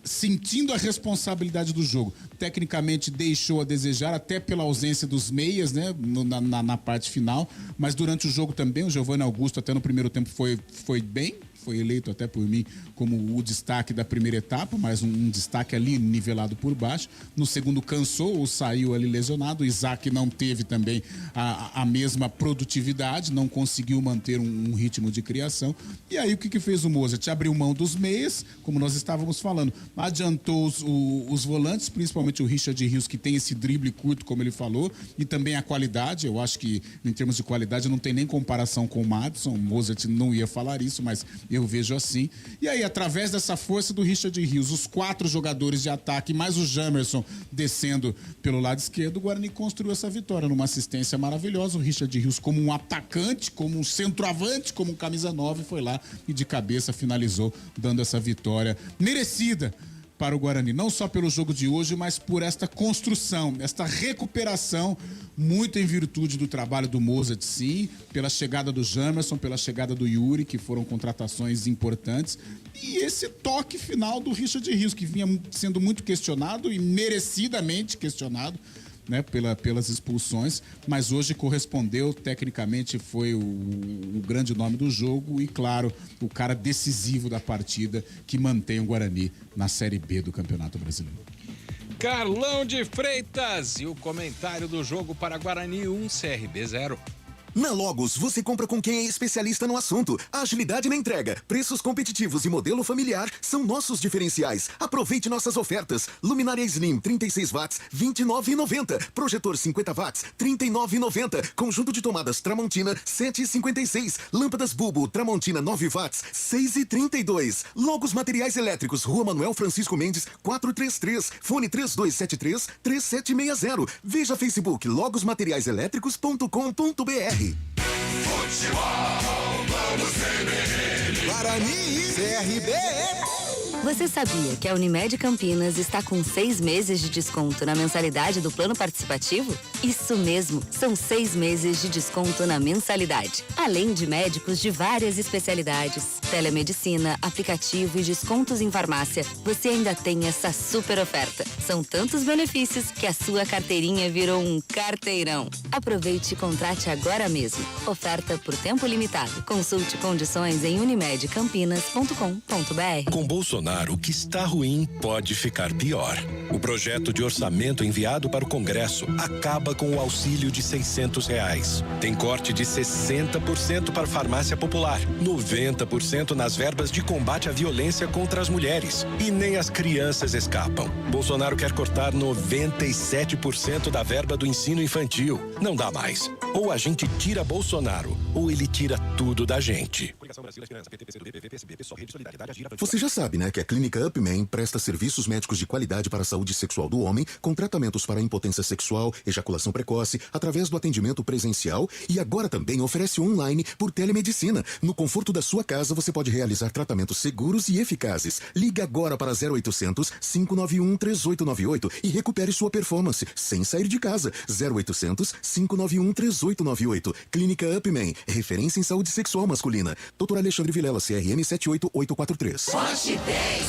sentindo a responsabilidade do jogo. Tecnicamente deixou a desejar, até pela ausência dos meias, né, na parte final, mas durante o jogo também, o Giovanni Augusto até no primeiro tempo foi bem, foi eleito até por mim como o destaque da primeira etapa, mas um destaque ali nivelado por baixo. No segundo cansou ou saiu ali lesionado. O Isaac não teve também a mesma produtividade, não conseguiu manter um ritmo de criação. E aí o que fez o Mozart? Abriu mão dos meias, como nós estávamos falando. Adiantou os volantes, principalmente o Richard Rios, que tem esse drible curto, como ele falou, e também a qualidade. Eu acho que em termos de qualidade não tem nem comparação com o Madison. O Mozart não ia falar isso, mas eu vejo assim. E aí, através dessa força do Richard Rios, os 4 jogadores de ataque, mais o Jamerson descendo pelo lado esquerdo, o Guarani construiu essa vitória numa assistência maravilhosa. O Richard Rios, como um atacante, como um centroavante, como um camisa 9, foi lá e de cabeça finalizou, dando essa vitória merecida para o Guarani, não só pelo jogo de hoje, mas por esta construção, esta recuperação, muito em virtude do trabalho do Mozart, sim, pela chegada do Jamerson, pela chegada do Yuri, que foram contratações importantes, e esse toque final do Richard Rios, que vinha sendo muito questionado e merecidamente questionado né, pelas expulsões, mas hoje correspondeu, tecnicamente foi o grande nome do jogo e, claro, o cara decisivo da partida que mantém o Guarani na Série B do Campeonato Brasileiro. Carlão de Freitas e o comentário do jogo para Guarani 1, CRB 0. Na Logos, você compra com quem é especialista no assunto. A agilidade na entrega, preços competitivos e modelo familiar são nossos diferenciais. Aproveite nossas ofertas. Luminária Slim 36 watts, R$ 29,90. Projetor 50 watts, R$ 39,90. Conjunto de tomadas Tramontina, R$ 7,56. Lâmpadas Bulbo Tramontina 9 watts, R$ 6,32. Logos Materiais Elétricos, Rua Manuel Francisco Mendes, 433. Fone 3273-3760. Veja Facebook logosmateriaiselétricos.com.br. Futebol, vamos ver. Guarani e CRB. Você sabia que a Unimed Campinas está com 6 meses de desconto na mensalidade do plano participativo? Isso mesmo, são 6 meses de desconto na mensalidade. Além de médicos de várias especialidades, telemedicina, aplicativo e descontos em farmácia, você ainda tem essa super oferta. São tantos benefícios que a sua carteirinha virou um carteirão. Aproveite e contrate agora mesmo. Oferta por tempo limitado. Consulte condições em unimedcampinas.com.br. Com Bolsonaro, o que está ruim pode ficar pior. O projeto de orçamento enviado para o Congresso acaba com o auxílio de R$600. Tem corte de 60% para a farmácia popular, 90% nas verbas de combate à violência contra as mulheres. E nem as crianças escapam. Bolsonaro quer cortar 97% da verba do ensino infantil. Não dá mais. Ou a gente tira Bolsonaro, ou ele tira tudo da gente. Você já sabe, né, que a Clínica Upman presta serviços médicos de qualidade para a saúde sexual do homem, com tratamentos para impotência sexual, ejaculação precoce, através do atendimento presencial e agora também oferece online por telemedicina. No conforto da sua casa, você pode realizar tratamentos seguros e eficazes. Ligue agora para 0800 591 3898 e recupere sua performance sem sair de casa. 0800 591 3898. Clínica Upman, referência em saúde sexual masculina. Dr. Alexandre Vilela, CRM 78843.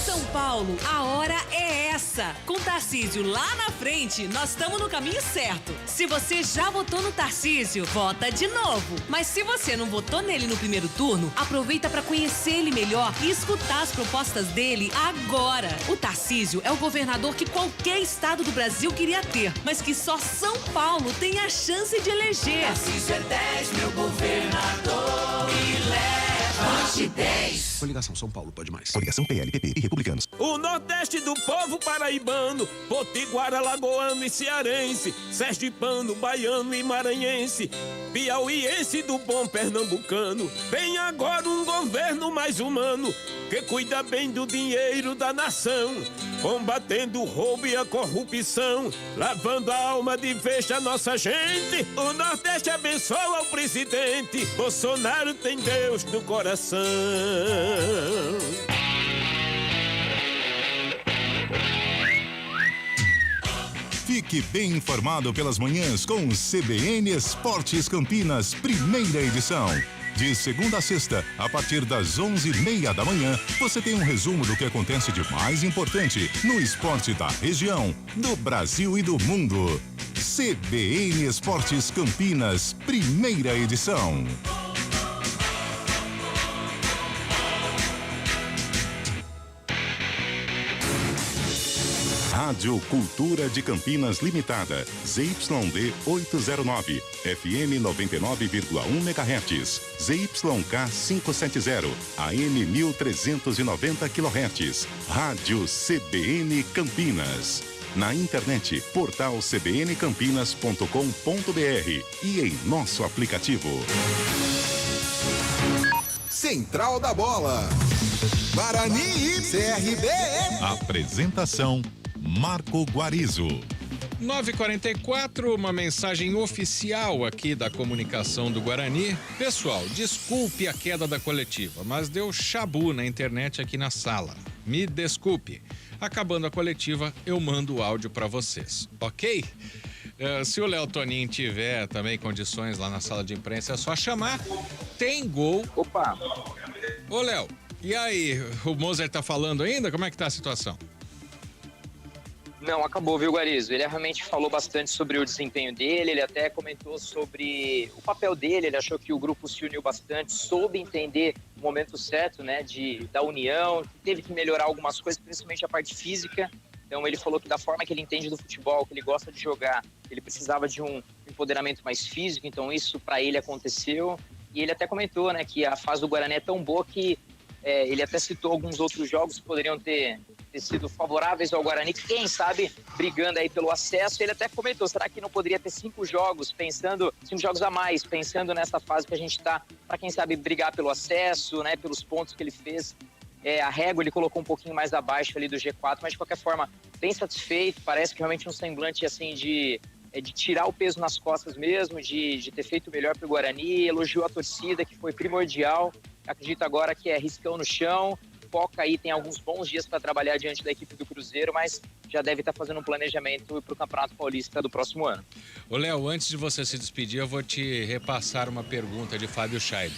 São Paulo, a hora é essa. Com Tarcísio lá na frente, nós estamos no caminho certo. Se você já votou no Tarcísio, vota de novo. Mas se você não votou nele no primeiro turno, aproveita para conhecer ele melhor e escutar as propostas dele agora. O Tarcísio é o governador que qualquer estado do Brasil queria ter, mas que só São Paulo tem a chance de eleger. Tarcísio é 10, meu governador, e leva. Vote 10. Coligação São Paulo pode mais. Coligação PLPP e Republicanos. O Nordeste do povo paraibano, potiguara, lagoano e cearense, sergipano, baiano e maranhense, piauiense do bom pernambucano. Vem agora um governo mais humano, que cuida bem do dinheiro da nação, combatendo o roubo e a corrupção, lavando a alma de vez a nossa gente. O Nordeste abençoa o presidente, Bolsonaro tem Deus no coração. Fique bem informado pelas manhãs com o CBN Esportes Campinas, primeira edição. De segunda a sexta, a partir das 11h30 da manhã, você tem um resumo do que acontece de mais importante no esporte da região, do Brasil e do mundo. CBN Esportes Campinas, primeira edição. Rádio Cultura de Campinas Limitada, ZYD 809, FM 99,1 MHz, ZYK 570, AM 1390 kHz, Rádio CBN Campinas. Na internet, portal cbncampinas.com.br e em nosso aplicativo. Central da Bola. Guarani e CRB. Apresentação Marco Guarizo. 9h44, uma mensagem oficial aqui da comunicação do Guarani. Pessoal, desculpe a queda da coletiva, mas deu chabu na internet aqui na sala. Me desculpe. Acabando a coletiva, eu mando o áudio para vocês, ok? Se o Léo Toninho tiver também condições lá na sala de imprensa, é só chamar. Tem gol. Opa! Ô, Léo, e aí? O Mozart tá falando ainda? Como é que tá a situação? Não, acabou, viu, Guarizo? Ele realmente falou bastante sobre o desempenho dele, ele até comentou sobre o papel dele, ele achou que o grupo se uniu bastante, soube entender o momento certo, né, da união, teve que melhorar algumas coisas, principalmente a parte física. Então ele falou que da forma que ele entende do futebol, que ele gosta de jogar, ele precisava de um empoderamento mais físico, então isso para ele aconteceu. E ele até comentou, né, que a fase do Guarani é tão boa que ele até citou alguns outros jogos que poderiam ter sido favoráveis ao Guarani, quem sabe brigando aí pelo acesso. Ele até comentou, será que não poderia ter 5 jogos a mais, pensando nessa fase que a gente está, para quem sabe brigar pelo acesso, né, pelos pontos que ele fez. A régua ele colocou um pouquinho mais abaixo ali do G4, mas de qualquer forma, bem satisfeito, parece que realmente um semblante assim de tirar o peso nas costas mesmo, de ter feito o melhor para o Guarani, elogiou a torcida, que foi primordial. Acredito agora que é riscão no chão, foca aí, tem alguns bons dias para trabalhar diante da equipe do Cruzeiro, mas já deve estar fazendo um planejamento para o Campeonato Paulista do próximo ano. Ô Léo, antes de você se despedir, eu vou te repassar uma pergunta de Fábio Scheib.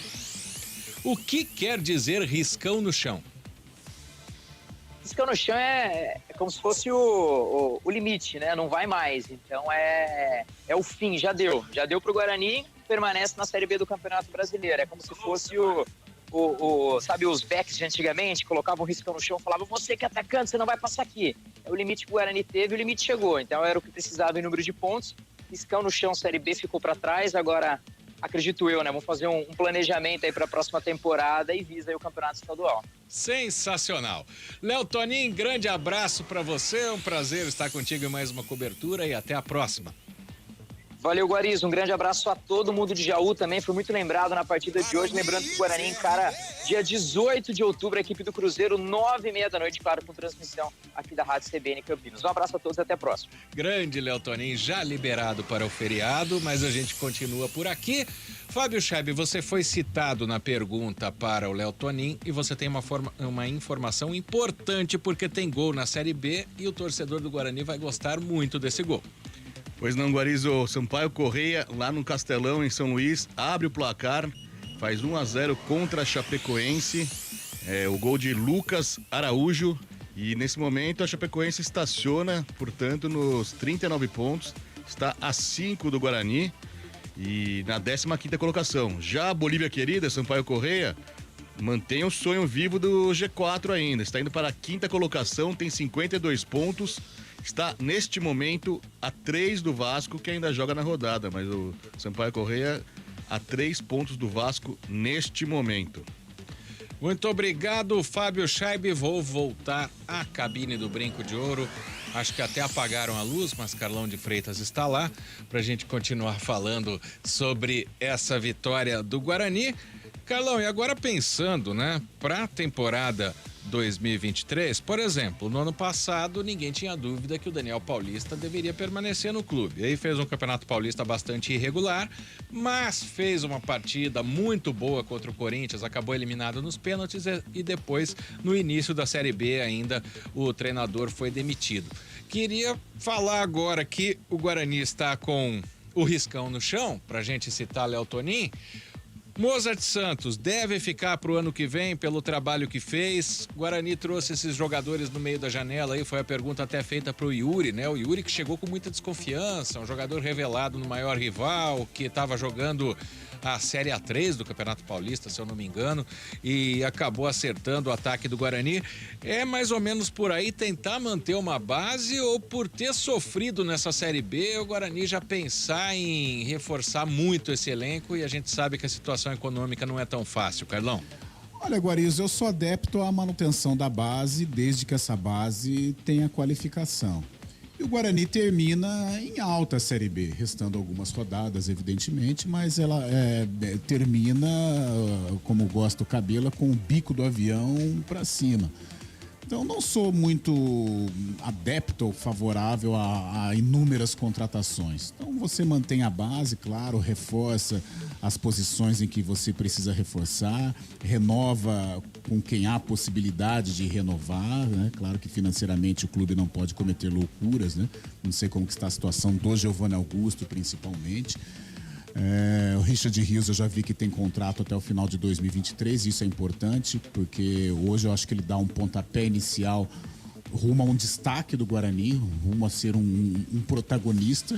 O que quer dizer riscão no chão? Riscão no chão é como se fosse o limite, né? Não vai mais. Então é o fim, já deu. Já deu pro Guarani, permanece na Série B do Campeonato Brasileiro. É como se fosse sabe, os backs de antigamente, colocavam um riscão no chão, falavam, você que é atacante, você não vai passar aqui. É o limite que o Guarani teve, o limite chegou. Então era o que precisava em número de pontos. Riscão no chão, Série B ficou para trás, agora acredito eu, né? Vamos fazer um planejamento aí para a próxima temporada e visa aí o campeonato estadual. Sensacional. Léo Tonin, grande abraço para você, é um prazer estar contigo em mais uma cobertura e até a próxima. Valeu, Guarizo. Um grande abraço a todo mundo de Jaú também. Foi muito lembrado na partida de hoje. Lembrando que o Guarani encara dia 18 de outubro a equipe do Cruzeiro, 9h30 da noite, claro, com transmissão aqui da Rádio CBN Campinas. Um abraço a todos e até a próxima. Grande Léo Tonin, já liberado para o feriado, mas a gente continua por aqui. Fábio Scheib, você foi citado na pergunta para o Léo Tonin e você tem uma informação importante porque tem gol na Série B e o torcedor do Guarani vai gostar muito desse gol. Pois não, Guarizo, Sampaio Correia, lá no Castelão, em São Luís, abre o placar, faz 1-0 contra a Chapecoense, o gol de Lucas Araújo, e nesse momento a Chapecoense estaciona, portanto, nos 39 pontos, está a 5 do Guarani e na 15ª colocação. Já a Bolívia querida, Sampaio Correia, mantém o sonho vivo do G4 ainda, está indo para a 5ª colocação, tem 52 pontos, está neste momento a 3 do Vasco, que ainda joga na rodada, mas o Sampaio Correia a 3 pontos do Vasco neste momento. Muito obrigado, Fábio Scheib. Vou voltar à cabine do Brinco de Ouro. Acho que até apagaram a luz, mas Carlão de Freitas está lá para a gente continuar falando sobre essa vitória do Guarani. Carlão, e agora pensando, né, para a temporada 2023, por exemplo, no ano passado ninguém tinha dúvida que o Daniel Paulista deveria permanecer no clube. Aí fez um campeonato paulista bastante irregular, mas fez uma partida muito boa contra o Corinthians, acabou eliminado nos pênaltis e depois, no início da Série B ainda, o treinador foi demitido. Queria falar agora que o Guarani está com o riscão no chão, pra gente citar Léo Tonin. Mozart Santos deve ficar pro ano que vem pelo trabalho que fez. Guarani trouxe esses jogadores no meio da janela aí, foi a pergunta até feita pro Yuri, né? O Yuri que chegou com muita desconfiança, um jogador revelado no maior rival, que estava jogando a Série A3 do Campeonato Paulista, se eu não me engano, e acabou acertando o ataque do Guarani. É mais ou menos por aí tentar manter uma base ou por ter sofrido nessa Série B, o Guarani já pensar em reforçar muito esse elenco e a gente sabe que a situação econômica não é tão fácil, Carlão. Olha, Guarizo, eu sou adepto à manutenção da base desde que essa base tenha qualificação. E o Guarani termina em alta Série B, restando algumas rodadas, evidentemente, mas ela termina, como gosta o Cabela, com o bico do avião para cima. Então, não sou muito adepto ou favorável a inúmeras contratações. Então, você mantém a base, claro, reforça as posições em que você precisa reforçar, renova com quem há possibilidade de renovar, né? Claro que financeiramente o clube não pode cometer loucuras, né? Não sei como que está a situação do Giovanni Augusto, principalmente. O Richard Rios eu já vi que tem contrato até o final de 2023, isso é importante, porque hoje eu acho que ele dá um pontapé inicial rumo a um destaque do Guarani, rumo a ser um protagonista.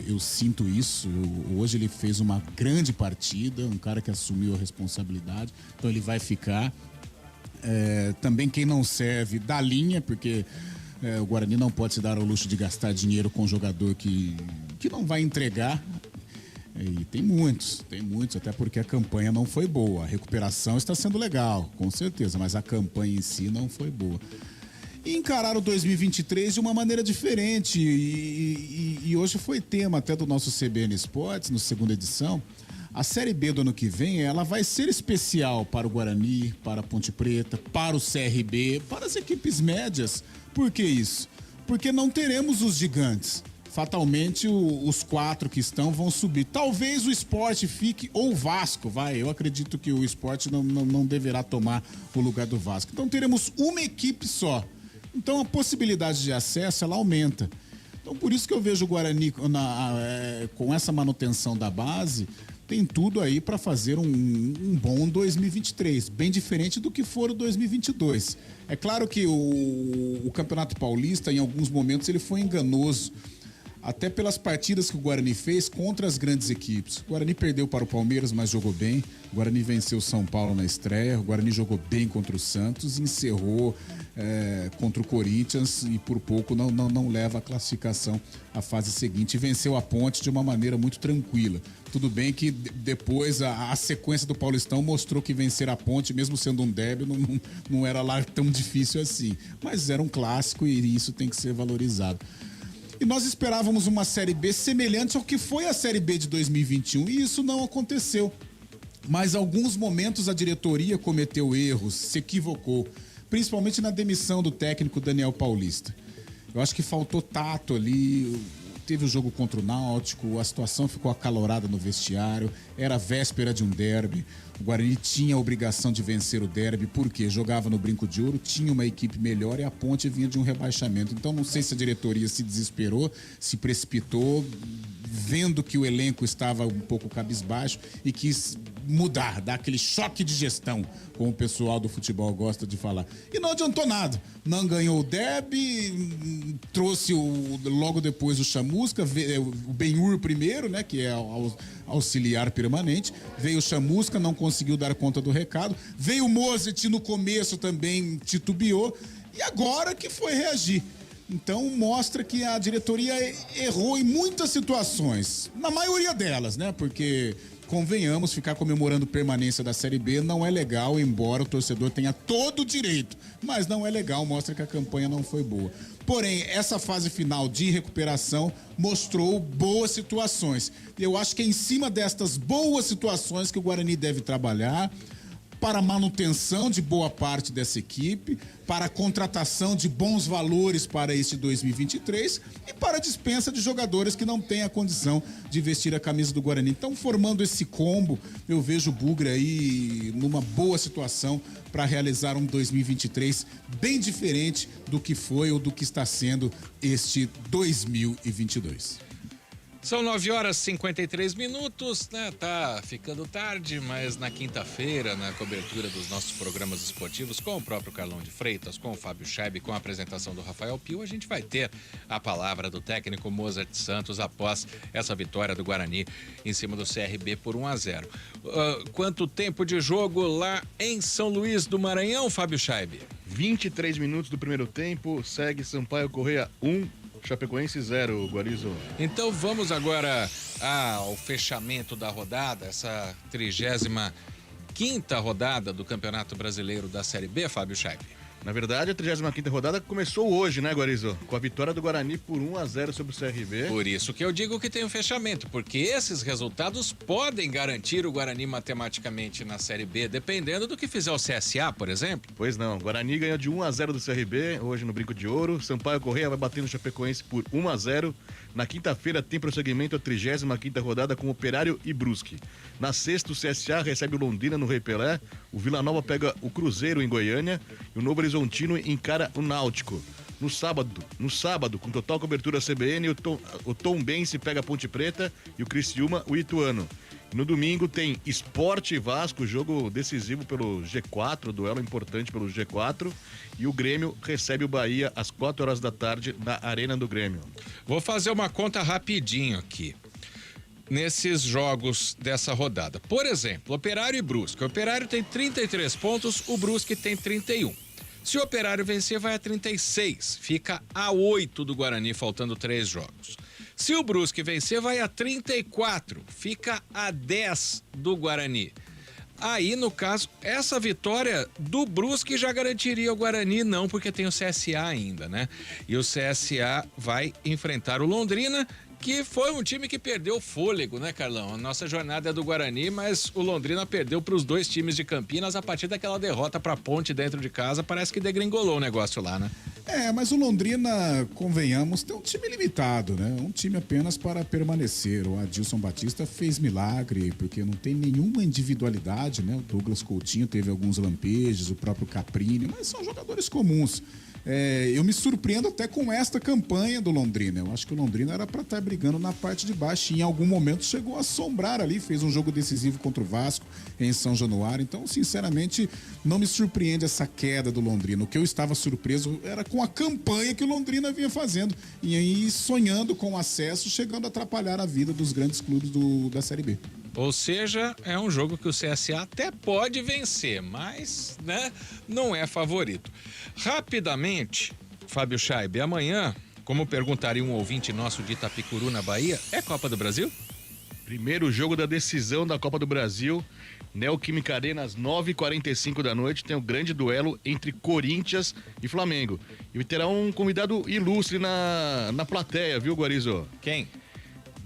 Eu sinto isso. Hoje ele fez uma grande partida, um cara que assumiu a responsabilidade, então ele vai ficar. Também quem não serve da linha, porque o Guarani não pode se dar ao luxo de gastar dinheiro com um jogador que não vai entregar. E tem muitos, até porque a campanha não foi boa. A recuperação está sendo legal, com certeza, mas a campanha em si não foi boa. E encararam o 2023 de uma maneira diferente. E hoje foi tema até do nosso CBN Esportes, na segunda edição. A Série B do ano que vem, ela vai ser especial para o Guarani, para a Ponte Preta, para o CRB, para as equipes médias. Por que isso? Porque não teremos os gigantes. Fatalmente, os 4 que estão vão subir. Talvez o Sport fique, ou o Vasco, vai. Eu acredito que o Sport não deverá tomar o lugar do Vasco. Então, teremos uma equipe só. Então, a possibilidade de acesso, ela aumenta. Então, por isso que eu vejo o Guarani, com essa manutenção da base, tem tudo aí para fazer um bom 2023. Bem diferente do que for o 2022. É claro que o Campeonato Paulista, em alguns momentos, ele foi enganoso. Até pelas partidas que o Guarani fez contra as grandes equipes. O Guarani perdeu para o Palmeiras, mas jogou bem. O Guarani venceu o São Paulo na estreia. O Guarani jogou bem contra o Santos. Encerrou contra o Corinthians e por pouco não leva a classificação à fase seguinte. E venceu a Ponte de uma maneira muito tranquila. Tudo bem que depois a sequência do Paulistão mostrou que vencer a Ponte, mesmo sendo um derby, não era lá tão difícil assim. Mas era um clássico e isso tem que ser valorizado. E nós esperávamos uma Série B semelhante ao que foi a Série B de 2021 e isso não aconteceu. Mas em alguns momentos a diretoria cometeu erros, se equivocou, principalmente na demissão do técnico Daniel Paulista. Eu acho que faltou tato ali. Teve o jogo contra o Náutico, a situação ficou acalorada no vestiário, era véspera de um derby. O Guarani tinha a obrigação de vencer o derby, porque jogava no Brinco de Ouro, tinha uma equipe melhor e a Ponte vinha de um rebaixamento. Então não sei se a diretoria se desesperou, se precipitou, vendo que o elenco estava um pouco cabisbaixo e quis mudar, dar aquele choque de gestão, como o pessoal do futebol gosta de falar. E não adiantou nada. Não ganhou o derby, trouxe logo depois o Chamusca, o Benhur primeiro, né, que é auxiliar permanente. Veio o Chamusca, não conseguiu dar conta do recado. Veio o Mozart no começo também, titubeou. E agora que foi reagir. Então mostra que a diretoria errou em muitas situações. Na maioria delas, né? Porque, convenhamos, ficar comemorando permanência da Série B não é legal, embora o torcedor tenha todo o direito. Mas não é legal, mostra que a campanha não foi boa. Porém, essa fase final de recuperação mostrou boas situações. Eu acho que é em cima destas boas situações que o Guarani deve trabalhar, para a manutenção de boa parte dessa equipe, para a contratação de bons valores para este 2023 e para a dispensa de jogadores que não têm a condição de vestir a camisa do Guarani. Então, formando esse combo, eu vejo o Bugre aí numa boa situação para realizar um 2023 bem diferente do que foi ou do que está sendo este 2022. São 9h53, né? Tá ficando tarde, mas na quinta-feira, na cobertura dos nossos programas esportivos, com o próprio Carlão de Freitas, com o Fábio Scheib, com a apresentação do Rafael Pio, a gente vai ter a palavra do técnico Mozart Santos após essa vitória do Guarani em cima do CRB por 1-0. Quanto tempo de jogo lá em São Luís do Maranhão, Fábio Scheib? 23 minutos do primeiro tempo, segue Sampaio Corrêa 1, Chapecoense 0, Guarizo. Então vamos agora ao fechamento da rodada, essa 35ª rodada do Campeonato Brasileiro da Série B, Fábio Scheib. Na verdade, a 35ª rodada começou hoje, né, Guarizo? Com a vitória do Guarani por 1-0 sobre o CRB. Por isso que eu digo que tem o fechamento, porque esses resultados podem garantir o Guarani matematicamente na Série B, dependendo do que fizer o CSA, por exemplo. Pois não, Guarani ganhou de 1-0 do CRB, hoje no Brinco de Ouro. Sampaio Corrêa vai batendo o Chapecoense por 1-0. Na quinta-feira tem prosseguimento a 35ª rodada com Operário e Brusque. Na sexta, o CSA recebe o Londrina no Rei Pelé, o Vila Nova pega o Cruzeiro em Goiânia e o Novo Horizontino encara o Náutico. No sábado, com total cobertura CBN, o Tombense pega a Ponte Preta e o Criciúma o Ituano. No domingo tem Sport e Vasco, jogo decisivo pelo G4, duelo importante pelo G4. E o Grêmio recebe o Bahia às 4 horas da tarde na Arena do Grêmio. Vou fazer uma conta rapidinho aqui. Nesses jogos dessa rodada. Por exemplo, Operário e Brusque. O Operário tem 33 pontos, o Brusque tem 31. Se o Operário vencer, vai a 36. Fica a 8 do Guarani, faltando 3 jogos. Se o Brusque vencer, vai a 34. Fica a 10 do Guarani. Aí, no caso, essa vitória do Brusque já garantiria o Guarani, não, porque tem o CSA ainda, né? E o CSA vai enfrentar o Londrina, que foi um time que perdeu fôlego, né, Carlão? A nossa jornada é do Guarani, mas o Londrina perdeu para os 2 times de Campinas a partir daquela derrota para a Ponte dentro de casa. Parece que degringolou o negócio lá, né? Mas o Londrina, convenhamos, tem um time limitado, né? Um time apenas para permanecer. O Adilson Batista fez milagre, porque não tem nenhuma individualidade, né? O Douglas Coutinho teve alguns lampejos, o próprio Caprini, mas são jogadores comuns. Eu me surpreendo até com esta campanha do Londrina. Eu acho que o Londrina era para estar brigando na parte de baixo e em algum momento chegou a assombrar ali, fez um jogo decisivo contra o Vasco em São Januário. Então, sinceramente, não me surpreende essa queda do Londrina. O que eu estava surpreso era com a campanha que o Londrina vinha fazendo e aí sonhando com o acesso, chegando a atrapalhar a vida dos grandes clubes da Série B. Ou seja, é um jogo que o CSA até pode vencer, mas, né, não é favorito. Rapidamente, Fábio Chaib, amanhã, como perguntaria um ouvinte nosso de Itapicuru, na Bahia, é Copa do Brasil? Primeiro jogo da decisão da Copa do Brasil, Neoquímica Arena, às 9h45 da noite, tem o grande duelo entre Corinthians e Flamengo. E terá um convidado ilustre na plateia, viu, Guarizo? Quem?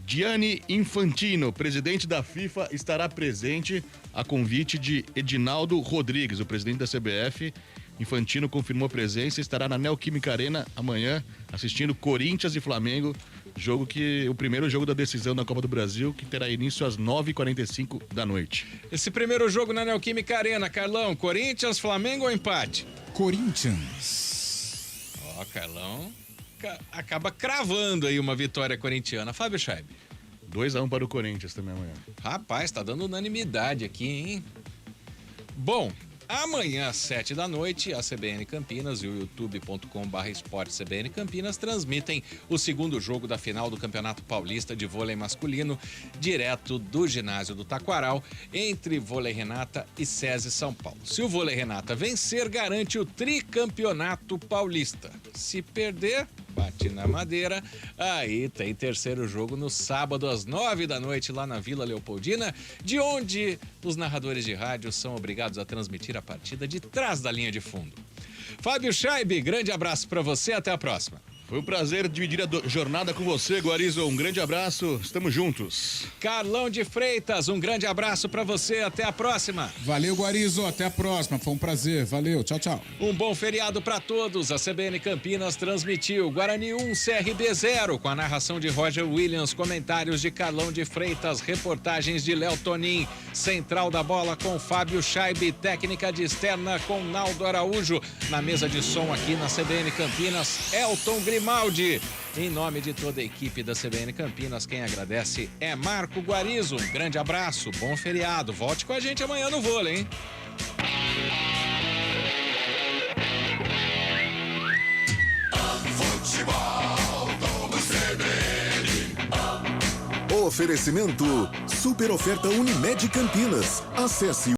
Gianni Infantino, presidente da FIFA, estará presente a convite de Edinaldo Rodrigues, o presidente da CBF. Infantino confirmou presença e estará na Neoquímica Arena amanhã, assistindo Corinthians e Flamengo, o primeiro jogo da decisão da Copa do Brasil, que terá início às 9h45 da noite. Esse primeiro jogo na Neoquímica Arena, Carlão, Corinthians, Flamengo ou empate? Corinthians. Ó, Carlão acaba cravando aí uma vitória corintiana. Fábio Chaib. 2-1 para o Corinthians também amanhã. Rapaz, tá dando unanimidade aqui, hein? Bom, amanhã às 7 da noite, a CBN Campinas e o youtube.com/esportecbn Campinas transmitem o segundo jogo da final do Campeonato Paulista de Vôlei Masculino, direto do ginásio do Taquaral, entre Vôlei Renata e SESI São Paulo. Se o Vôlei Renata vencer, garante o tricampeonato paulista. Se perder, bate na madeira. Aí tem terceiro jogo no sábado às 9 da noite lá na Vila Leopoldina, de onde os narradores de rádio são obrigados a transmitir a partida de trás da linha de fundo. Fábio Chaib, grande abraço para você, até a próxima. Foi um prazer dividir a jornada com você, Guarizo. Um grande abraço, estamos juntos. Carlão de Freitas, um grande abraço pra você, até a próxima. Valeu, Guarizo, até a próxima, foi um prazer, valeu, tchau, tchau. Um bom feriado pra todos. A CBN Campinas transmitiu Guarani 1, CRB 0, com a narração de Roger Williams, comentários de Carlão de Freitas, reportagens de Léo Tonin, central da bola com Fábio Chaib, técnica de externa com Naldo Araújo, na mesa de som aqui na CBN Campinas, Elton Grimaldi. Em nome de toda a equipe da CBN Campinas, quem agradece é Marco Guarizo. Um grande abraço, bom feriado. Volte com a gente amanhã no vôlei, hein? Futebol do CBN. Oferecimento: super oferta Unimed Campinas. Acesse